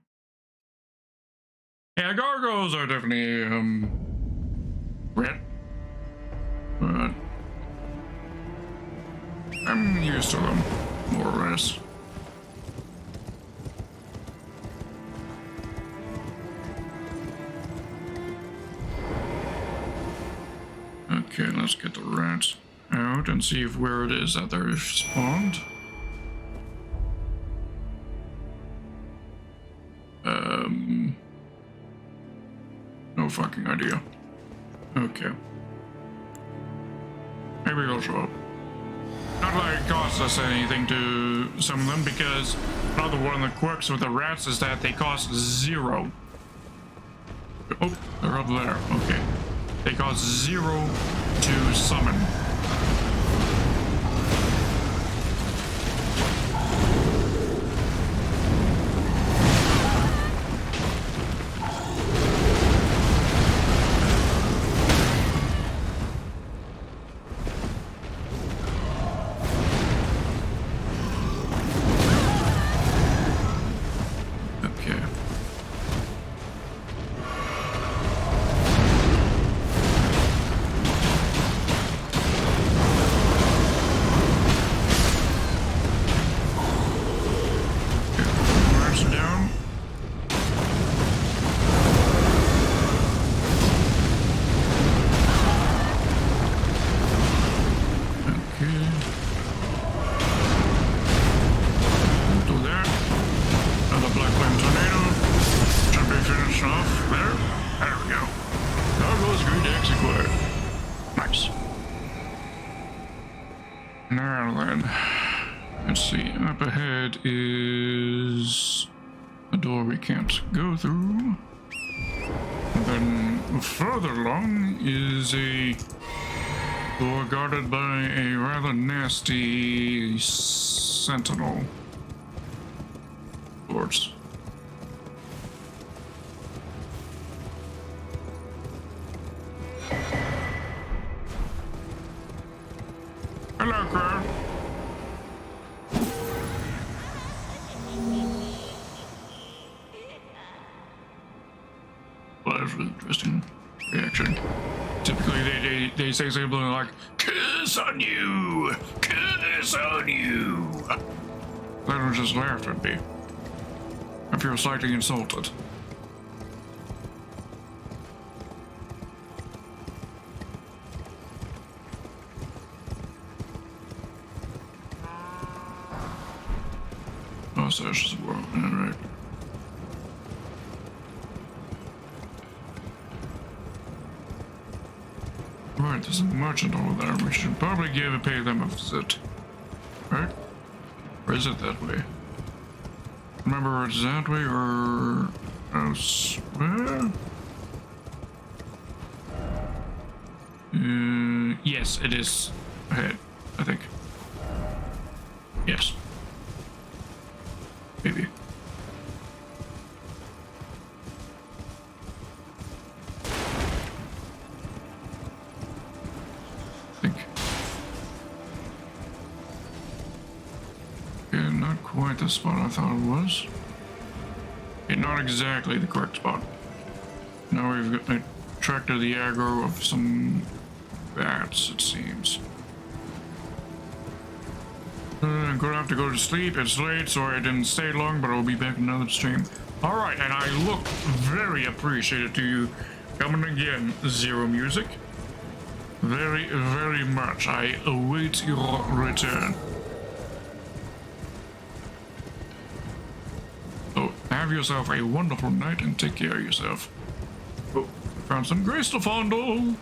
Yeah, gargoyles are definitely, rat. But I'm used to them, more or less. Okay, let's get the rats out and see if where it is that they're spawned. No fucking idea. Okay. Maybe they'll show up. Not like it costs us anything to summon them, because another one of the quirks with the rats is that they cost 0. Oh, they're up there. Okay. They cost 0 to summon. Now then, let's see. Up ahead is a door we can't go through. And then further along is a door guarded by a rather nasty sentinel. Lords. Hello, crowd. Well, that was really interesting reaction. Typically, they say something like, "Curse on you! Curse on you!" That one just laughed at me. I feel slightly insulted. Oh, so it's just a world. Alright. Right, there's a merchant over there. We should probably pay them a visit. Right? Or is it that way? Remember it's that way or elsewhere? Yes, it is ahead, I think. Yes. Maybe. Yeah, not quite the spot I thought it was. Yeah, not exactly the correct spot. Now we've got attracted the aggro of some bats, it seems. I'm gonna have to go to sleep. It's late, sorry I didn't stay long, but I'll be back in another stream. Alright, and I look very appreciative to you coming again, Zero Music. Very, very much. I await your return. So, have yourself a wonderful night and take care of yourself. Oh, found some grace to fondle.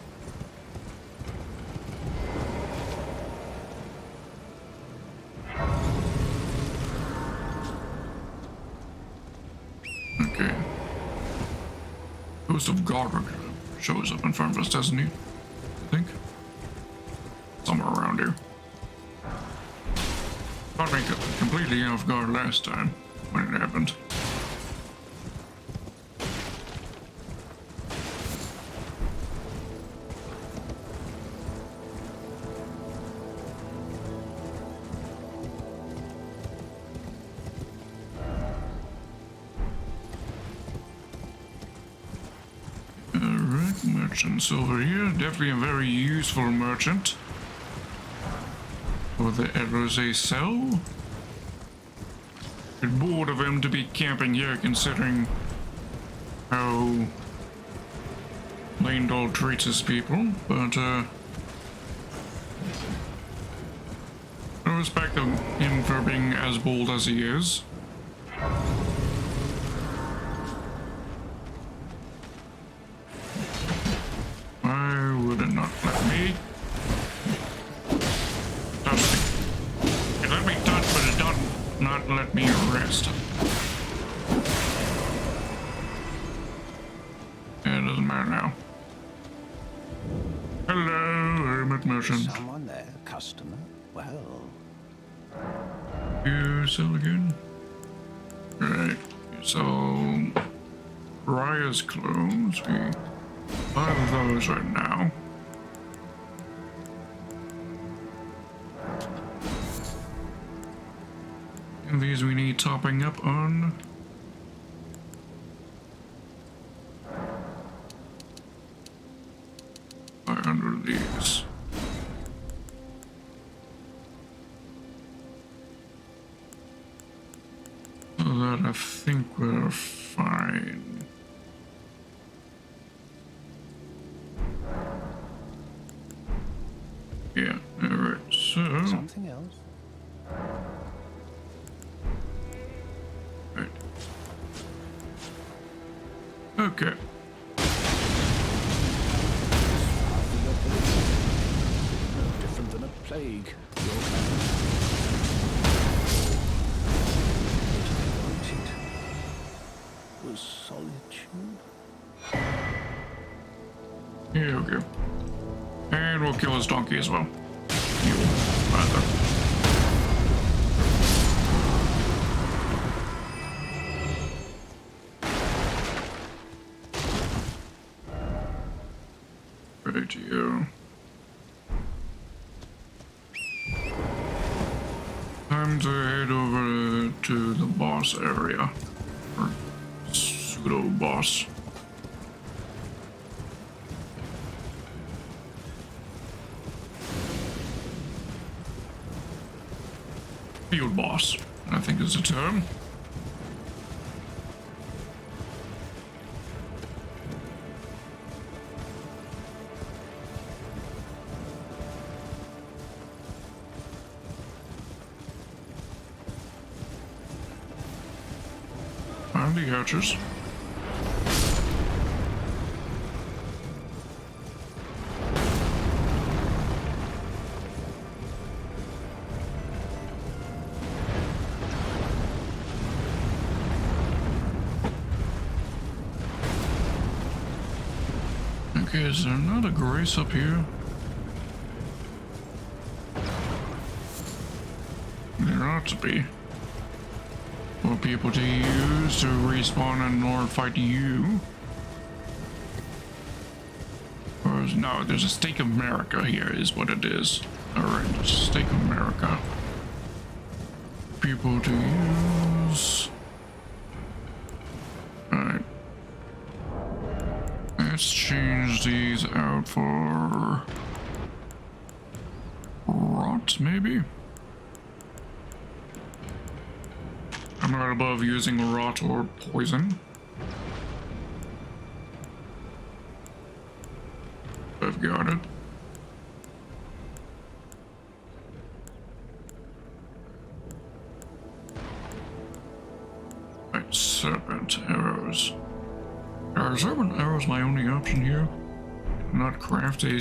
Okay. Ghost of Godric shows up in front of us, doesn't he? I think. Somewhere around here. Caught me completely off guard last time when it happened. Alright, merchants over here. Definitely a very useful merchant. For the arrows they sell. Bit bored of him to be camping here considering how Landol treats his people, but I respect him for being as bold as he is. Why would it not let me touch me? It let me touch, but it doesn't not let me rest. Yeah, it doesn't matter now. Hello, hermit merchant. Someone there, customer? Well, You sell again? Right, so Raya's clothes. We 5 of those right now. And these we need topping up on. Under these. So that I think we're fine. Yeah, alright, so. something else? Right. Okay. No different than a plague. Was solitude? Here we go. And we'll kill his donkey as well. Mule, rather. Right here. Time to head over to the boss area. Or pseudo boss. Field boss, I think is the term. And the archers. Okay, is there not a grace up here? There ought to be. For people to use to respawn and or fight you. Or no, there's a Stake of America here is what it is. Alright, Stake of America. People to use. Alright. Let's change these out for rot, maybe? I'm not above using rot or poison. I've got it. Right, serpent arrows. Are serpent arrows my only option here? Not craft a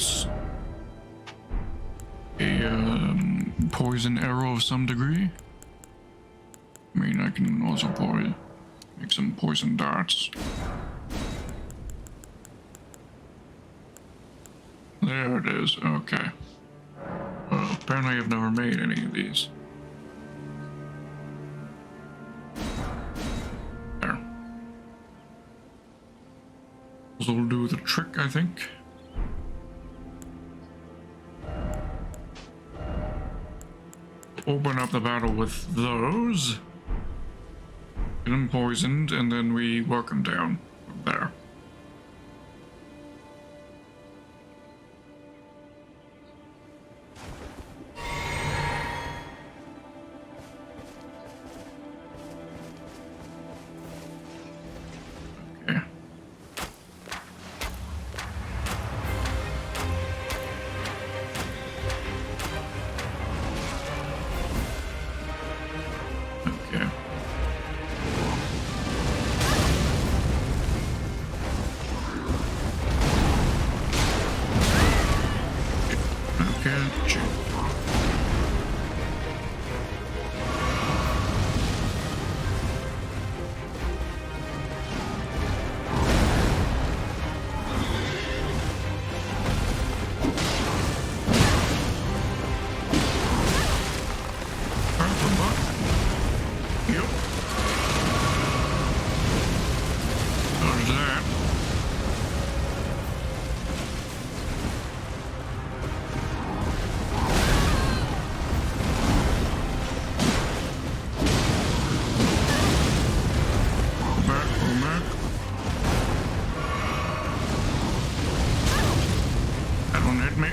poison arrow of some degree? I mean, I can also make some poison darts. There it is, okay. Apparently I've never made any of these. There. This will do the trick, I think. Open up the battle with those. Get them poisoned, and then we work them down from there. Okay. Okay. Okay. Yep. There's that. Go back. That one hit me.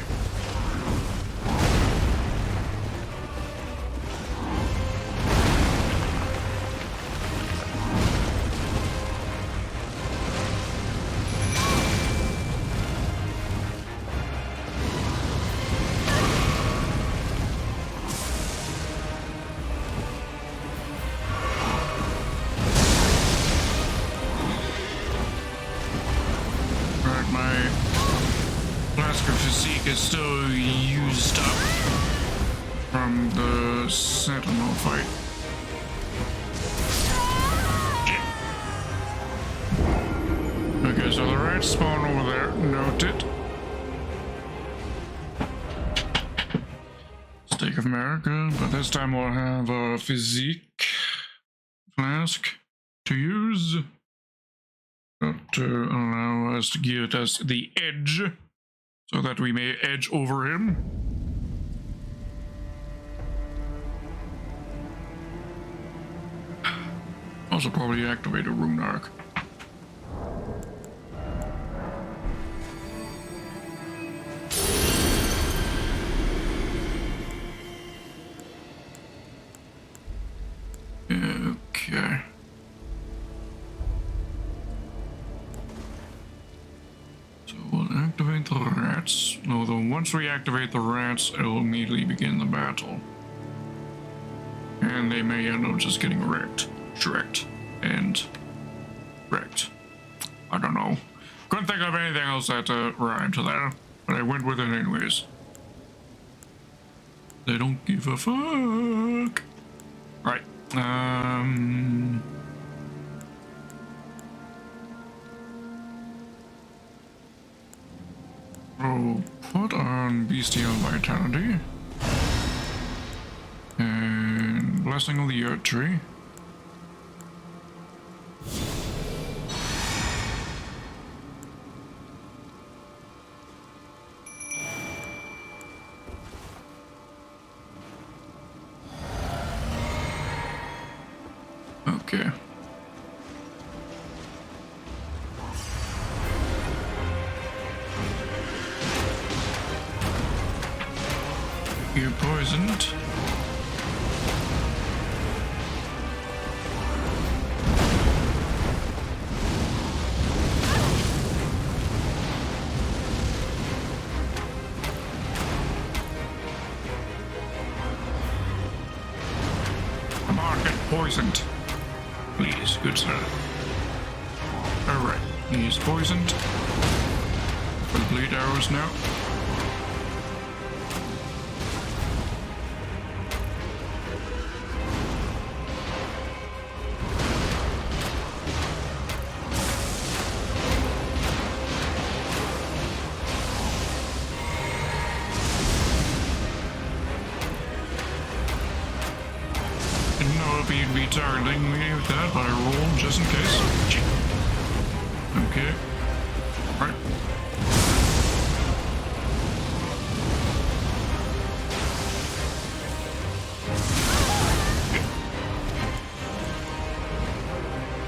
Right, my Blasker physique is still used up. from the Sentinel fight. Okay, so the rats spawn over there. Noted. Steak of America, but this time we'll have a physique flask to use. To allow us to give us the edge, so that we may edge over him. Also probably activate a rune arc. Okay. So we'll activate the rats. Although once we activate the rats, it'll immediately begin the battle. And they may end up just getting wrecked. Shreked. And wrecked. I don't know. Couldn't think of anything else that rhymed to that, but I went with it anyways. They don't give a fuck. Right. We'll put on Bestial Vitality. And Blessing of the Earth Tree. Okay. You're poisoned. Come on, get poisoned. Please, good sir. Alright, he's poisoned. For the bleed arrows now. Didn't know if he'd be targeting me with that, but I rolled just in case. Okay. Right.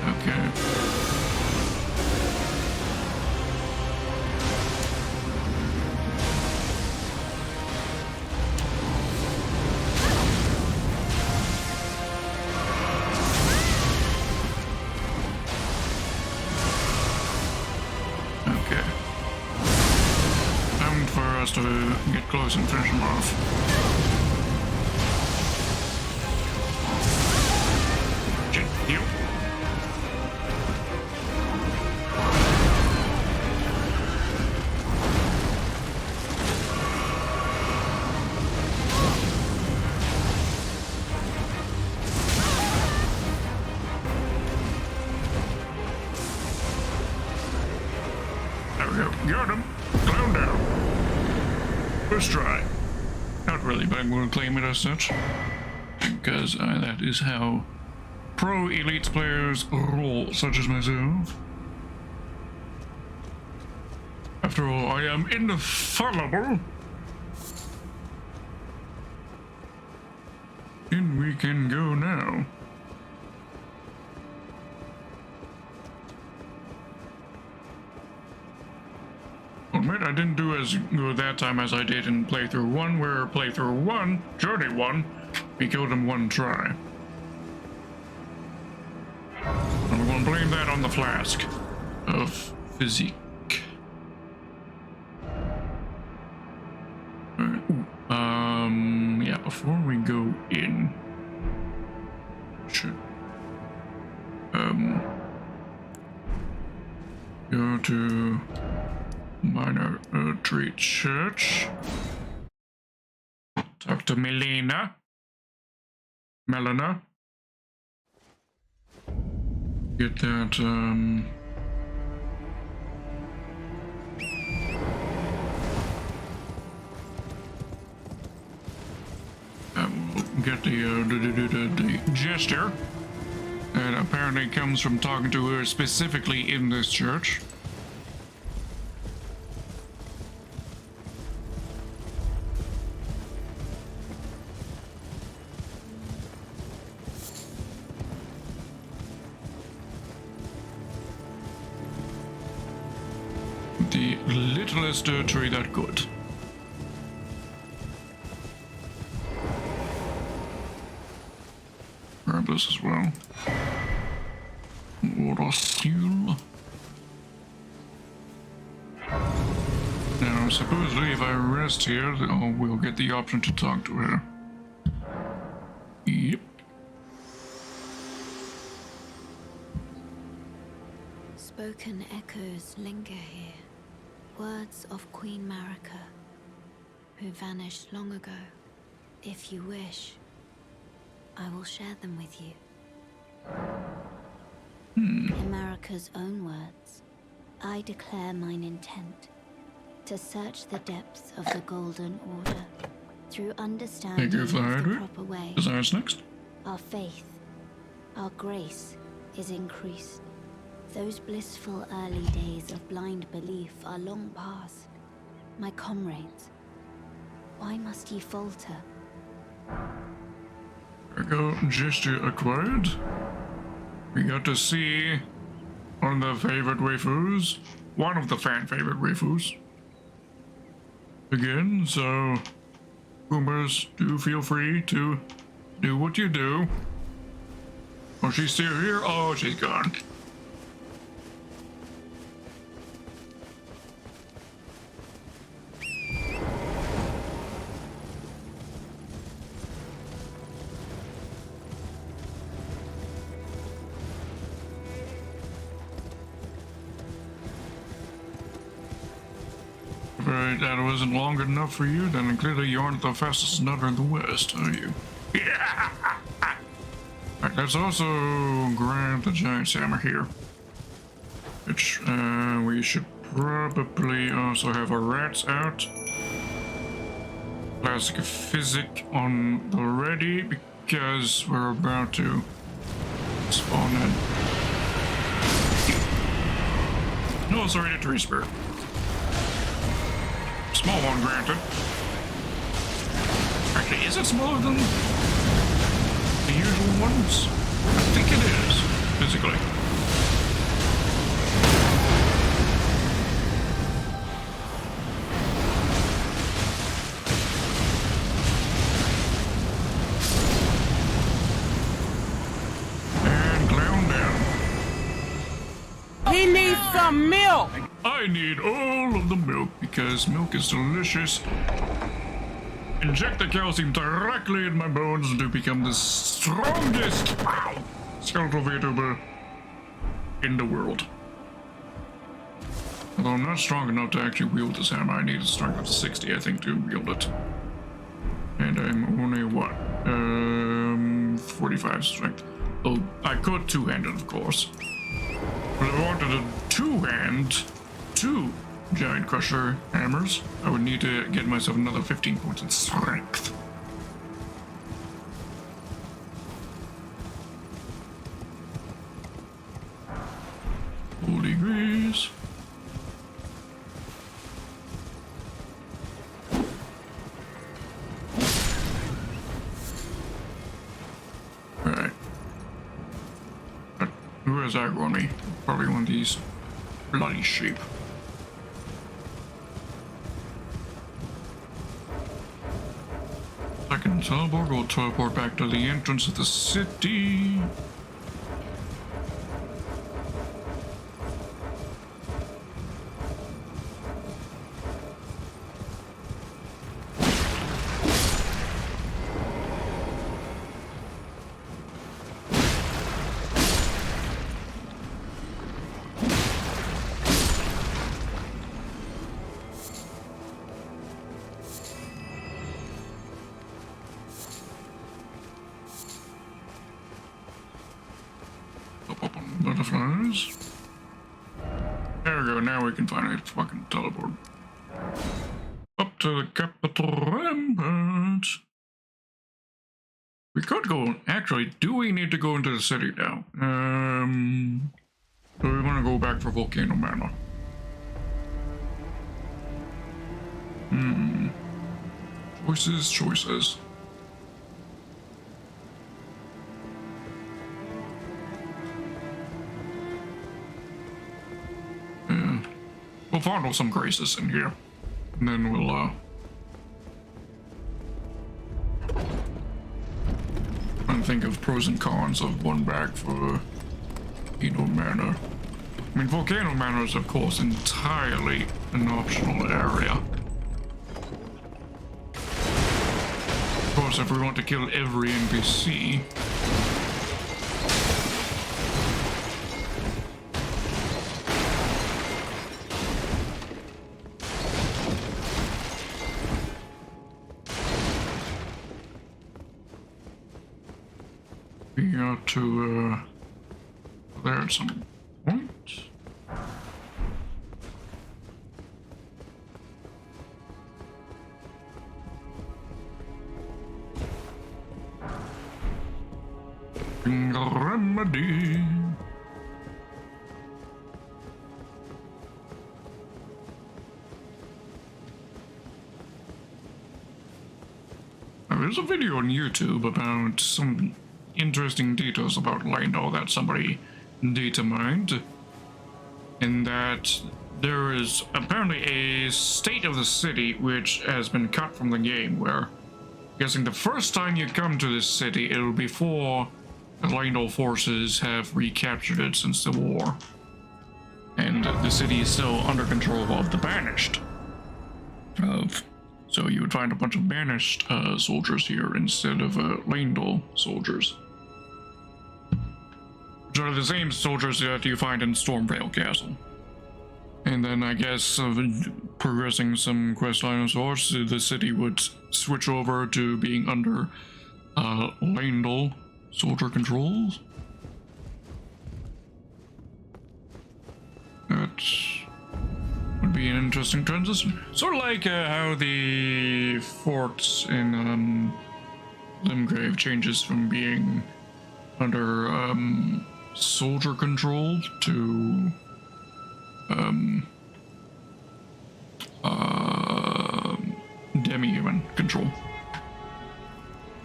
Okay. Okay. Time for us to get close and finish him off. Shit, you. There we go. Got him. Clown down. First try. Not really, but I'm going to claim it as such. Because that is how pro elite players roll, such as myself. After all, I am infallible. And we can go now. I'll admit I didn't do as good that time as I did in playthrough 1, where playthrough 1, Journey 1, we killed him one try. And we're going to blame that on the flask of physique. Alright, yeah, before we go in, should, go to Minor Tree Church. Talk to Melina. Melina. Get that, we'll get the gesture that apparently comes from talking to her specifically in this church. The littlest tree that could. Grab this as well. Water seal. Now, supposedly, if I rest here, we'll get the option to talk to her. Yep. Spoken echoes linger here. Words of Queen Marika, who vanished long ago. If you wish, I will share them with you. In Marika's own words, I declare mine intent to search the depths of the Golden Order through understanding of the proper way. Desires next. Our faith, our grace is increased. Those blissful early days of blind belief are long past. My comrades, why must ye falter? There we go, gesture acquired. We got to see one of the favorite waifus, one of the fan favorite waifus. Again, so boomers, do feel free to do what you do. Oh, she's still here? Oh, she's gone. Right, that wasn't long enough for you, then clearly you aren't the fastest nutter in the West, are you? Yeah! Right, let's also grab the giant hammer here. Which, we should probably also have our rats out. Classic physic on the ready, because we're about to spawn in. No, sorry, the tree spirit. Small one, granted. Actually, is it smaller than the usual ones? I think it is, physically. And clown down. He needs some milk! I need all of the milk because milk is delicious. Inject the calcium directly in my bones to become the strongest skeletal VTuber in the world. Although I'm not strong enough to actually wield this hammer, I need a strength of 60, I think, to wield it. And I'm only, what, 45 strength. Oh, I could two-handed, of course. But if I wanted a two-hand, two giant crusher hammers, I would need to get myself another 15 points in strength. Degrees. Alright. Who is that running? Probably one of these bloody sheep. I can teleport, we'll teleport back to the entrance of the city. fireflies. There we go, now we can finally fucking teleport. Up to the capital rampart. We could go, actually, do we need to go into the city now? Do we want to go back for Volcano Manor? Choices. Yeah. We'll fondle some graces in here. And then we'll, and think of pros and cons of one back for Volcano Manor. I mean, Volcano Manor is, of course, entirely an optional area. Of course, if we want to kill every NPC, we got to, there at some point. Remedy. There's a video on YouTube about some interesting details about Lindell that somebody data mined, and that there is apparently a state of the city which has been cut from the game, where I'm guessing the first time you come to this city, it'll be before the Lindell forces have recaptured it since the war, and the city is still under control of the Banished. So you would find a bunch of Banished soldiers here instead of Lindell soldiers, which are the same soldiers that you find in Stormvale Castle. And then I guess progressing some quest lines force, the city would switch over to being under Lindell soldier controls. That would be an interesting transition. Sort of like how the fort in Limgrave changes from being under soldier control to demi-human control.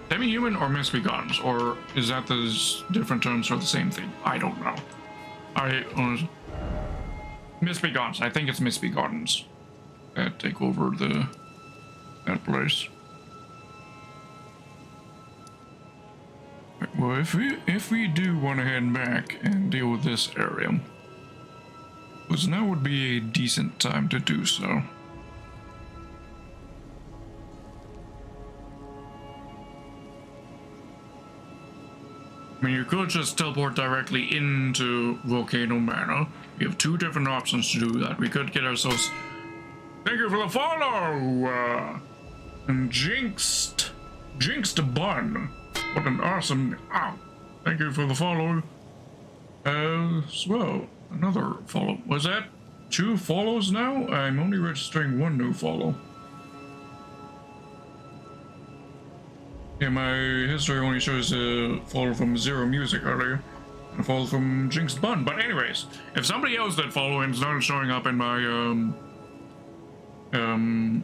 Demi-human or misbegottens, or is that the different terms for the same thing? I don't know. Misbegottens. I think it's misbegottens that take over that place. Well, if we do want to head back and deal with this area, because now would be a decent time to do so. I mean, you could just teleport directly into Volcano Manor. We have two different options to do that. We could get ourselves... Thank you for the follow! And Jinxed Bun. What an awesome... Ow! Thank you for the follow. As well, another follow. Was that 2 follows now? I'm only registering 1 new follow. Yeah, my history only shows a follow from Zero Music earlier, and a follow from Jinxed Bun. But anyways, if somebody else did follow and started showing up in my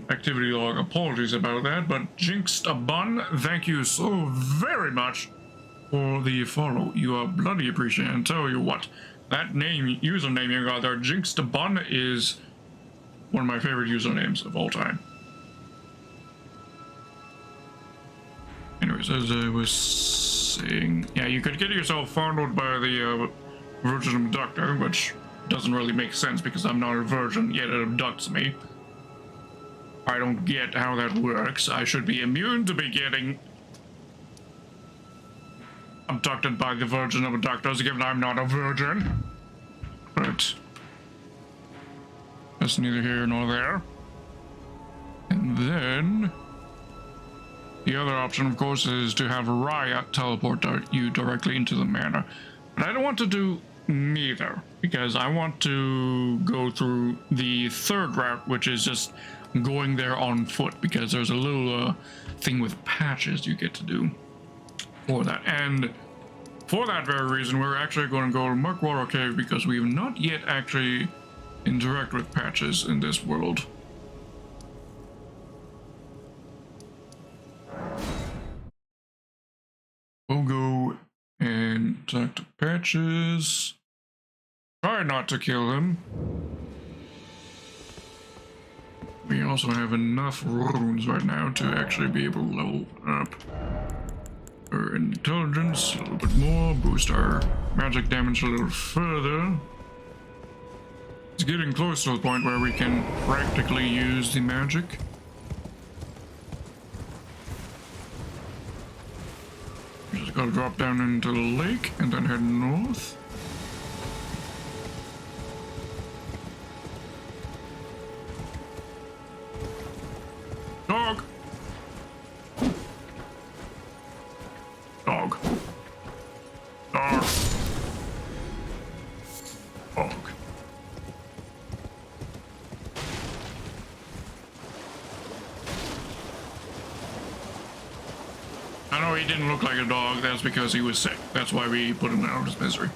activity log, apologies about that. But Jinxed Bun, thank you so very much for the follow. You are bloody appreciated. And tell you what, that username you got there, Jinxed Bun, is one of my favorite usernames of all time. Anyways, as I was saying, yeah, you could get yourself fondled by the Virgin Abductor, which doesn't really make sense because I'm not a virgin, yet it abducts me. I don't get how that works. I should be immune to be getting abducted by the Virgin Abductors, given I'm not a virgin. But that's neither here nor there. And then... the other option, of course, is to have Riot teleport you directly into the manor. But I don't want to do neither, because I want to go through the third route, which is just going there on foot, because there's a little thing with patches you get to do for that. And for that very reason, we're actually going to go to Muckwater Cave, because we have not yet actually interacted with patches in this world. We'll go and talk to patches. Try not to kill them. We also have enough runes right now to actually be able to level up our intelligence a little bit more, boost our magic damage a little further. It's getting close to the point where we can practically use the magic. We just gotta drop down into the lake and then head north. Dog! Dog. Dog. Dog. I know he didn't look like a dog, that's because he was sick. That's why we put him out of his misery.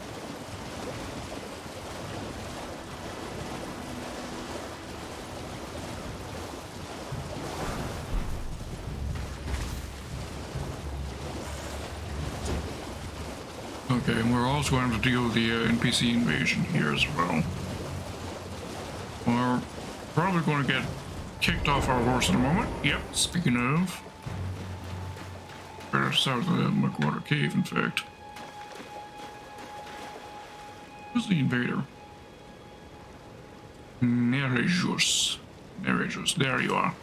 Okay, and we're also going to deal with the NPC invasion here as well. We're probably going to get kicked off our horse in a moment. Yep, speaking of. Better south of the Muckwater Cave, in fact. Who's the invader? Nerejus. Nerejus, there you are.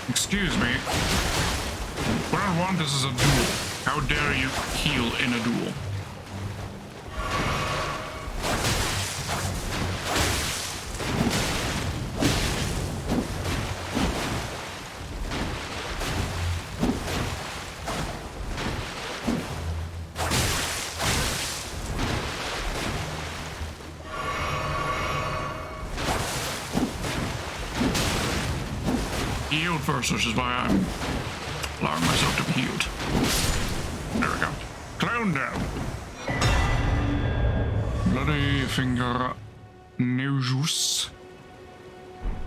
Excuse me. What I want, this is a duel. How dare you heal in a duel? Healed first, which is why I'm allowing myself to be healed. There we go. Clown down. Bloody finger Nejus.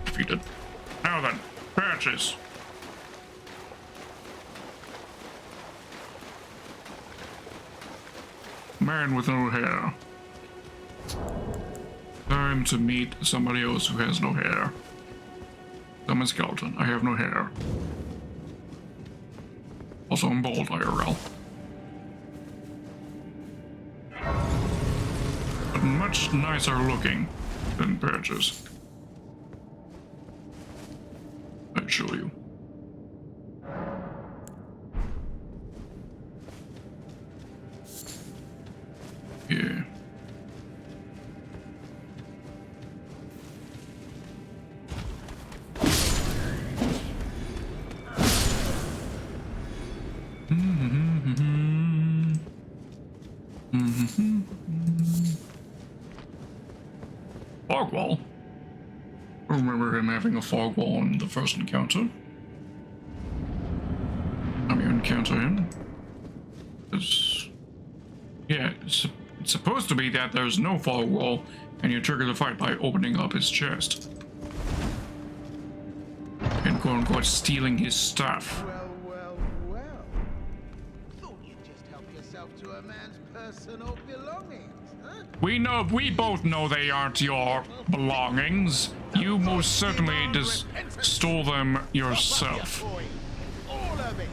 Defeated. Now then, patches. Man with no hair. Time to meet somebody else who has no hair. I'm a skeleton. I have no hair. Also, I'm bald IRL. But much nicer looking than patches. I'll show you. Yeah. Fog wall? I remember him having a fog wall in the first encounter. Time you encounter him. Yeah, it's supposed to be that there's no fog wall, and you trigger the fight by opening up his chest. And quote-unquote stealing his stuff. Well. Thought you'd just help yourself to a man's personal belongings, huh? We both know they aren't your belongings. You most certainly just stole them yourself. All of it.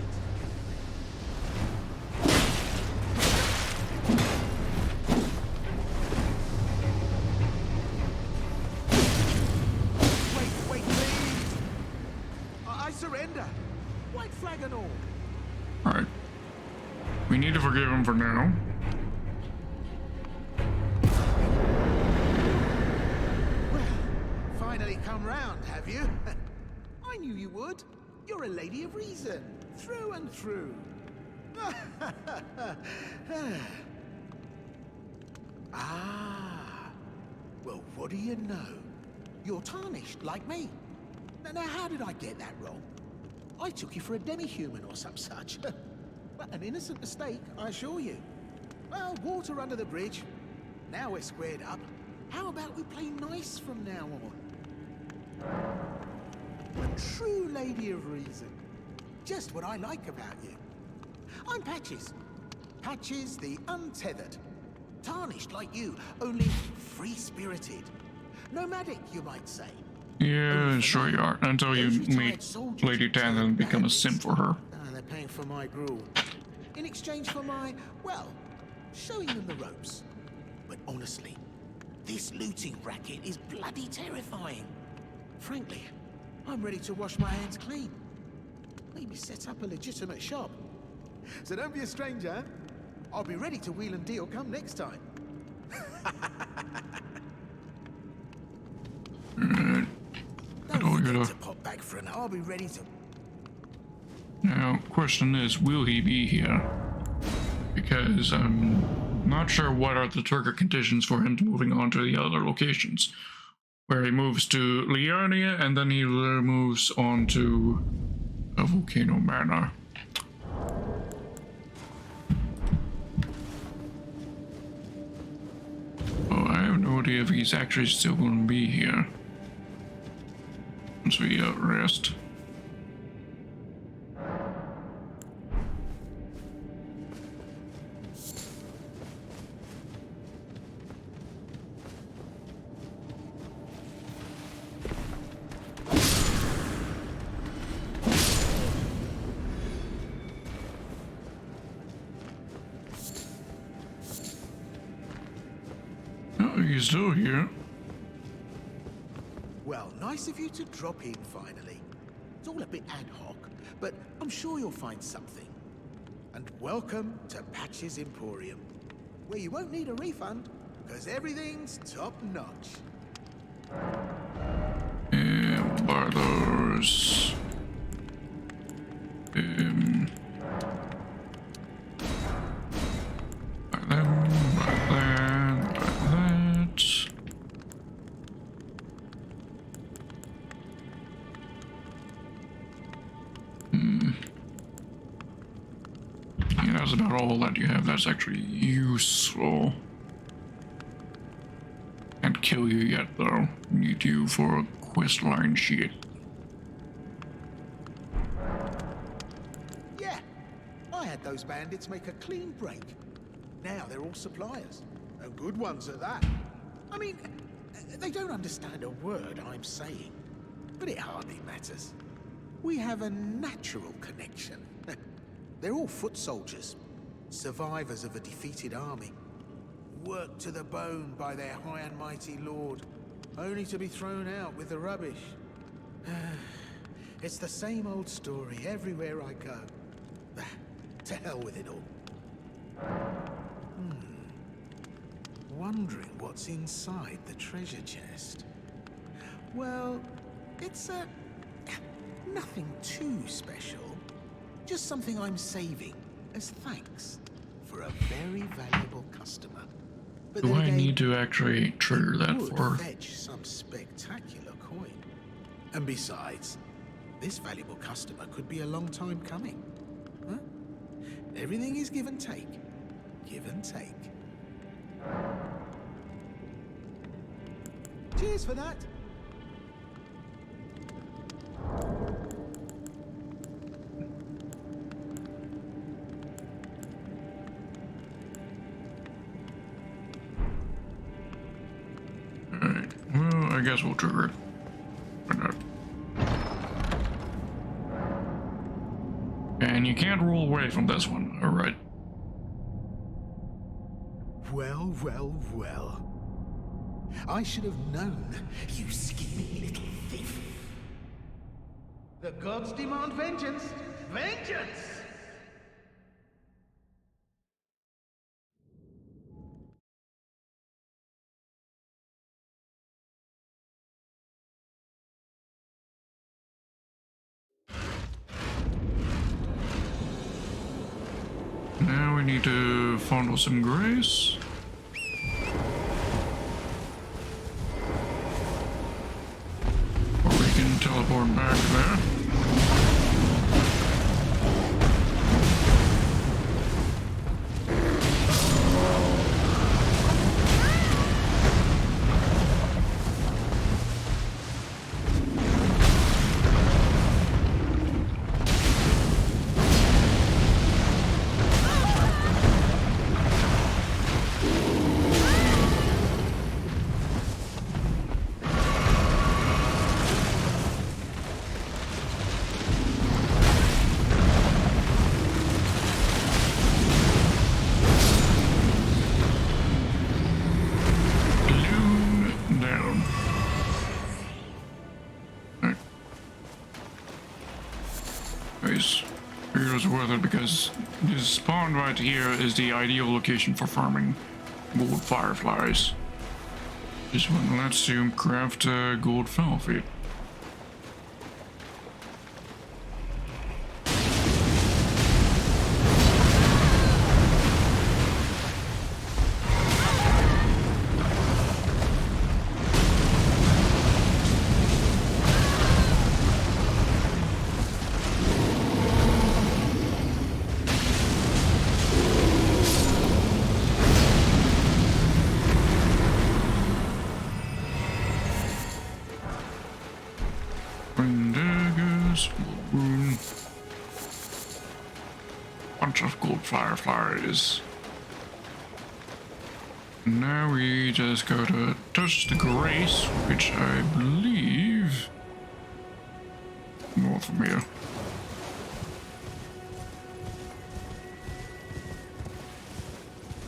Wait, please. I surrender. White flag and all. Alright. We need to forgive him for now. Well, finally come round, have you? I knew you would. You're a lady of reason, through and through. Ah. Well, what do you know? You're tarnished, like me. Now, how did I get that wrong? I took you for a demi-human or some such. But an innocent mistake, I assure you. Well, water under the bridge. Now we're squared up. How about we play nice from now on? A true lady of reason. Just what I like about you. I'm Patches. Patches the Untethered. Tarnished like you, only free-spirited. Nomadic, you might say. Yeah, sure you are. Until you meet Lady Tan and become a simp for her. They're paying for my gruel. In exchange for my, well, showing them the ropes. But honestly, this looting racket is bloody terrifying. Frankly, I'm ready to wash my hands clean. Maybe set up a legitimate shop. So don't be a stranger. I'll be ready to wheel and deal come next time. Don't forget to pop back for an hour. I'll be ready to... Now, question is, will he be here? Because I'm not sure what are the trigger conditions for him moving on to the other locations. Where he moves to Liurnia and then he moves on to a Volcano Manor. Oh, I have no idea if he's actually still going to be here. Once we rest. Oh, he's still here. Well, nice of you to drop in finally. It's all a bit ad hoc, but I'm sure you'll find something. And welcome to Patches Emporium, where you won't need a refund, because everything's top-notch. And Barthos. By them, by that, by that. Yeah, that's about all that you have that's actually useful. Can't kill you yet though. Need you for a quest line shit. Yeah, I had those bandits make a clean break. Now they're all suppliers, and good ones at that. I mean, they don't understand a word I'm saying, but it hardly matters. We have a natural connection. They're all foot soldiers, survivors of a defeated army, worked to the bone by their high and mighty lord, only to be thrown out with the rubbish. It's the same old story everywhere I go. To hell with it all. Wondering what's inside the treasure chest. Well, it's nothing too special. Just something I'm saving as thanks for a very valuable customer. But Do then I again, need to actually trigger that would for? fetch some spectacular coin. And besides, this valuable customer could be a long time coming. Huh? Everything is give and take. Give and take. Cheers for that. Alright, well, I guess we'll trigger it. Why not? And you can't roll away from this one, alright. Well, well, well. I should have known, you scheming little thief. The gods demand vengeance. Vengeance! now we need to fondle some grace. Or we can teleport back there. It was worth it because this spawn right here is the ideal location for farming gold fireflies. This one lets you craft gold fowl feet. Bunch of gold fireflies. Now we just gotta touch the grace, which I believe north from here.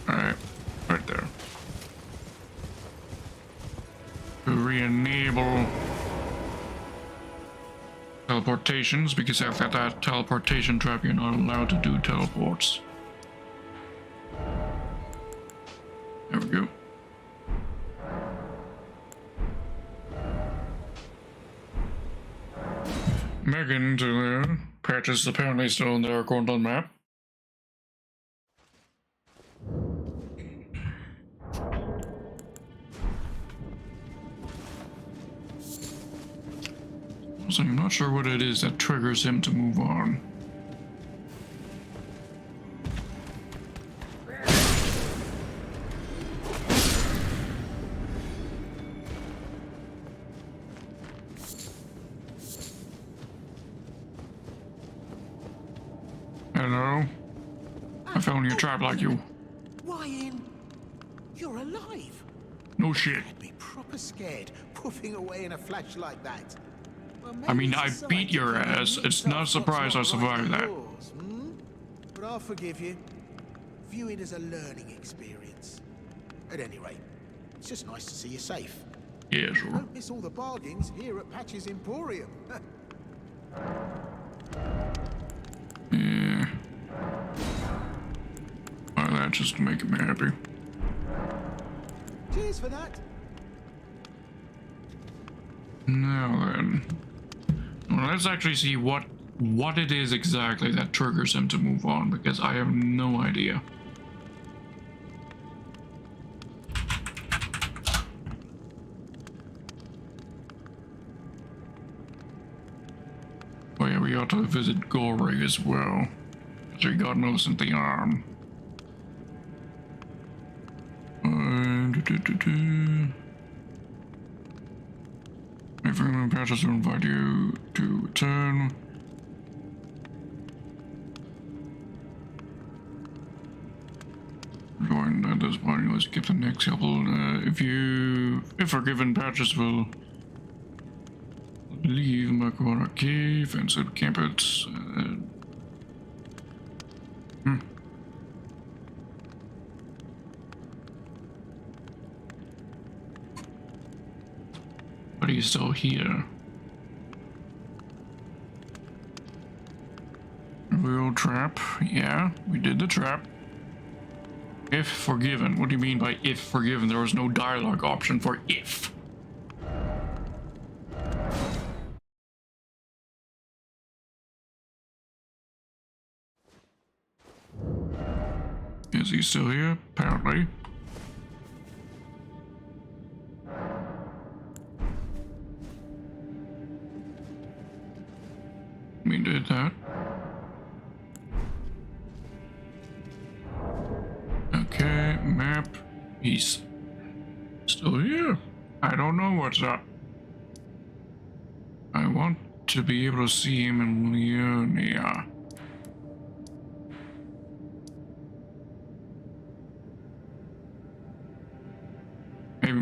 Alright, right there. To re-enable teleportations, because after that teleportation trap you're not allowed to do teleports. There we go. Megan to there. Patch is apparently still in their Gordon map. So I'm not sure what it is that triggers him to move on. Hello? I fell in your trap like you. Ryan, you're alive. No shit. I'd be proper scared, puffing away in a flash like that. Well, I mean, I society beat your can ass. admit It's not a stuff surprise I that's not survived right that. yours, But I'll forgive you. View it as a learning experience. At any rate, it's just nice to see you safe. Yeah, sure. Don't miss all the bargains here at Patch's Emporium. Yeah. Well, that's just to make him happy. Cheers for that. Now then, well, let's actually see what it is exactly that triggers him to move on, because I have no idea. Oh yeah, we ought to visit Gorey as well, because we got Millicent the arm. If anyone passes to invite you to return. Join at this party, let's skip the next couple. If forgiven, patches will leave Makawara Cave and set campets. But he's still here. Real trap. Yeah, we did the trap. If forgiven. What do you mean by if forgiven? There was no dialogue option for if. Is he still here? Apparently. We did that. Okay, map. He's still here. I don't know what's up. I want to be able to see him in Leonia.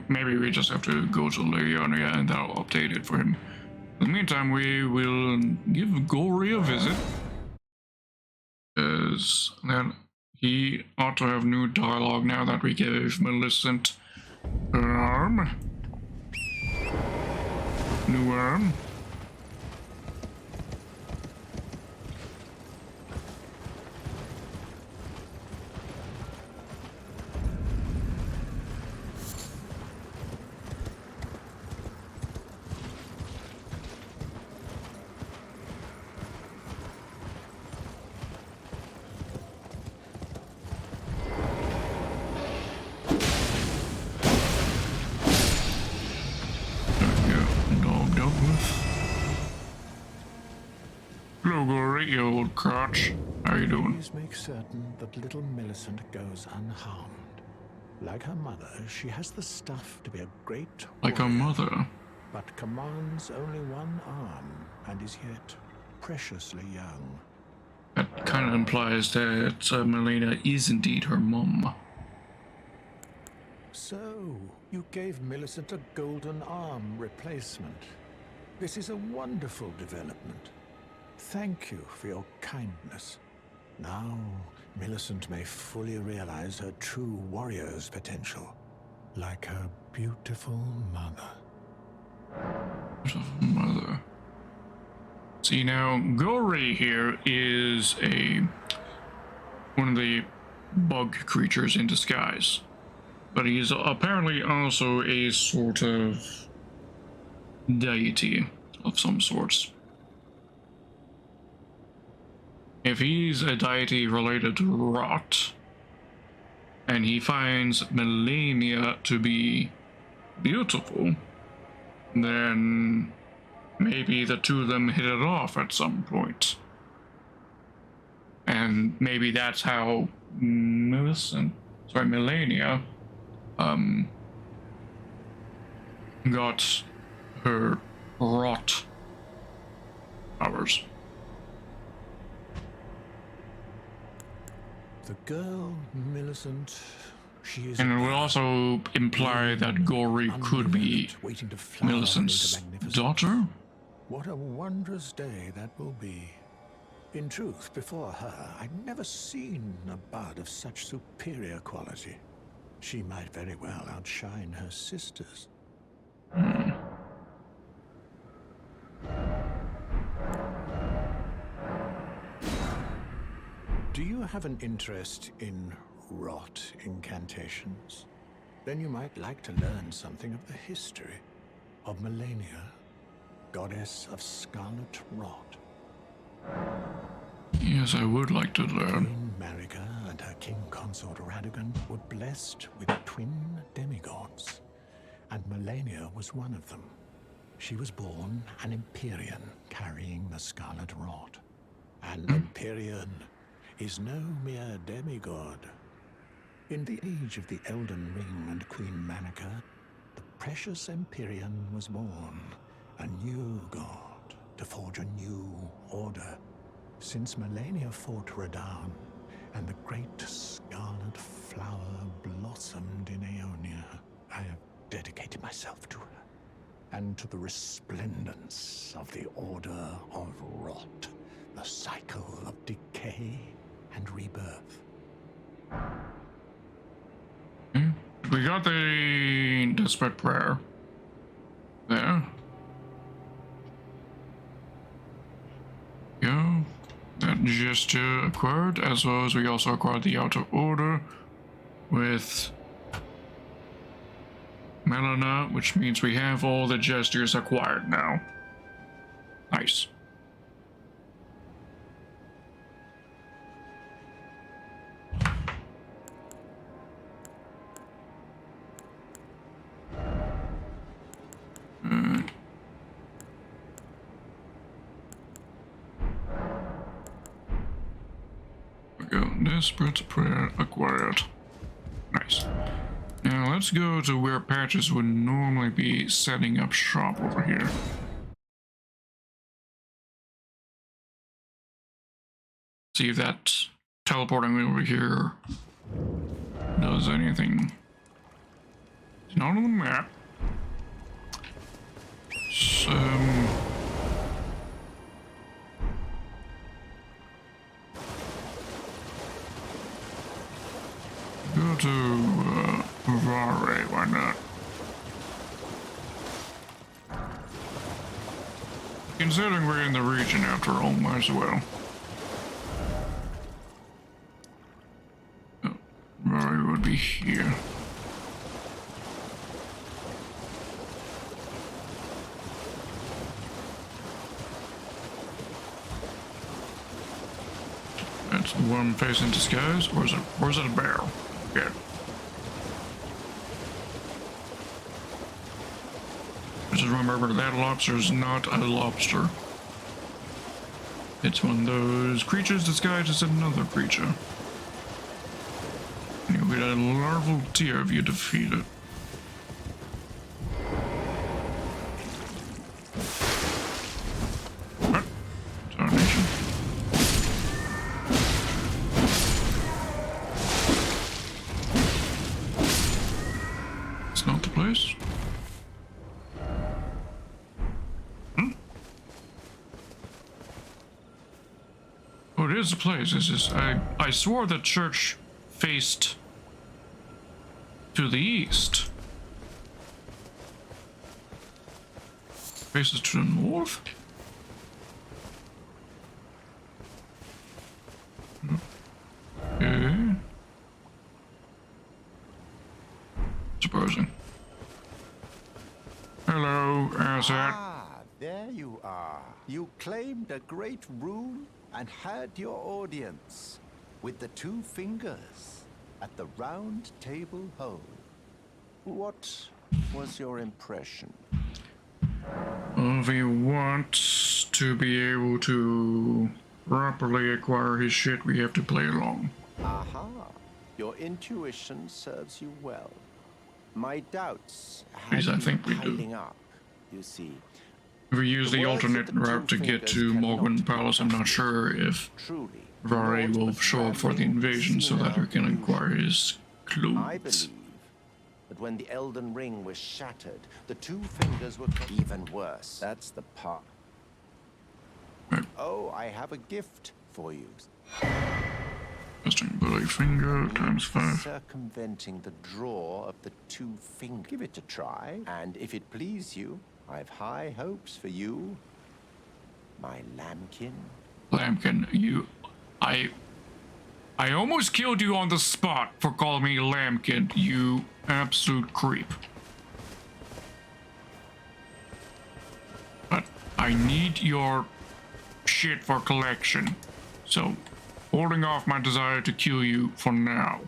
Maybe we just have to go to Leonia and that'll update it for him. In the meantime, we will give Gory a visit. As then he ought to have new dialogue now that we gave Millicent an arm. New arm. Hello, Gory, you old crotch. How you doing? Please make certain that little Millicent goes unharmed. Like her mother, she has the stuff to be a great Like her warrior, mother. but commands only one arm and is yet preciously young. That kind of implies that Melina is indeed her mum. So, you gave Millicent a golden arm replacement. This is a wonderful development. Thank you for your kindness. Now, Millicent may fully realize her true warrior's potential, like her beautiful mother. Beautiful mother. See now, Gory here is one of the bug creatures in disguise. But he's apparently also a sort of deity of some sorts. If he's a deity related to rot, and he finds Melania to be beautiful, then maybe the two of them hit it off at some point. And maybe that's how Melania got her rot powers. The girl, Millicent, she is. And it would also imply that Gory could be Millicent's daughter. What a wondrous day that will be. In truth, before her, I'd never seen a bard of such superior quality. She might very well outshine her sisters. Do you have an interest in rot incantations? Then you might like to learn something of the history of Melania, goddess of scarlet rot. Yes, I would like to learn. Queen Marika and her king consort Radagon were blessed with twin demigods, and Melania was one of them. She was born an Empyrean carrying the scarlet rot. An Empyrean is no mere demigod. In the age of the Elden Ring and Queen Marika, the precious Empyrean was born, a new god to forge a new order. Since Melania fought Radahn, and the great scarlet flower blossomed in Aeonia, I have dedicated myself to her, and to the resplendence of the Order of Rot, the cycle of decay and rebirth. We got the desperate prayer there. Yeah, that gesture acquired, as well as we also acquired the outer order with Melina, which means we have all the gestures acquired now. Nice. Desperate prayer acquired. Nice. Now let's go to where Patches would normally be setting up shop over here. See if that teleporting over here does anything. It's not on the map. So, go to Vare, why not? Considering we're in the region after all, might as well. Oh, Vare would be here. That's one face in disguise, or is it a bear? Yeah. Just remember that lobster is not a lobster. It's one of those creatures disguised as another creature. You'll get a larval tear if you defeat it. What? Tarnation. It's not the place. Oh, it is the place. This is. I swore the church faced to the east. Faces to the north? Okay. Surprising. Hello, Azat. Ah, there you are. You claimed a great rune and had your audience with the two fingers at the round table hole. What was your impression? If he wants to be able to properly acquire his shit, we have to play along. Aha, your intuition serves you well. My doubts Please, I have think been we do. piling up, you see. If we use the words of alternate the two route to get fingers to cannot Morgan be Palace, I'm not sure if Truly, Vare the will Lord show up for the Rambling, invasion so that we can senile acquire his I clothes. believe that when the Elden Ring was shattered, the two fingers were even worse. That's the part. Right. Oh, I have a gift for you. Testing bloody finger times 5. Circumventing the draw of the two fingers. Give it a try, and if it please you, I've high hopes for you, my lambkin. Lambkin, you... I almost killed you on the spot for calling me Lambkin, you absolute creep. But I need your shit for collection, so holding off my desire to kill you for now.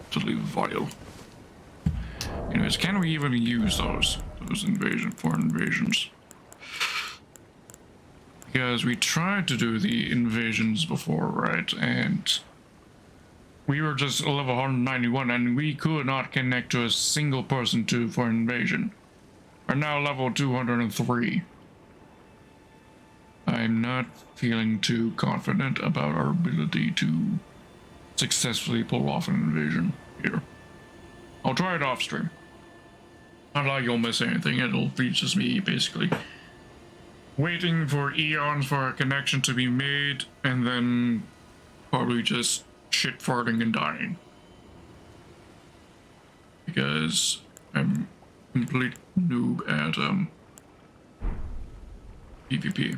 Totally vile. Anyways, can we even use those invasions? Because we tried to do the invasions before, right? And we were just level 191 and we could not connect to a single person for invasion. We're now level 203. I'm not feeling too confident about our ability to successfully pull off an invasion here. I'll try it off stream. Not like you'll miss anything, it'll be just me basically waiting for eons for a connection to be made and then probably just shit farting and dying. Because I'm a complete noob at PvP.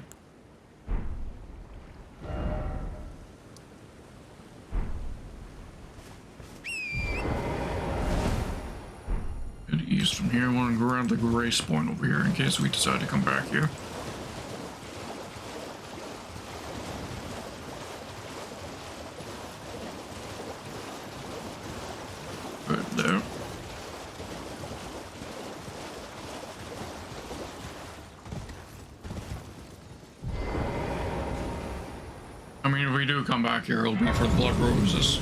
Head east from here. I want to grab the grace point over here in case we decide to come back here. Right there. I mean, if we do come back here, it'll be for the blood roses.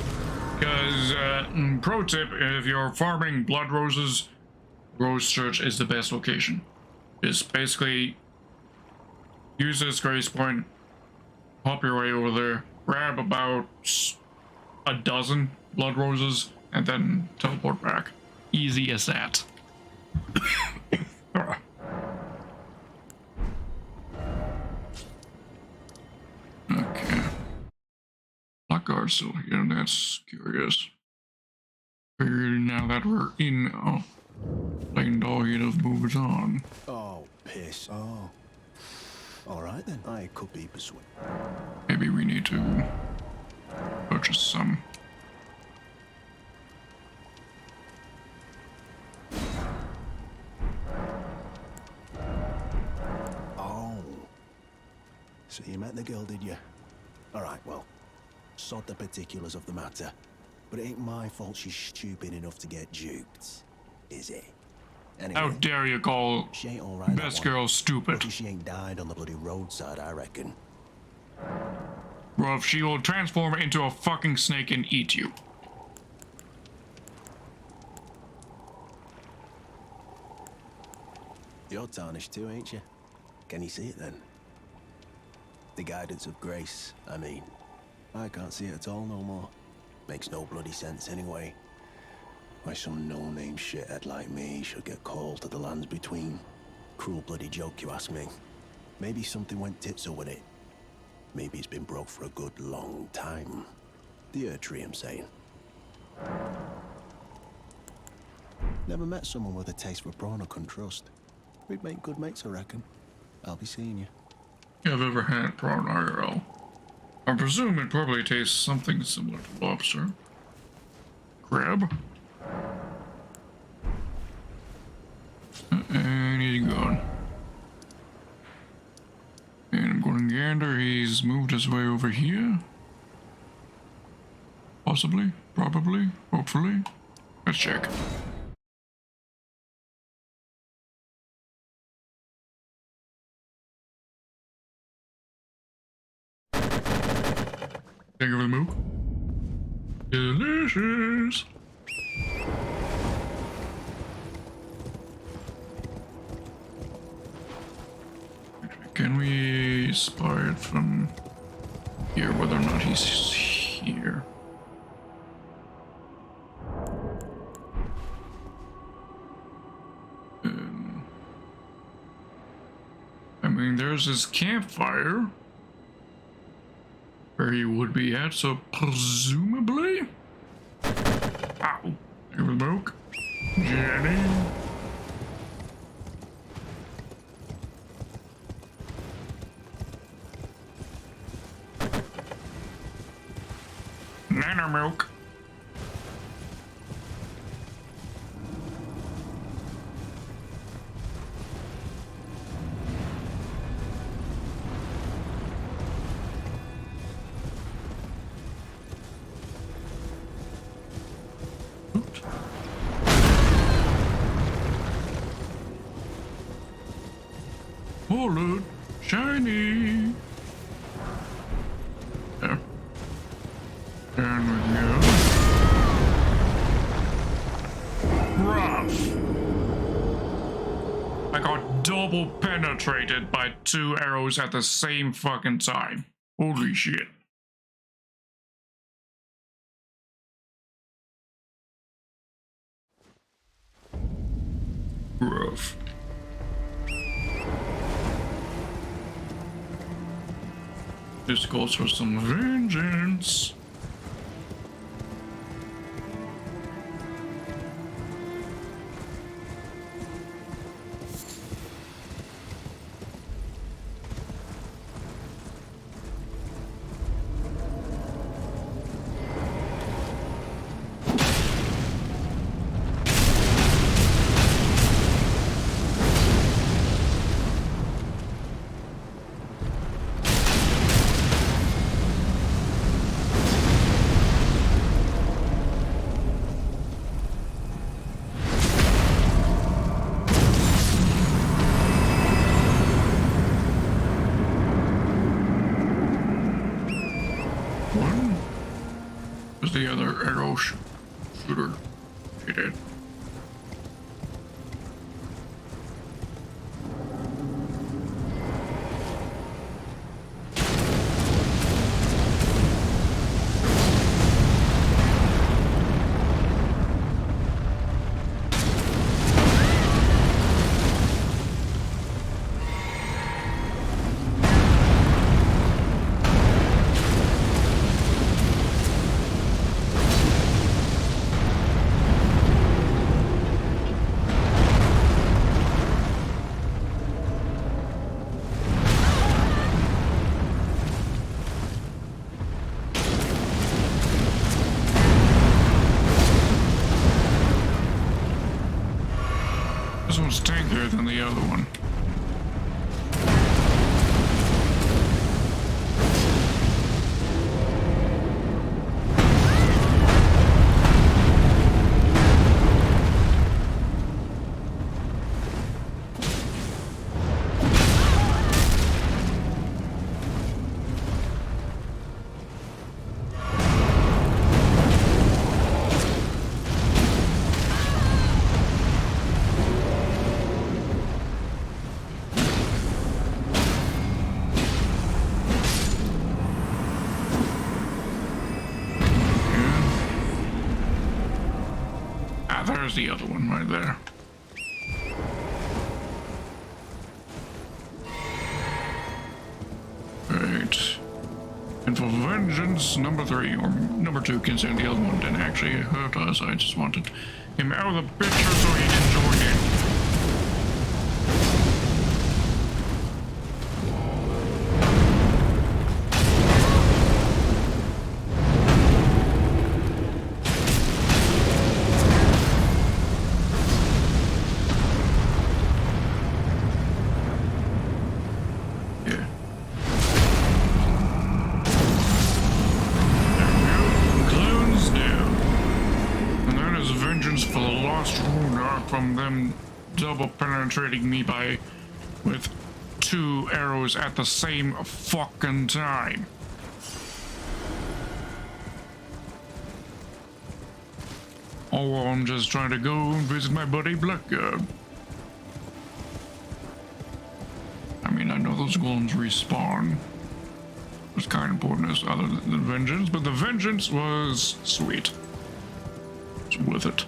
Because, pro tip, if you're farming blood roses, Rose Church is the best location. Just basically use this grace point, hop your way over there, grab about a dozen blood roses, and then teleport back. Easy as that. Okay. Blackguard's still here, that's curious. Figured now that we're in Lane Dog, he'd have moved on. Oh, piss. Oh. Alright then, I could be persuaded. Maybe we need to purchase some. Oh. So you met the girl, did you? Alright, well, sod the particulars of the matter. But it ain't my fault she's stupid enough to get juked, is it? Anyway, How dare you call she ain't all right, best girl stupid? Lucky she ain't died on the bloody roadside, I reckon. Bro, if she will transform into a fucking snake and eat you. You're tarnished too, ain't you? Can you see it then? The guidance of grace, I mean. I can't see it at all no more. Makes no bloody sense anyway. Why some no-name shithead like me should get called to the lands between. Cruel bloody joke, you ask me. Maybe something went tits up with it. Maybe it's been broke for a good long time. The earth tree, I'm saying. Never met someone with a taste for prawn I couldn't trust. We'd make good mates, I reckon. I'll be seeing you. I've ever had prawn IRL. I presume it probably tastes something similar to lobster. Crab. And he's gone. And I'm going to gander, he's moved his way over here. Possibly, probably, hopefully. Let's check. Thank you for the move. Delicious. Can we spy it from here, whether or not he's here? I mean, there's his campfire where he would be at, so presumably. Ow! Thank you for the smoke, Jenny. Nano milk. Oh, look, shiny. There. And we go. Rough. I got double penetrated by 2 arrows at the same fucking time. Holy shit. Rough. This calls for some vengeance. Where's the other arrow shooter? She did. This one's tankier than the other one. There's the other one right there. Right. And for vengeance, number 3, or number 2, considering the other one didn't actually hurt us. I just wanted him out of the picture so he can join in. From them double penetrating me with 2 arrows at the same fucking time. Oh, I'm just trying to go and visit my buddy Blackguard. I mean, I know those golems respawn. It's kind of important as other than the vengeance, but the vengeance was sweet. It's worth it.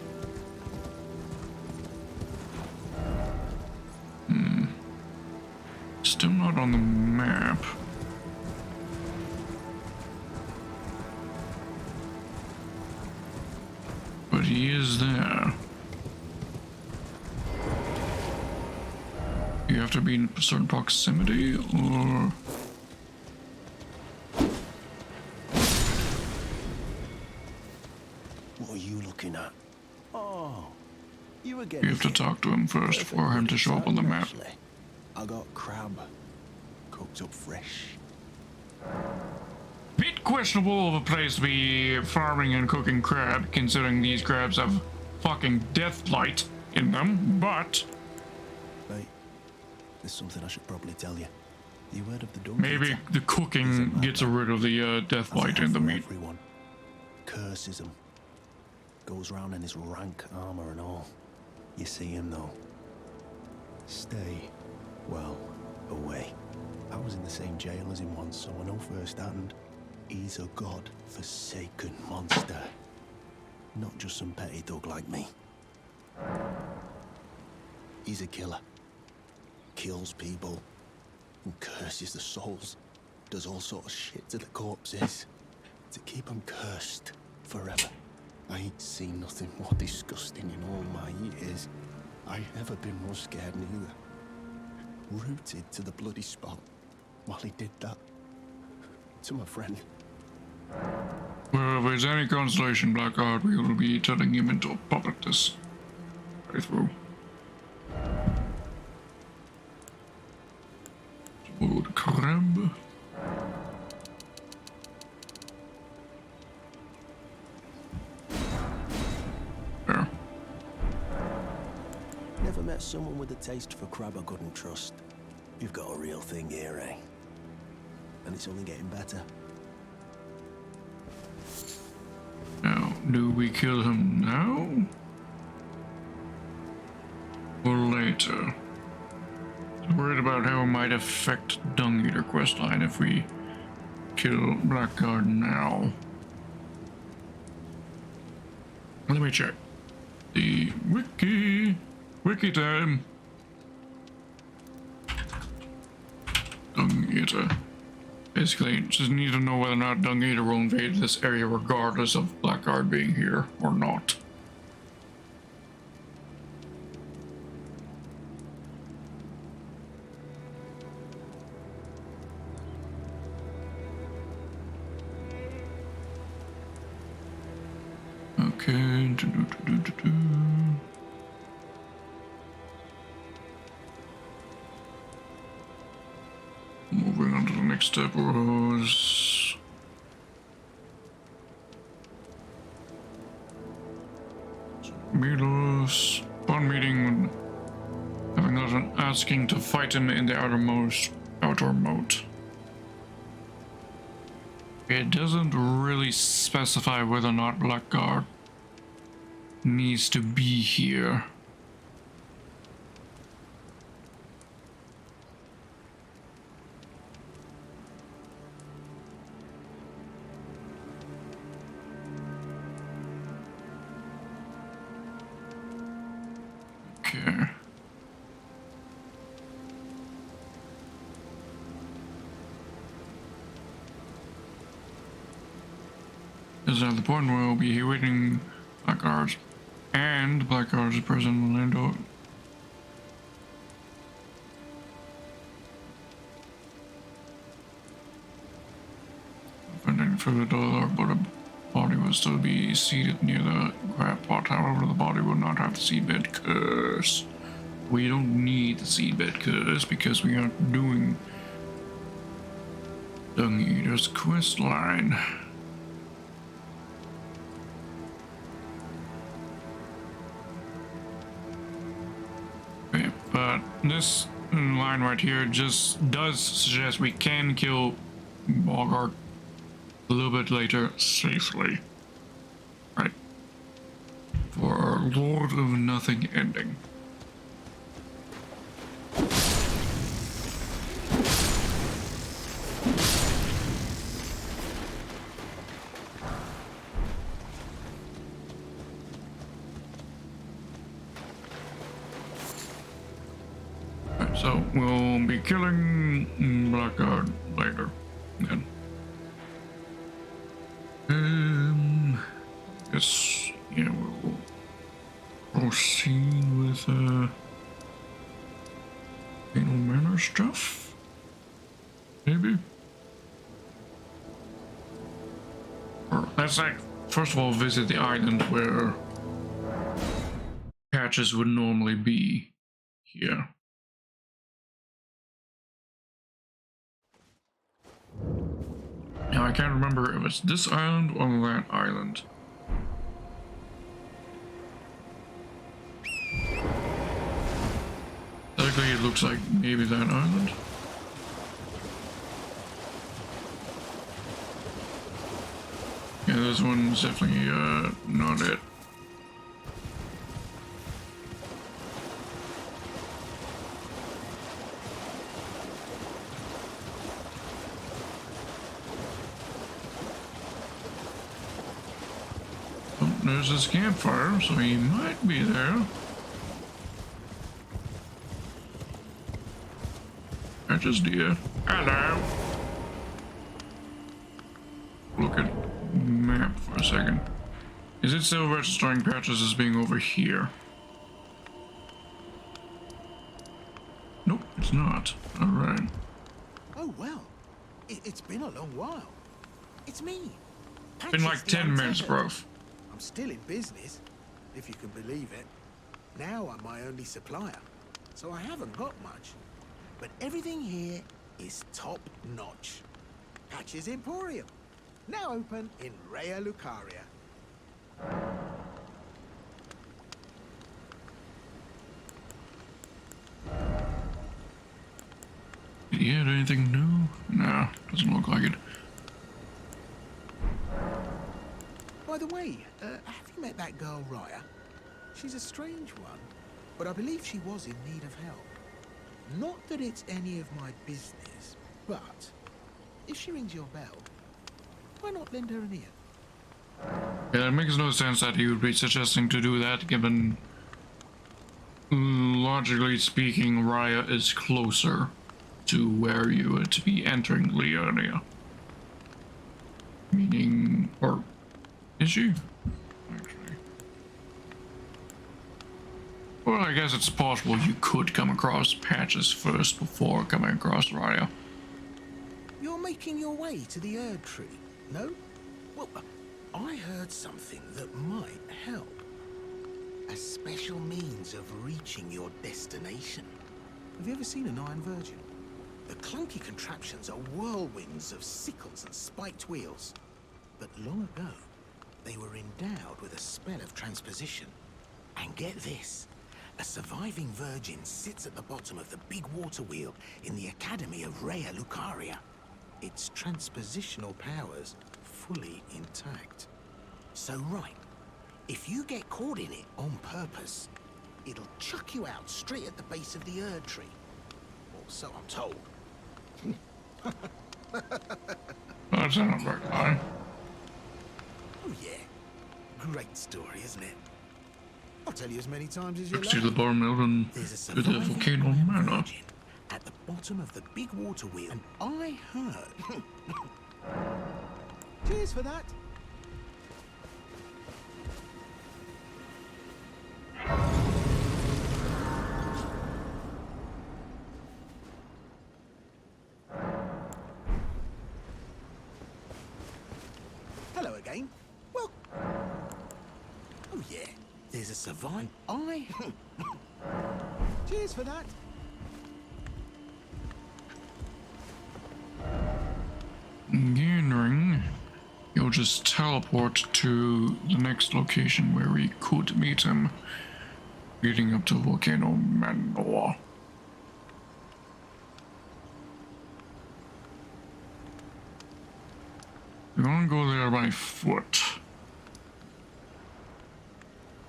Still not on the map. But he is there. You have to be in a certain proximity, or... What are you looking at? Oh, you again. You have to talk to him first for him to show up on the map. I got crab cooked up fresh. Bit questionable of a place to be farming and cooking crab, considering these crabs have fucking death light in them, but... Hey, there's something I should probably tell you. You heard of the dung maybe eater? the cooking gets rid of the death light in the meat. Everyone curses him. Goes around in his rank armor and all. You see him though. Stay, well, away. I was in the same jail as him once, so I know firsthand. He's a god-forsaken monster. Not just some petty thug like me. He's a killer. Kills people. And curses the souls. Does all sorts of shit to the corpses. To keep them cursed forever. I ain't seen nothing more disgusting in all my years. I ain't ever been more scared neither. Rooted to the bloody spot while he did that to my friend. Well, if there's any consolation, Blackguard, we will be turning him into a puppet this way through. Old crab. There. Never met someone with a taste for crab I couldn't trust. You've got a real thing here, eh? And it's only getting better. Do we kill him now? Or later? I'm worried about how it might affect Dung Eater questline if we kill Blackguard now. Let me check. The wiki time. Dung Eater. Basically, just need to know whether or not Dung Eater will invade this area regardless of Blackguard being here or not. Okay. Moving on to the next step was Milos. Upon meeting, having gotten asking to fight him in the outdoor moat. It doesn't really specify whether or not Blackguard needs to be here. Okay. This is at the point where we'll be awaiting Blackguards and Blackguards present in Orlando. Finding further dollar, but a body will still be seated near the crab pot. However, the body will not have the seedbed curse. We don't need the seedbed curse because we aren't doing Dung Eater's quest line. Okay, but this line right here just does suggest we can kill Bogart a little bit later safely. Right. For our Lord of Nothing ending. Right, so we'll be killing Blackguard later then. Guess, yeah, we'll proceed with, Fatal Manor stuff? Maybe? Or let's, like, first of all visit the island where Patches would normally be here. Now, I can't remember if it's this island or that island. Technically, it looks like maybe that island. Yeah, this one's definitely not it. Oh, there's this campfire, so he might be there. Patches, dear. Hello. Look at map for a second. Is it still registering Patches as being over here? Nope, it's not. Alright. Oh, well. It's been a long while. It's me. Been like 10 minutes, bro. I'm still in business, if you can believe it. Now I'm my only supplier, so I haven't got much. But everything here is top-notch. Patches Emporium, now open in Rea Lucaria. Did he add anything new? No, doesn't look like it. By the way, have you met that girl, Raya? She's a strange one, but I believe she was in need of help. Not that it's any of my business, but if she rings your bell, why not lend her an ear? Yeah, it makes no sense that he would be suggesting to do that, given, logically speaking, Raya is closer to where you would be entering Leonia. Meaning, or is she? Actually. Well, I guess it's possible you could come across Patches first before coming across Raya. You're making your way to the Erd Tree, no? Well, I heard something that might help. A special means of reaching your destination. Have you ever seen an Iron Virgin? The clunky contraptions are whirlwinds of sickles and spiked wheels. But long ago, they were endowed with a spell of transposition. And get this, a surviving virgin sits at the bottom of the big water wheel in the Academy of Rhea Lucaria. Its transpositional powers fully intact. So right, if you get caught in it on purpose, it'll chuck you out straight at the base of the Erd Tree. Or so I'm told. That's not very fine. Oh yeah, great story, isn't it? I'll tell you as many times as you like. To the bar Melvin to the volcano manor. At the bottom of the big water wheel, and I heard. Cheers for that. Hello again. Well, oh yeah, there's a savant. I. Cheers for that. Ring, you'll just teleport to the next location where we could meet him, leading up to Volcano Manor. We're gonna go there by foot.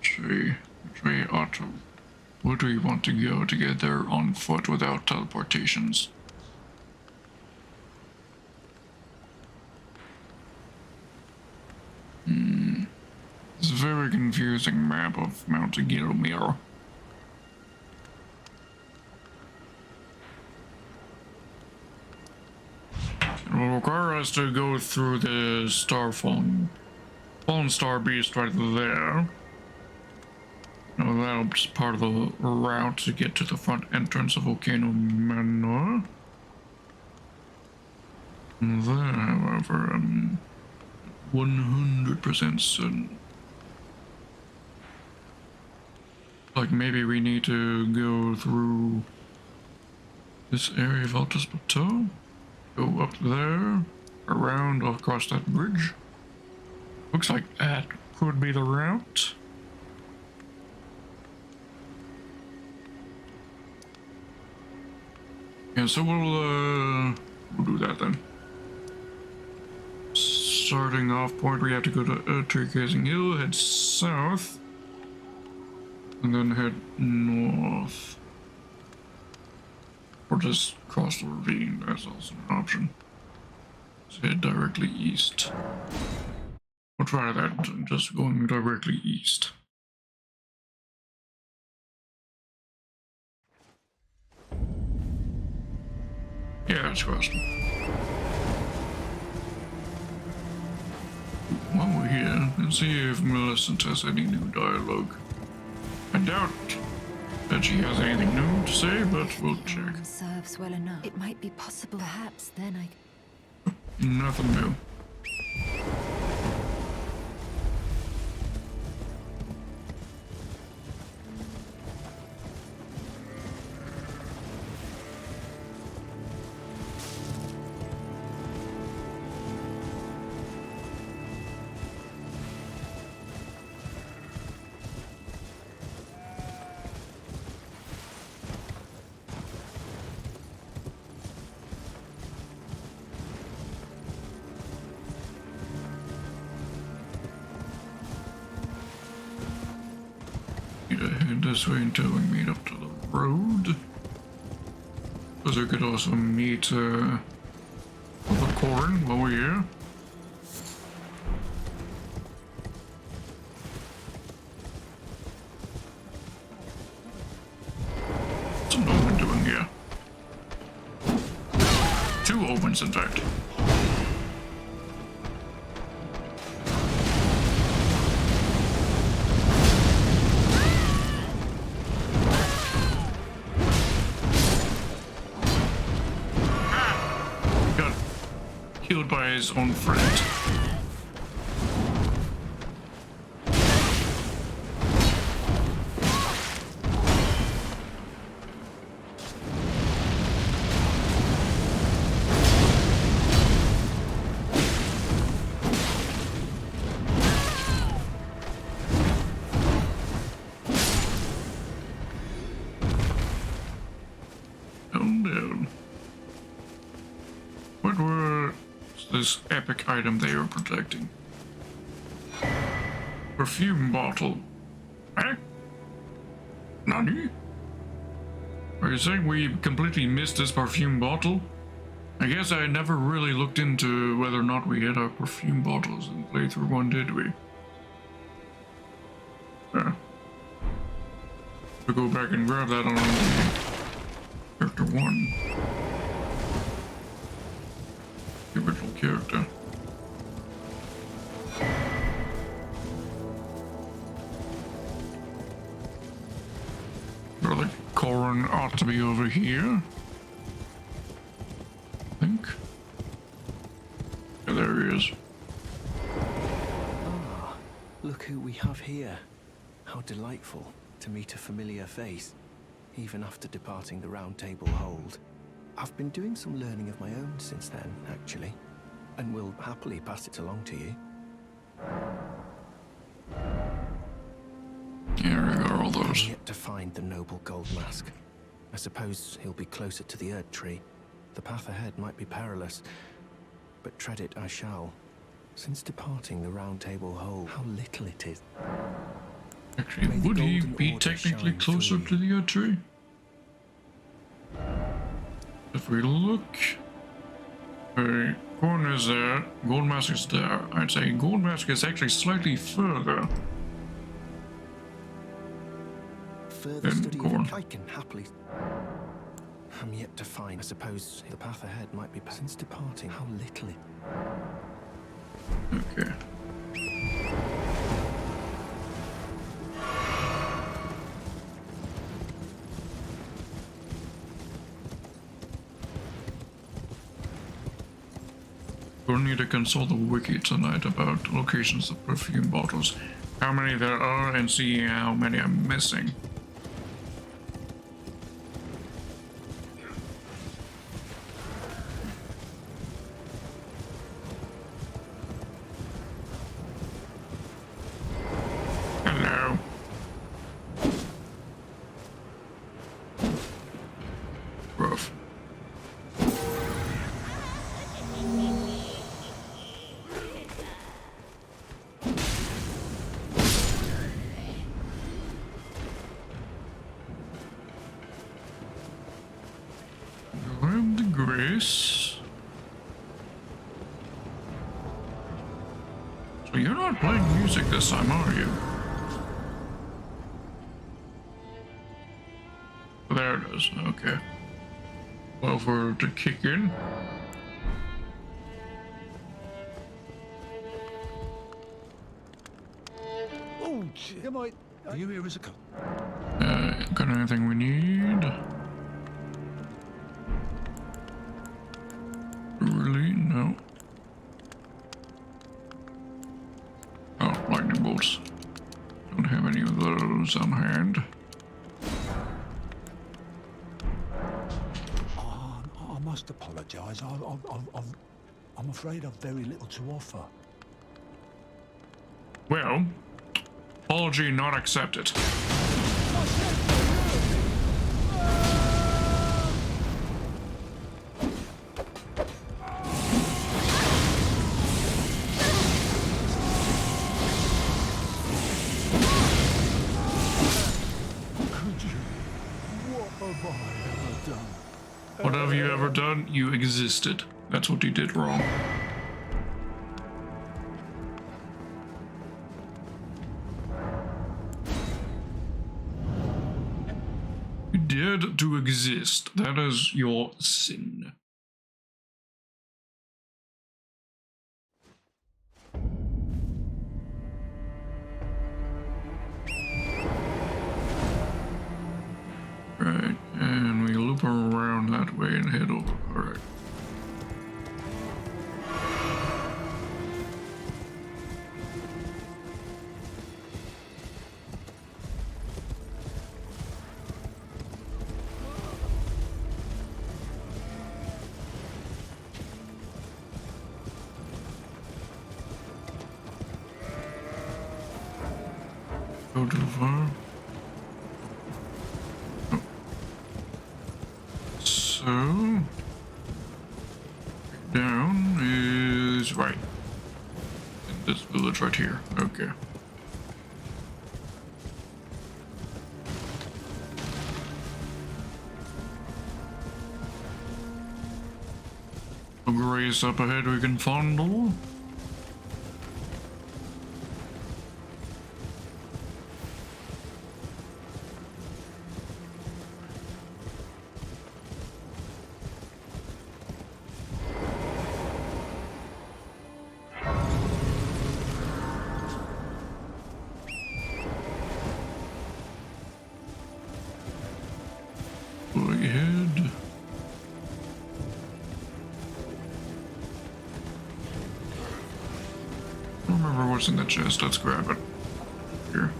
Let's see, which way ought to. Where do we want to go to get there on foot without teleportations? It's a very confusing map of Mount Gilmir. It will require us to go through the fallen star beast right there. Now that's part of the route to get to the front entrance of Volcano Manor. There, however, I'm 100% certain. Like maybe we need to go through this area of Altus Plateau, go up there, around across that bridge. Looks like that could be the route. Yeah, so we'll do that then. Starting off point, we have to go to Tree Gazing Hill, head south, and then head north. Or just cross the ravine, that's also an option. Let's head directly east. We'll try that, just going directly east. Yeah, it's crossing. While we're here, let's see if Millicent has any new dialogue. I doubt that she has anything new to say, but we'll check. Serves well enough. It might be possible. Perhaps then I. Nothing new. this way until we meet up to the road. Because we could also meet the Corin while we're here. What's an omen doing here? 2 omens, in fact. Killed by his own friend. Down. What were this epic item they were protecting? Perfume bottle. Eh? Nani? Are you saying we completely missed this perfume bottle? I guess I never really looked into whether or not we had our perfume bottles in playthrough 1, did we? Yeah. We'll go back and grab that on character 1. The original character. Brother Corin ought to be over here. I think. Yeah, there he is. Ah, look who we have here. How delightful to meet a familiar face, even after departing the Round Table Hold. I've been doing some learning of my own since then, actually, and will happily pass it along to you. Here we go, all those. I'm yet to find the noble gold mask. I suppose he'll be closer to the Erd Tree. The path ahead might be perilous, but tread it I shall. Since departing the Round Table Hold, how little it is. Actually, would he be technically closer to the Erd Tree? If we look, Corin is there, Gold Mask is there. I'd say Gold Mask is actually slightly further. Further study of it, I can happily. I'm yet to find. I suppose the path ahead might be. Since departing, how little it. Okay. We'll need to consult the wiki tonight about locations of perfume bottles, how many there are, and see how many I'm missing. Hello. Rough. Grab the grace. So you're not playing music this time, are you? There it is. Okay. Well, for it to kick in. Oh, am I? Are you here as a cop? Got anything we need? Really? No. Oh, lightning bolts. Don't have any of those on hand. I must apologise. I'm afraid I've very little to offer. Well, apology not accepted. What have you ever done? You existed. That's what you did wrong. You dared to exist. That is your sin. Right, and we loop around that way and head over. Alright. Go too far. So, down is right. In this village right here. Okay. A grace up ahead we can fondle. Ahead. I don't remember what's in the chest. Let's grab it. Here.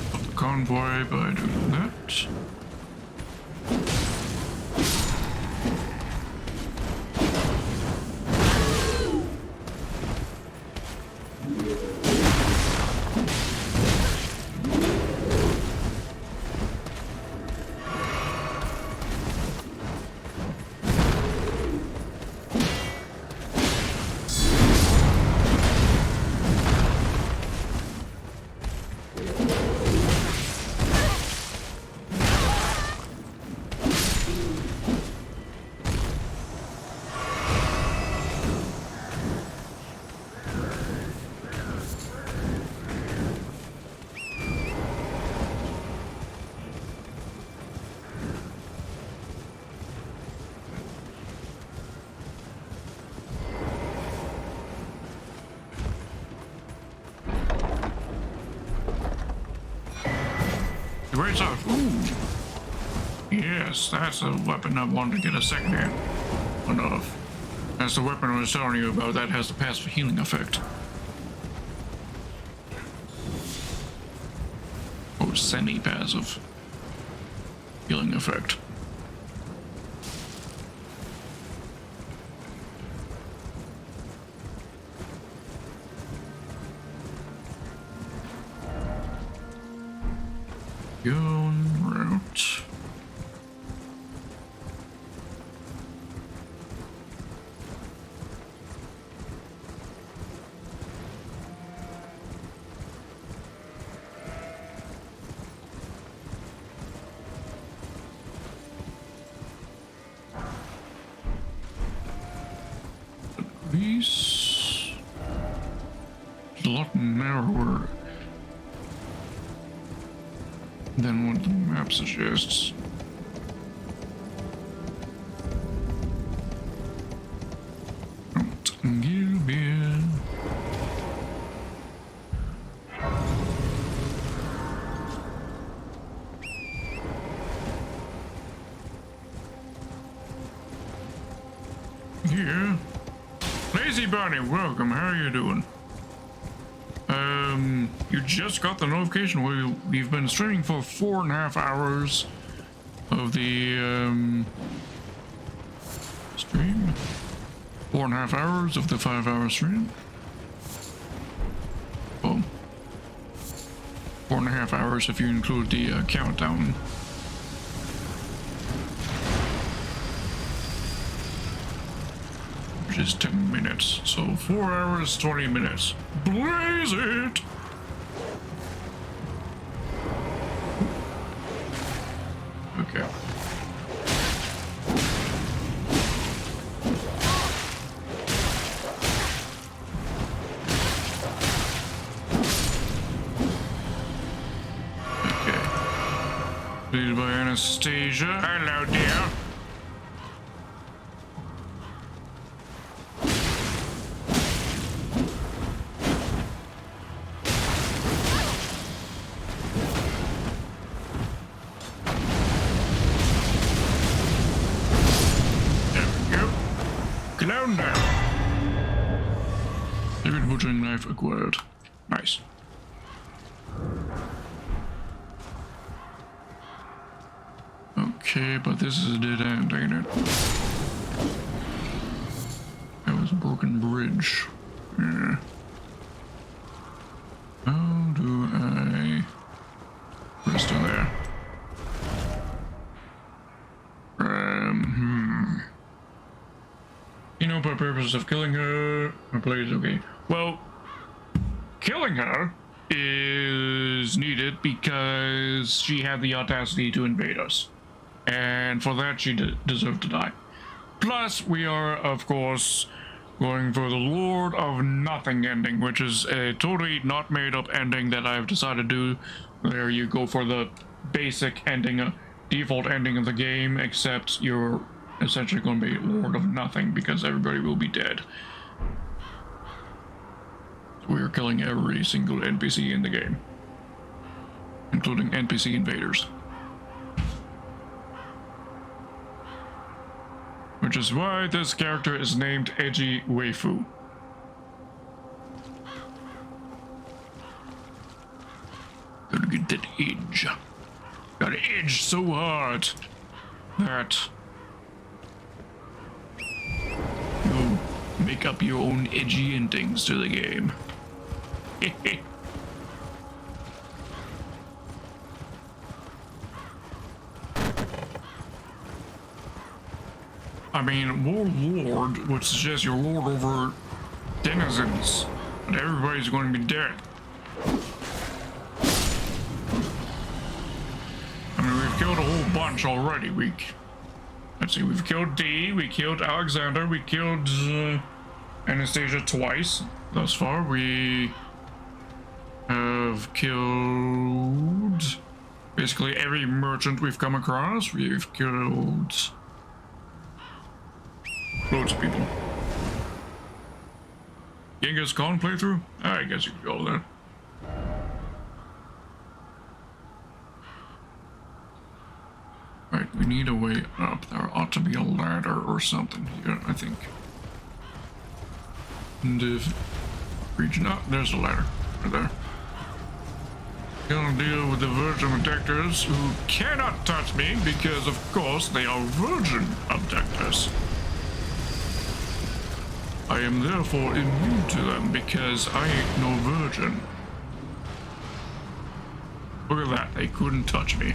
Stop the convoy by doing that. Great stuff. Ooh. Yes, that's a weapon I wanted to get a second hand of. That's the weapon I was telling you about. That has the passive healing effect. Or semi-passive healing effect. Going route. Grease. A lot narrower than what the map suggests. Here. Lazy Bunny, welcome. How are you doing? You just got the notification. We've been streaming for 4.5 hours of the stream. 4.5 hours of the 5-hour stream. Well, 4.5 hours if you include the countdown. Which is 10 minutes. So 4 hours, 20 minutes. Blaze it! Okay. Played by Anastasia. Hello, dear. There we go. Clown now. Favorite butchering knife acquired. Nice. Okay, but this is a dead end, ain't it? That was a broken bridge. Yeah. How do I... We're still there. You know, for purpose of killing her, my play is okay. Well, killing her is needed because she had the audacity to invade us. And for that, she deserved to die. Plus, we are, of course, going for the Lord of Nothing ending, which is a totally not made-up ending that I've decided to do. Where you go for the basic ending, default ending of the game, except you're essentially going to be Lord of Nothing because everybody will be dead. We are killing every single NPC in the game, including NPC invaders. Which is why this character is named Edgy Waifu. Gotta get that edge. Gotta edge so hard that you make up your own edgy endings to the game. I mean, Warlord would suggest you're lord over denizens, but everybody's going to be dead. I mean, we've killed a whole bunch already. Let's see, we've killed D, we killed Alexander, we killed Anastasia twice thus far. We have killed basically every merchant we've come across. We've killed loads of people. Genghis Khan playthrough? I guess you could go there. Right, we need a way up. There ought to be a ladder or something here, I think. And if region up, there's a ladder right there. Gonna deal with the virgin abductors who cannot touch me because, of course, they are virgin abductors. I am therefore immune to them because I ain't no virgin. Look at that, they couldn't touch me.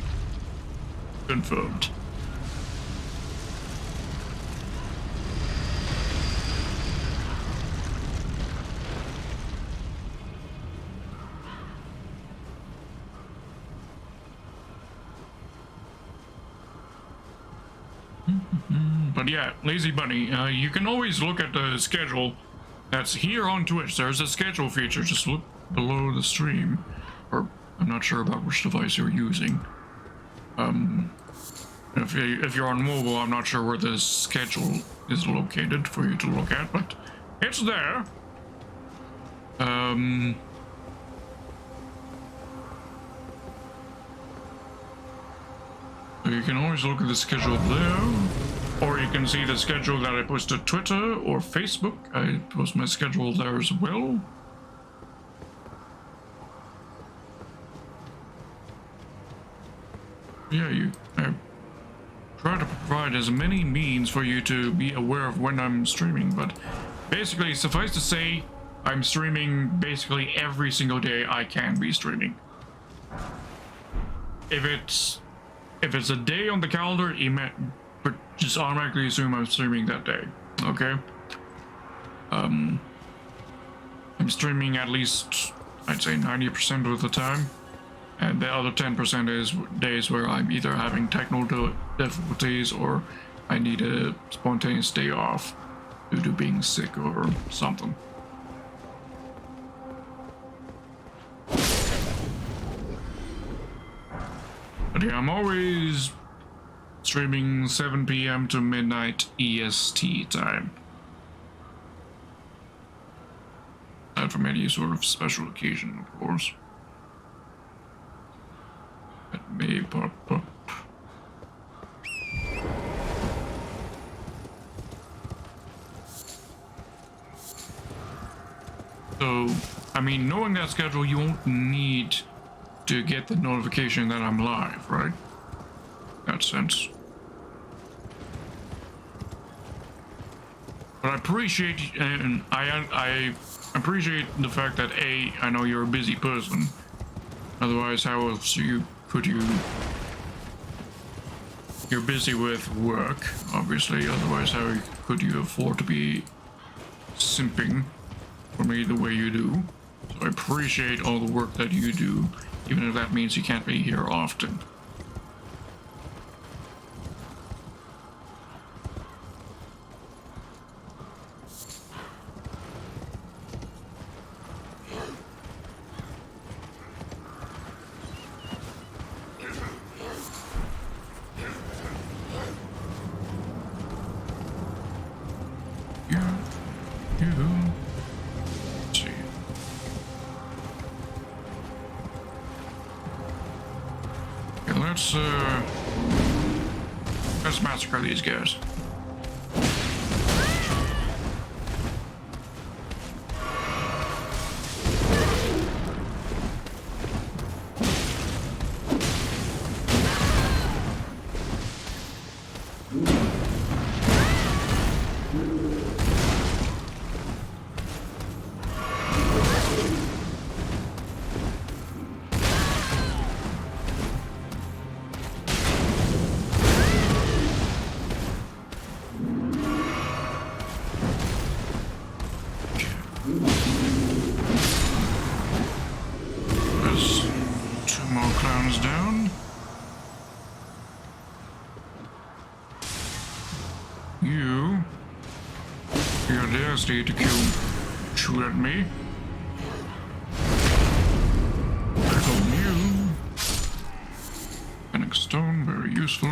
Confirmed. But yeah, Lazy Bunny, you can always look at the schedule that's here on Twitch. There's a schedule feature. Just look below the stream. Or, I'm not sure about which device you're using. If you're on mobile, I'm not sure where the schedule is located for you to look at, but it's there. So you can always look at the schedule there, or you can see the schedule that I post to Twitter or Facebook. I post my schedule there as well. Yeah, I try to provide as many means for you to be aware of when I'm streaming, but basically, suffice to say, I'm streaming basically every single day I can be streaming. If it's a day on the calendar, but just automatically assume I'm streaming that day, okay? I'm streaming at least, I'd say 90% of the time. And the other 10% is days where I'm either having technical difficulties or I need a spontaneous day off due to being sick or something. But yeah, I'm always streaming 7 p.m. to midnight EST time. Not from any sort of special occasion, of course. Let me pop up. So, I mean, knowing that schedule, you won't need to get the notification that I'm live, right? In that sense. But I appreciate, and I appreciate the fact that A, I know you're a busy person. Otherwise, how else could you? You're busy with work, obviously. Otherwise, how could you afford to be simping for me the way you do? So I appreciate all the work that you do, even if that means you can't be here often. Let's massacre these guys. To shoot at me. Back on you. Panic stone, very useful.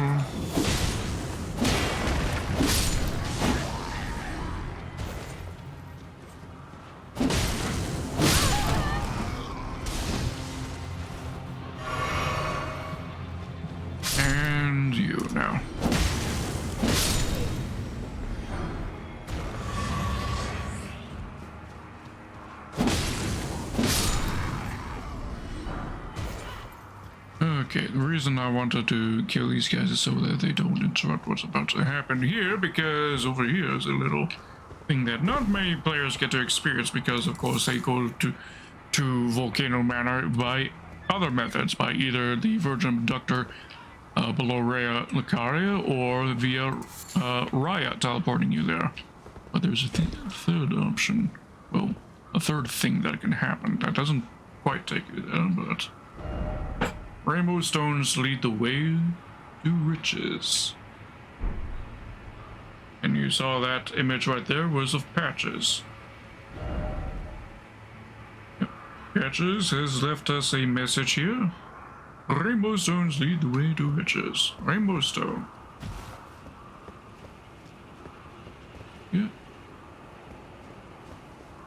And you now. Okay, the reason I wanted to kill these guys is so that they don't interrupt what's about to happen here, because over here is a little thing that not many players get to experience, because of course they go to Volcano Manor by other methods, by either the Virgin Abductor below Rhea Lucaria or via Raya teleporting you there. But there's a third option, well, a third thing that can happen that doesn't quite take you there, but rainbow stones lead the way to riches. And you saw that image right there was of Patches. Yep. Patches has left us a message here. Rainbow stones lead the way to riches. Rainbow stone. Yeah.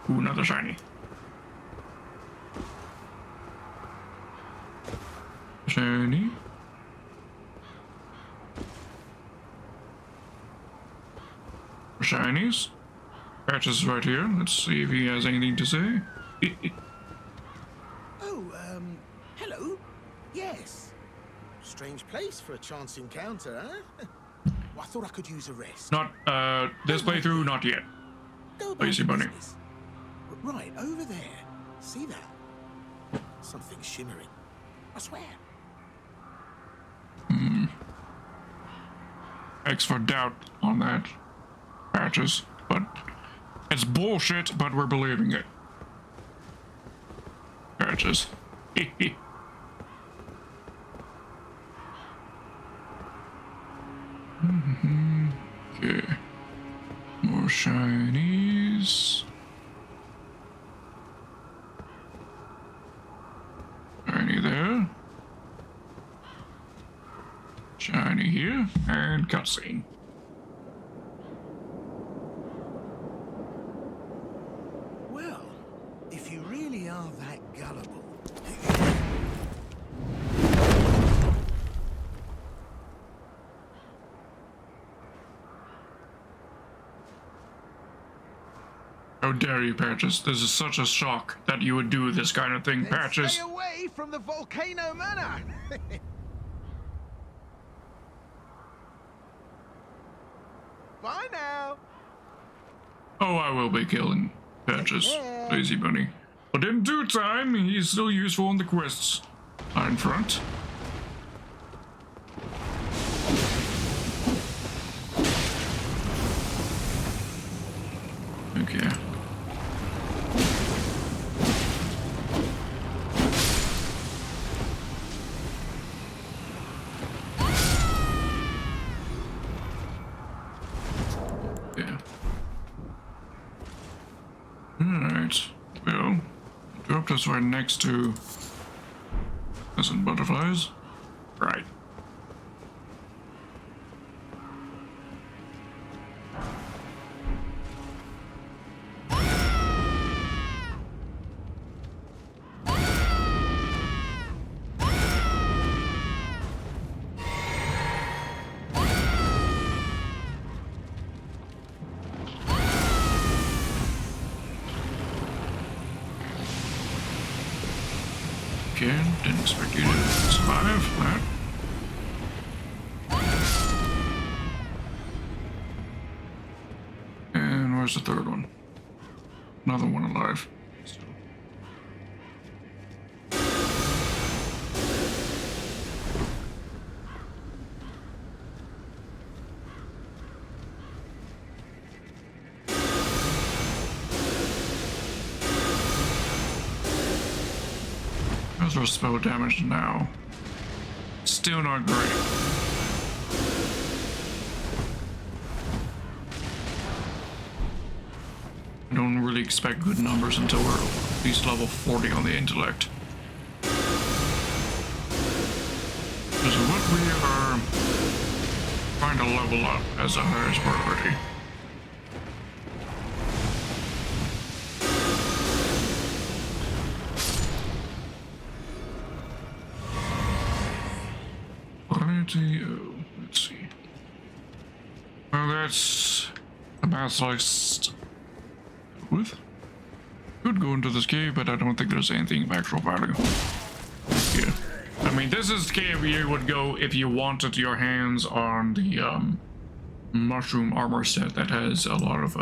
Ooh, another shiny. Shiny. Shinies. Patches is right here. Let's see if he has anything to say. Hello? Yes. Strange place for a chance encounter, huh? Well, I thought I could use a rest. Not, this playthrough, not yet. Lazy bunny. Right, over there. See that? Something shimmering. I swear. X for doubt on that. Patches, but it's bullshit, but we're believing it. Patches. Okay. More shinies. Shiny there. Shiny here. And cutscene. Well, if you really are that gullible... How dare you, Patches? This is such a shock that you would do this kind of thing, Then Patches. stay away from the Volcano Manor! Bye now! Oh, I will be killing Patches, lazy bunny. But in due time, he's still useful in the quests. In front. Okay. Yeah. Alright. Well, drop this right next to peasant butterflies. Right. Okay, didn't expect you to survive that. And where's the third one? Another one alive. Still. How's our spell damage now? Still not great. I don't really expect good numbers until we're at least level 40 on the intellect. Because what we are trying to level up as a highest priority. Oh, let's see. Well, that's a basilisk with. Could go into this cave, but I don't think there's anything of actual value. Yeah. I mean, this is the cave you would go if you wanted your hands on the mushroom armor set that has a lot of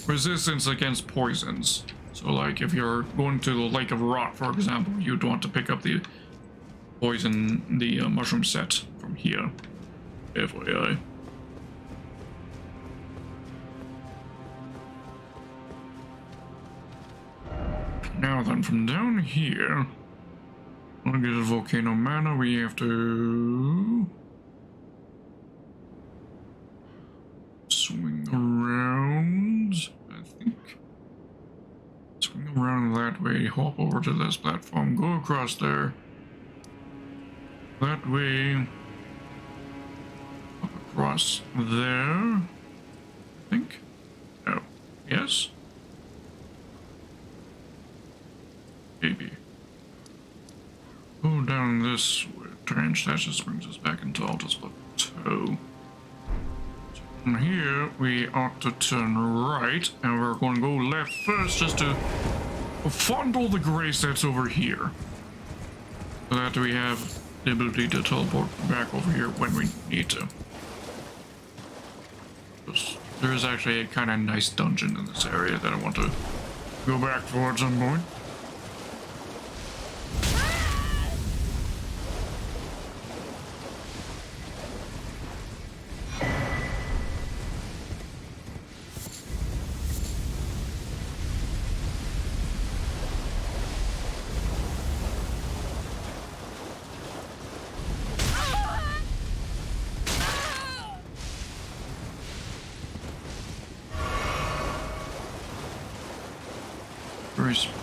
resistance against poisons. So, like, if you're going to the Lake of Rot, for example, you'd want to pick up the mushroom set from here. FYI. Now then, from down here, want to get a volcano mana, we have to swing around, I think. Swing around that way, hop over to this platform, go across there. That way, up across there, I think. Oh, yes? Maybe. Go down this trench, that just brings us back into Altus Plateau. So from here, we ought to turn right, and we're going to go left first just to fondle the grace that's over here. So that we have the ability to teleport back over here when we need to. There is actually a kind of nice dungeon in this area that I want to go back for at some point.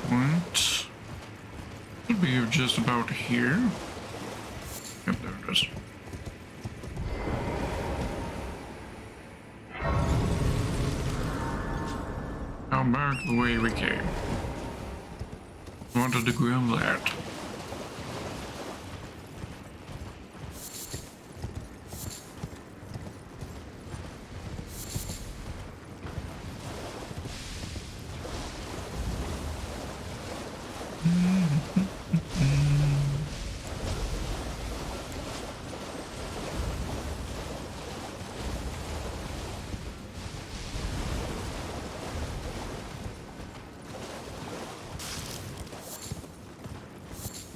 point. Should be just about here. Yep, there it is. Now back the way we came. Wanted to grab that.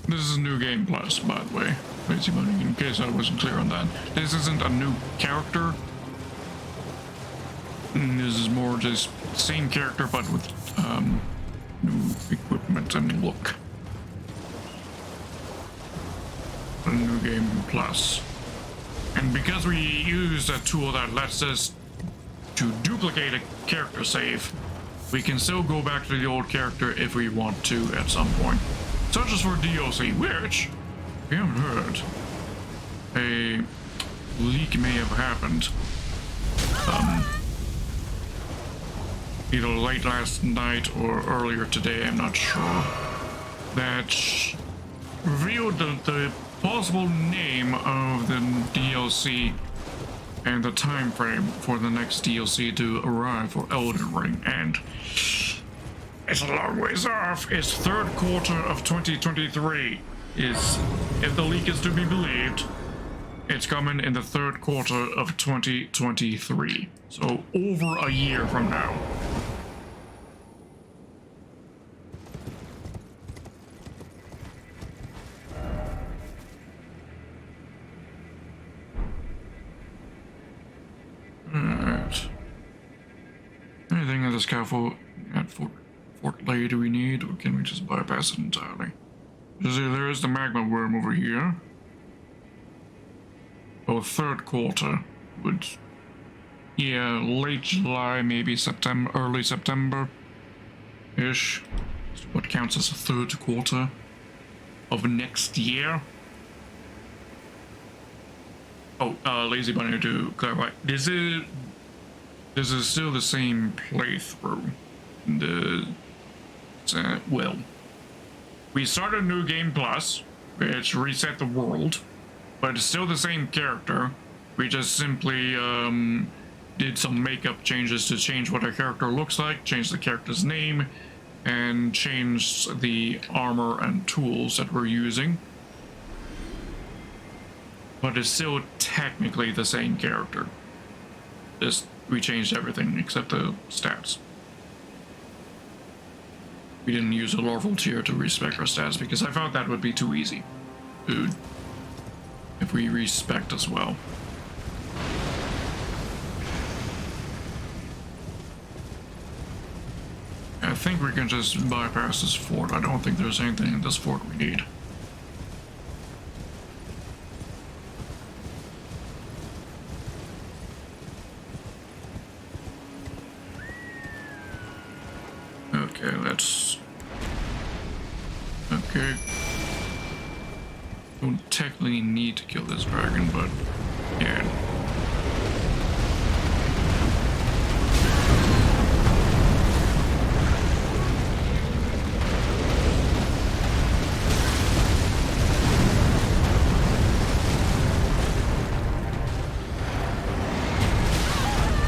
This is a new game plus, by the way. Lazy Bunny, in case I wasn't clear on that. This isn't a new character. This is more just same character, but with new equipment and look. A new game plus. And because we use a tool that lets us to duplicate a character save, we can still go back to the old character if we want to at some point. Such as for DLC, which, if you haven't heard, a leak may have happened. Either late last night or earlier today, I'm not sure. That revealed the possible name of the DLC and the time frame for the next DLC to arrive for Elden Ring, and it's a long ways off. It's third quarter of 2023. If the leak is to be believed, it's coming in the third quarter of 2023. So over a year from now. Alright. Anything in this scaffold at Fort Lay do we need, or can we just bypass it entirely? There is the magma worm over here. Oh, third quarter would, yeah, late July, maybe September, early September-ish. What counts as a third quarter of next year? Oh, Lazy Bunny, to clarify, this is still the same playthrough. Well, we started a new game plus, which reset the world, but it's still the same character. We just simply did some makeup changes to change what our character looks like, change the character's name, and change the armor and tools that we're using. But it's still technically the same character. Just we changed everything except the stats. We didn't use a larval tier to respec our stats because I thought that would be too easy. Dude. If we respect as well. I think we can just bypass this fort. I don't think there's anything in this fort we need. Okay, let's... Okay. Don't technically need to kill this dragon, but... yeah.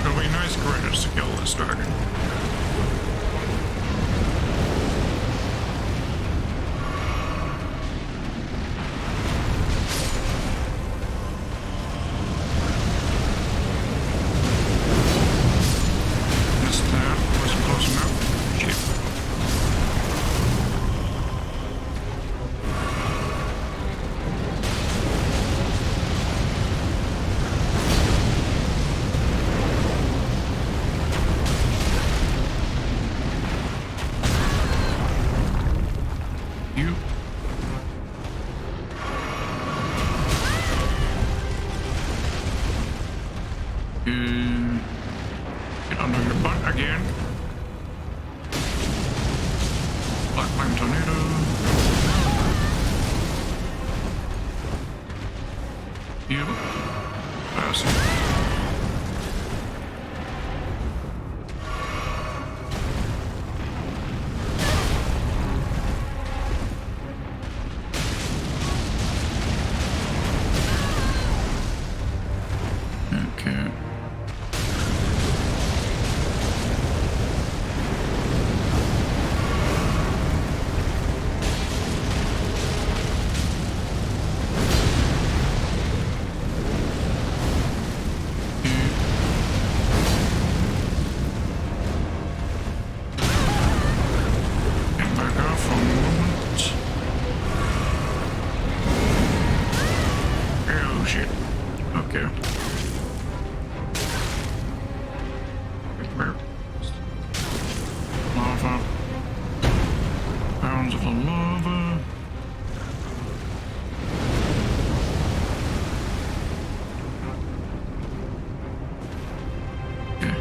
It'll be nice credits to kill this dragon. Get under your butt again. Flame tornado. Heal. Fast. Okay. And back off for a moment. Oh shit. Okay. Lava. Pounds of the lava. Okay.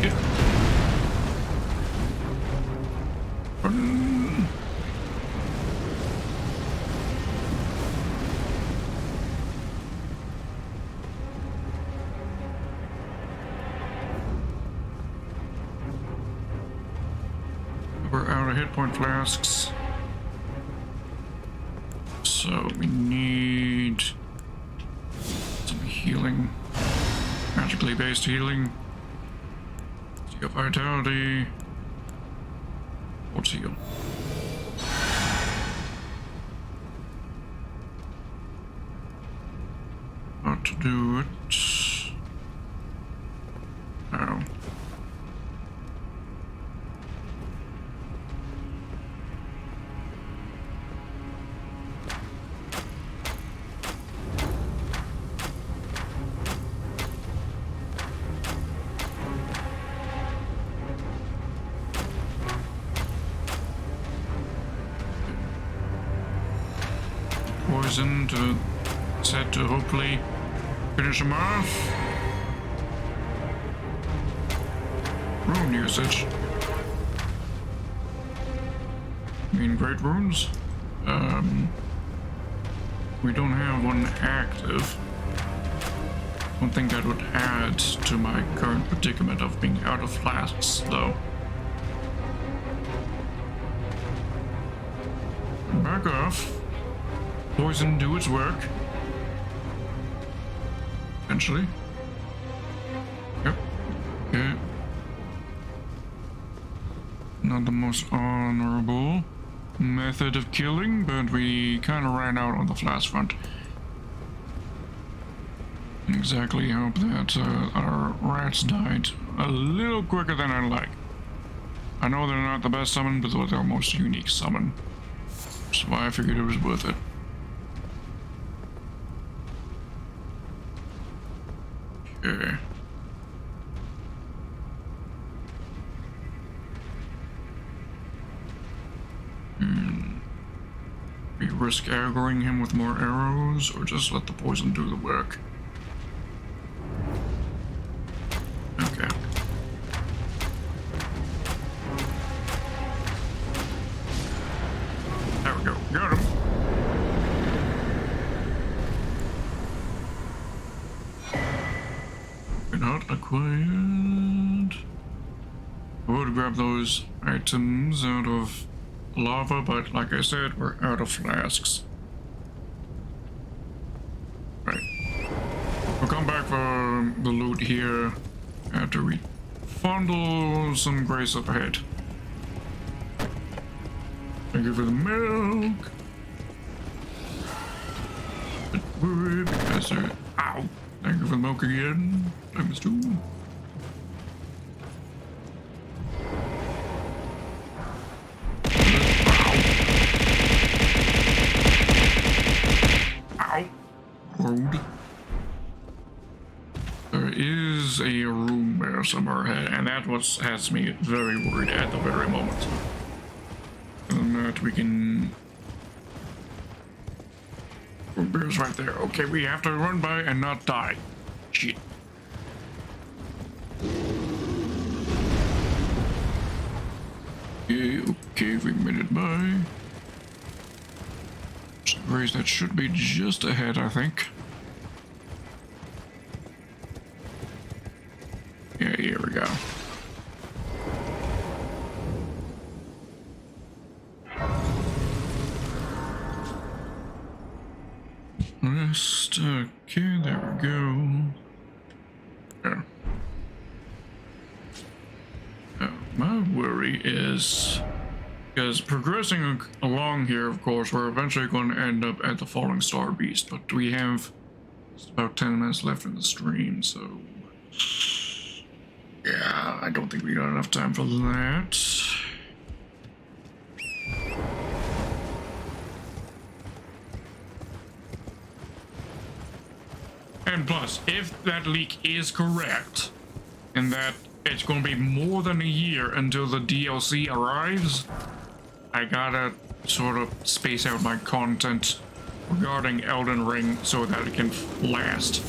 Yeah. We're out of hit point flasks. So we need some healing. Magically based healing. Your vitality. Let's heal. How to do it. Now. Poison to set to hopefully finish him off. Rune usage. I mean, great runes. We don't have one active. Don't think that would add to my current predicament of being out of flasks, though. Back off. Poison do its work. Eventually. Yep. Okay. Not the most honorable method of killing, but we kind of ran out on the flask front. Exactly hope that our rats died a little quicker than I like. I know they're not the best summon, but they're the most unique summon. That's why I figured it was worth it. Okay. We risk aggroing him with more arrows, or just let the poison do the work? Okay. There we go. Got him. Not acquired. I would grab those items out of lava, but like I said, we're out of flasks. Right. We'll come back for the loot here after we fondle some grace up ahead. Thank you for the milk. But worry because they're... Ow! Thank you for the milk again. Times 2. Ow! Rude. There is a room there somewhere ahead, and that what has me very worried at the very moment. And that we can... Room bear's right there. Okay, we have to run by and not die. Shit. Okay, we made it by. Raise that should be just ahead, I think. Yeah, here we go. Rest, okay, there we go. Yeah. My worry is, because progressing along here, of course, we're eventually going to end up at the Falling Star Beast, but we have just about 10 minutes left in the stream, so yeah, I don't think we got enough time for that. And plus, if that leak is correct, and that it's going to be more than a year until the DLC arrives, I gotta sort of space out my content regarding Elden Ring so that it can last.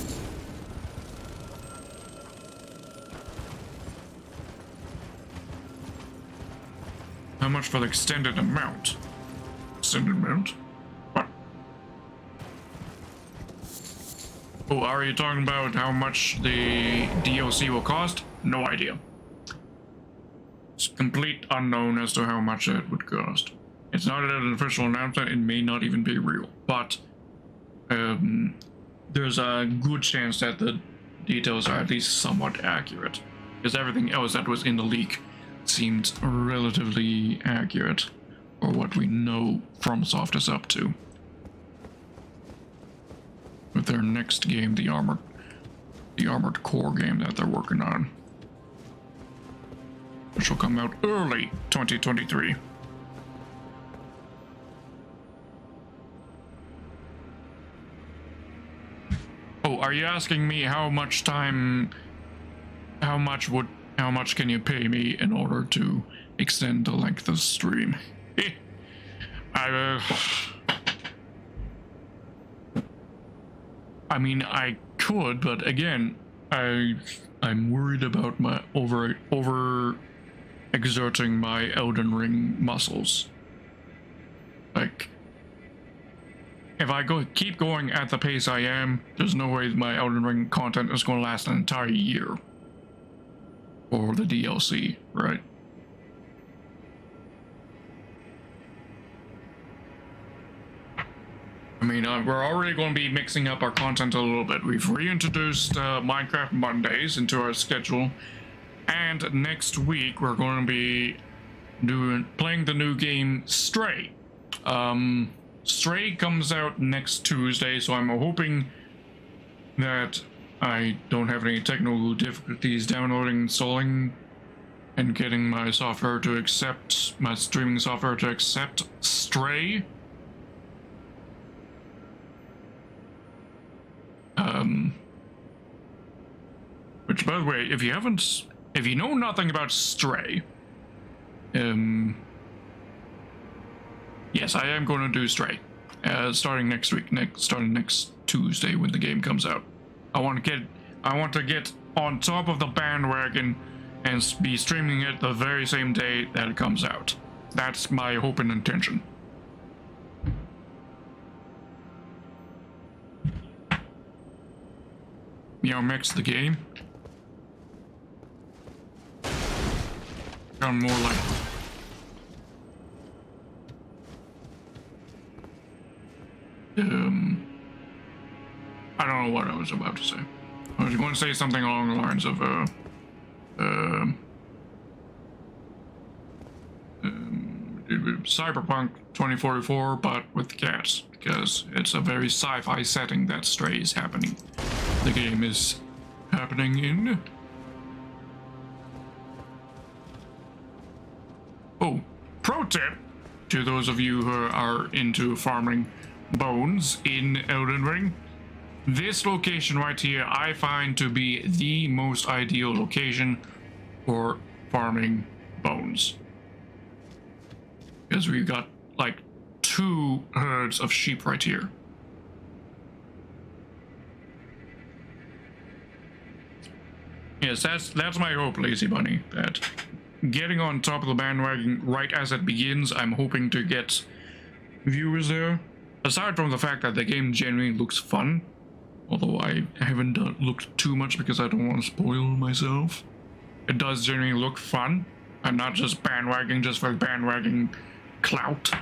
How much for the extended amount? Extended amount? What? Oh, are you talking about how much the DLC will cost? No idea. It's complete unknown as to how much it would cost. It's not an official announcement, it may not even be real, but there's a good chance that the details are at least somewhat accurate, because everything else that was in the leak seemed relatively accurate for what we know FromSoft is up to with their next game, the Armored Core game that they're working on, which will come out early 2023. Oh, are you asking me how much time, how much can you pay me in order to extend the length of stream? I mean, I could, but again, I'm worried about my over exerting my Elden Ring muscles. Like, if I keep going at the pace I am, there's no way my Elden Ring content is going to last an entire year. Or the DLC, right? I mean, we're already going to be mixing up our content a little bit. We've reintroduced Minecraft Mondays into our schedule, and next week we're going to be playing the new game Stray. Stray comes out next Tuesday, so I'm hoping that I don't have any technical difficulties downloading, installing, and getting my software to accept, my streaming software to accept Stray. Which, by the way, if you know nothing about Stray, yes, I am going to do Stray, starting next week, starting next Tuesday when the game comes out. I want to get on top of the bandwagon and be streaming it the very same day that it comes out. That's my hope and intention. Meow mix the game. Sound more like I don't know what I was about to say. I was going to say something along the lines of Cyberpunk 2044, but with cats, because it's a very sci-fi setting that Stray is happening. The game is happening in. Oh, pro tip to those of you who are into farming bones in Elden Ring. This location right here I find to be the most ideal location for farming bones. Because we've got like 2 herds of sheep right here. Yes, that's my hope, Lazy Bunny, that getting on top of the bandwagon right as it begins. I'm hoping to get viewers there. Aside from the fact that the game genuinely looks fun, although I haven't looked too much because I don't want to spoil myself. It does genuinely look fun. I'm not just bandwagoning just for bandwagoning clout.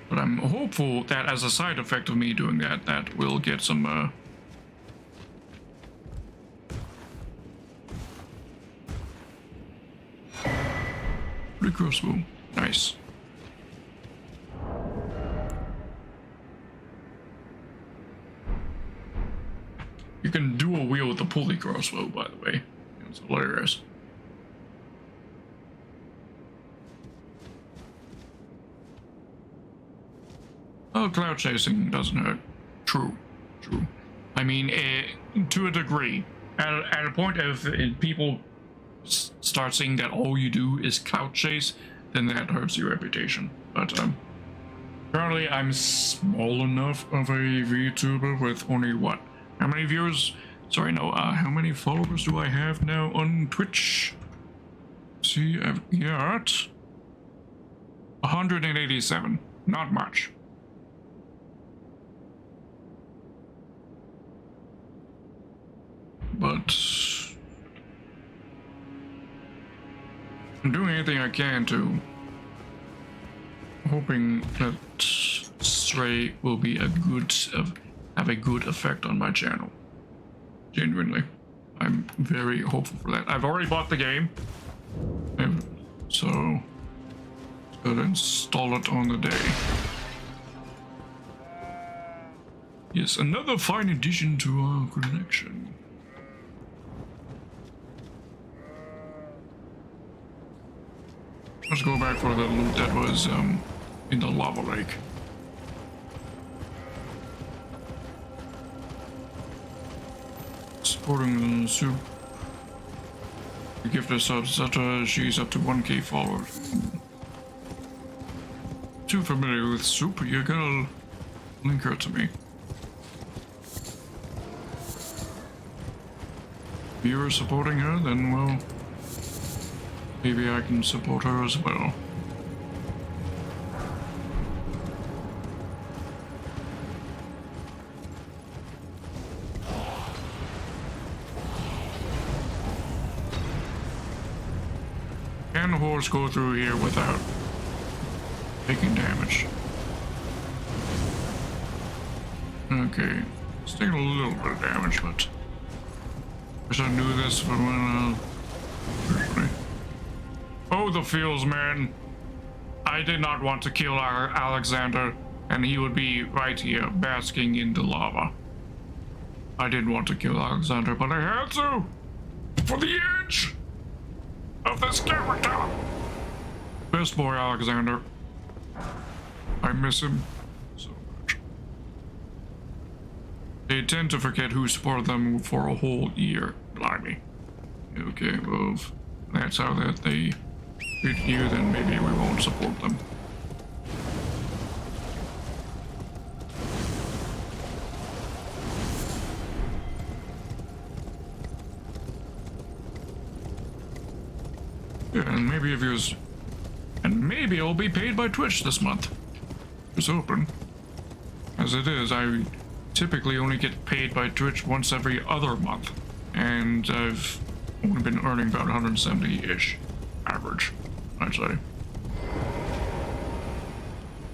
But I'm hopeful that as a side effect of me doing that, that will get some crossbow. Nice. You can dual wield the pulley crossbow, by the way. It's hilarious. Oh, cloud chasing doesn't hurt. True. True. I mean, to a degree. At a point if people start saying that all you do is cloud chase, then that hurts your reputation. But currently I'm small enough of a VTuber with only what? How many viewers? Sorry, no. How many followers do I have now on Twitch? See, I've got 187. Not much. But I'm doing anything I can to, hoping that Stray will be have a good effect on my channel. Genuinely, I'm very hopeful for that. I've already bought the game, so let's go to install it on the day. Yes, another fine addition to our collection. Let's go back for the loot that was in the lava lake. Supporting the soup. The gift of subs, she's up to 1k followers. Too familiar with soup, you gotta link her to me. If you're supporting her, then well, maybe I can support her as well. Can the horse go through here without taking damage? Okay, it's taking a little bit of damage, but wish I knew this from when originally. Oh, the feels, man. I did not want to kill our Alexander, and he would be right here, basking in the lava. I didn't want to kill Alexander, but I had to! For the edge of this character! Best boy, Alexander. I miss him so much. They tend to forget who supported them for a whole year. Blimey. Okay, well, if that's how that they treat you, then maybe we won't support them. Yeah, and maybe if you're... And maybe I'll be paid by Twitch this month. It's open. As it is, I typically only get paid by Twitch once every other month. And I've only been earning about 170-ish average, I'd say.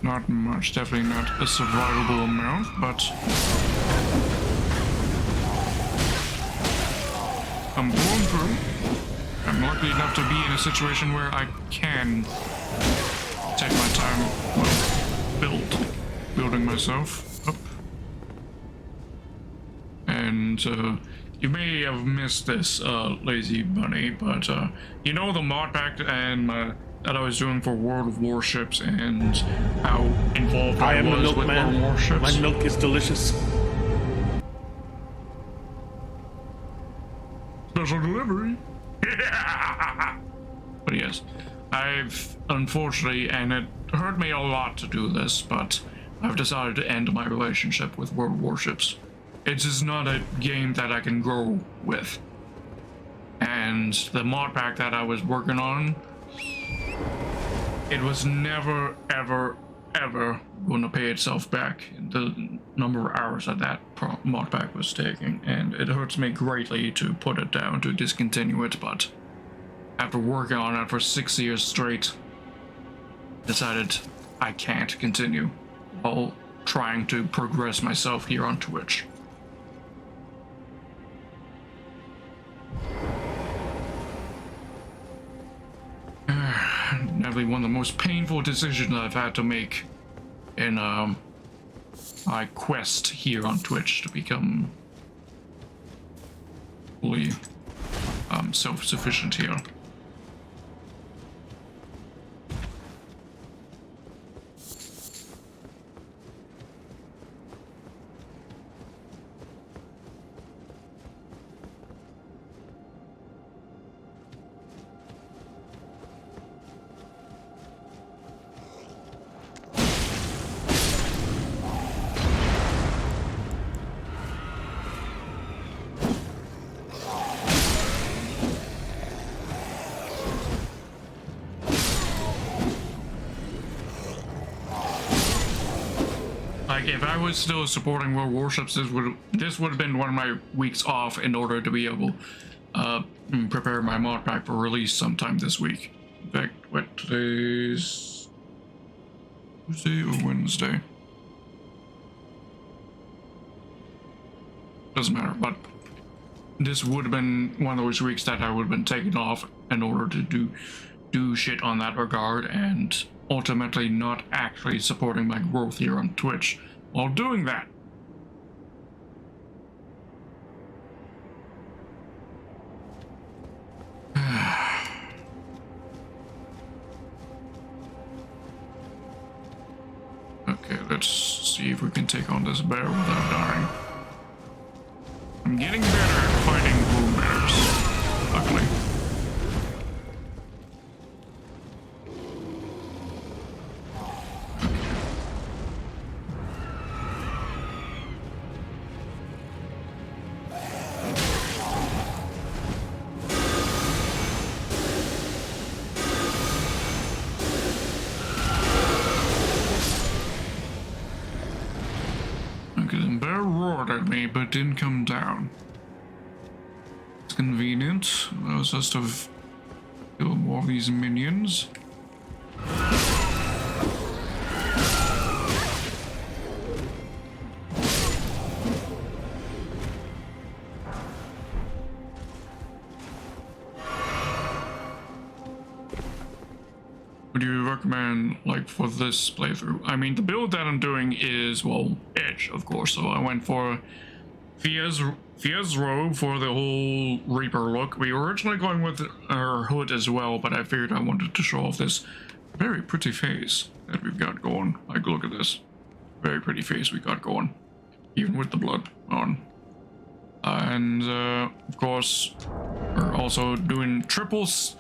Not much, definitely not a survivable amount, but I'm going through. I'm lucky enough to be in a situation where I can take my time, well, building myself up. And you may have missed this, Lazy Bunny, but you know the mod pack and that I was doing for World of Warships and how involved I was with World of Warships? My milk is delicious. Special delivery. But yes, I've unfortunately, and it hurt me a lot to do this, but I've decided to end my relationship with World Warships. it's just not a game that I can grow with. And the mod pack that I was working on, it was never, ever, ever going to pay itself back. The number of hours that mod pack was taking, and it hurts me greatly to put it down, to discontinue it, but after working on it for 6 years straight, decided I can't continue while trying to progress myself here on Twitch. Definitely one of the most painful decisions I've had to make in my quest here on Twitch to become fully self-sufficient here. If I was still supporting World Warships, this would have been one of my weeks off in order to be able prepare my mod pack for release sometime this week. In fact, what today's Tuesday or Wednesday? Doesn't matter, but this would have been one of those weeks that I would have been taken off in order to do shit on that regard, and ultimately not actually supporting my growth here on Twitch while doing that. Okay, let's see if we can take on this bear without dying. I'm getting better at fighting bull bears, luckily. But didn't come down. It's convenient. Allows us to kill more of these minions. Would you recommend, like, for this playthrough? I mean, the build that I'm doing is, well, Edge, of course. So I went for Fia's robe for the whole Reaper look. We were originally going with her hood as well, but I figured I wanted to show off this very pretty face that we've got going. Like, look at this. Very pretty face we got going. Even with the blood on. And, of course, we're also doing triple sights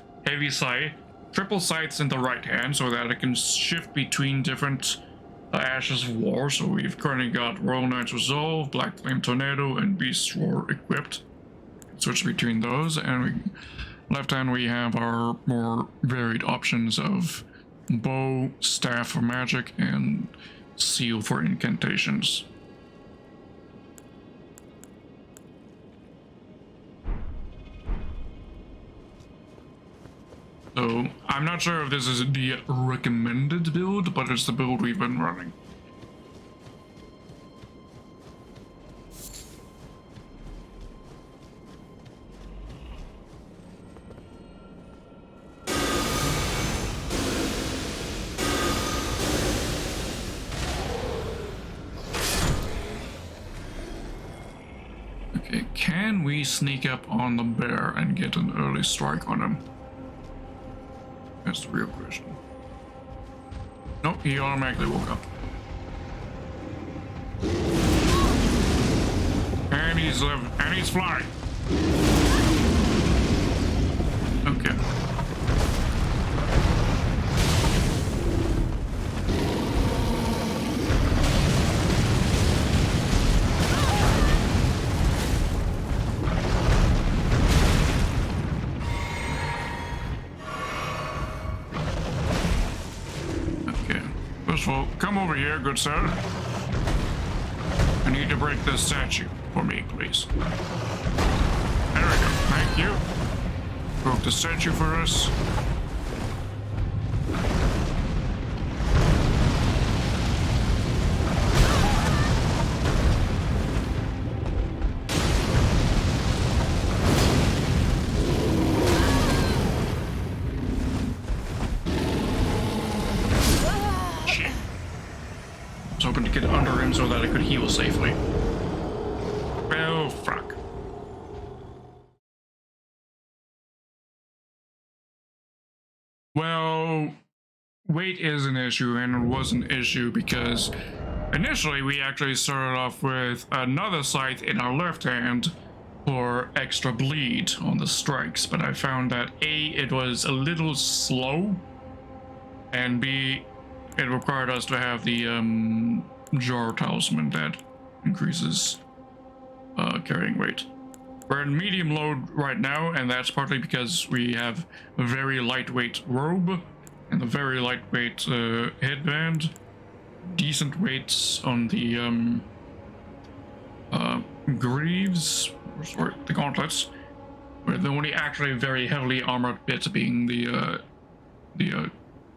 in the right hand so that it can shift between different Ashes of War. So we've currently got Royal Knight's Resolve, Black Flame Tornado, and Beast Roar equipped. Switch between those, and left hand we have our more varied options of bow, staff for magic, and seal for incantations. So, I'm not sure if this is the recommended build, but it's the build we've been running. Okay, can we sneak up on the bear and get an early strike on him? That's the real question. Nope, he automatically woke up. And he's flying. Okay. First of all, come over here, good sir. I need to break this statue for me, please. There we go. Thank you. Broke the statue for us. Hoping to get under him so that I could heal safely. Oh, fuck. Well, weight is an issue, and it was an issue because initially we actually started off with another scythe in our left hand for extra bleed on the strikes, but I found that A, it was a little slow, and B, it required us to have the jar talisman that increases carrying weight. We're in medium load right now, and that's partly because we have a very lightweight robe and a very lightweight headband. Decent weights on the greaves, or sorry, the gauntlets. With the only actually very heavily armored bits being the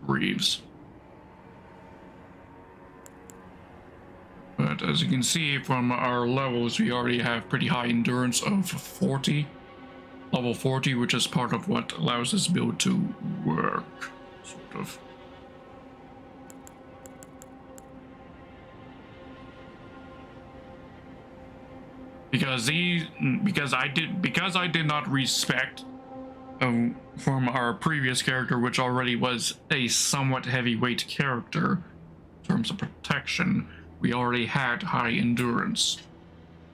greaves. But as you can see from our levels, we already have pretty high endurance of 40. Level 40, which is part of what allows this build to work, sort of. Because I did not respect from our previous character, which already was a somewhat heavyweight character in terms of protection. We already had high endurance,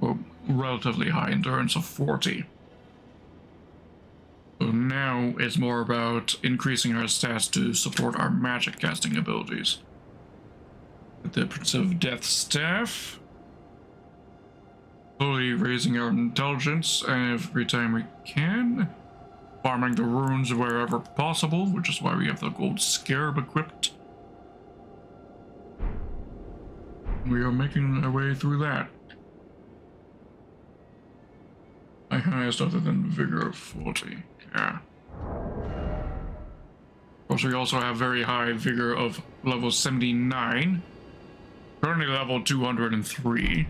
or relatively high endurance of 40. So now it's more about increasing our stats to support our magic casting abilities. With the Prince of Death Staff, slowly raising our intelligence every time we can, farming the runes wherever possible, which is why we have the gold scarab equipped. We are making our way through that. My highest other than vigor of 40. Yeah. Of course, we also have very high vigor of level 79. Currently level 203.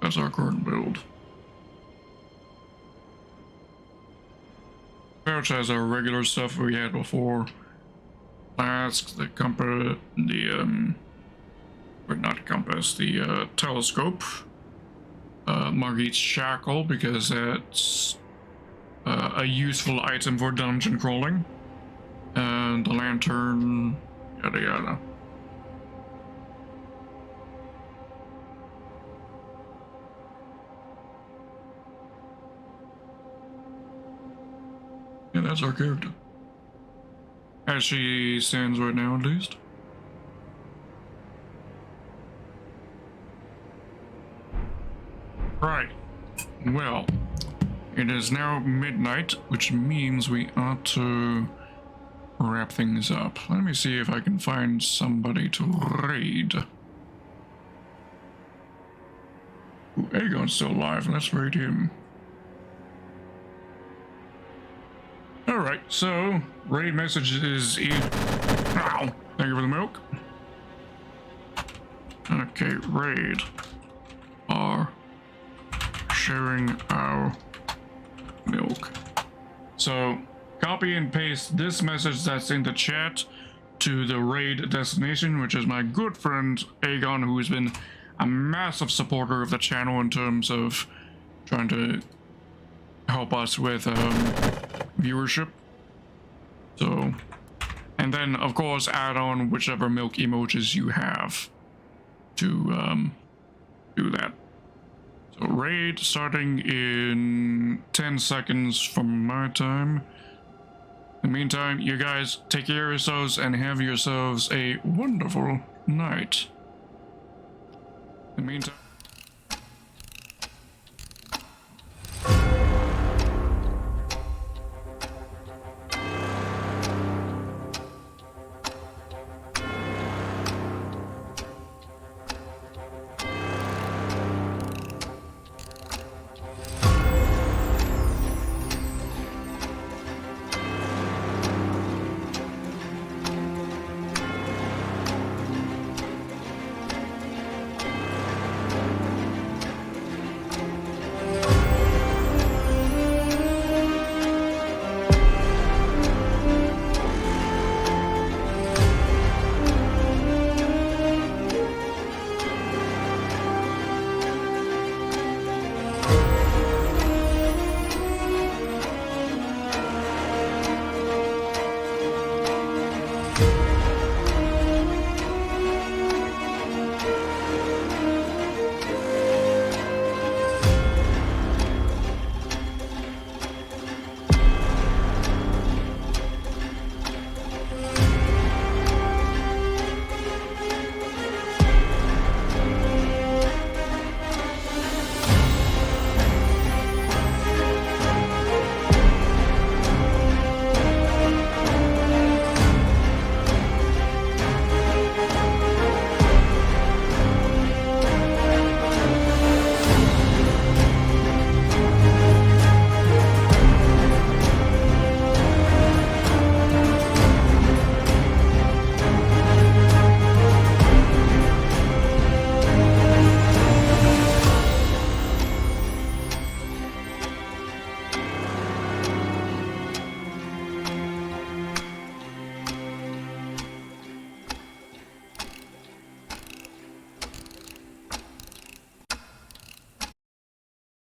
That's our current build. Pouch has our regular stuff we had before. Flasks, the compass, or not compass, the telescope. Margit's shackle, because that's a useful item for dungeon crawling. And the lantern, yada yada. Yeah, that's our character. As she stands right now, at least. Right. Well, it is now midnight, which means we ought to wrap things up. Let me see if I can find somebody to raid. Ooh, Aegon's still alive. Let's raid him. Alright, so raid message is ow, thank you for the milk. Okay, raid are sharing our milk. So copy and paste this message that's in the chat to the raid destination, which is my good friend Aegon, who's been a massive supporter of the channel in terms of trying to help us with viewership. So, and then of course add on whichever milk emojis you have to do that. So raid starting in 10 seconds from my time. In the meantime, you guys take care of yourselves and have yourselves a wonderful night. In the meantime.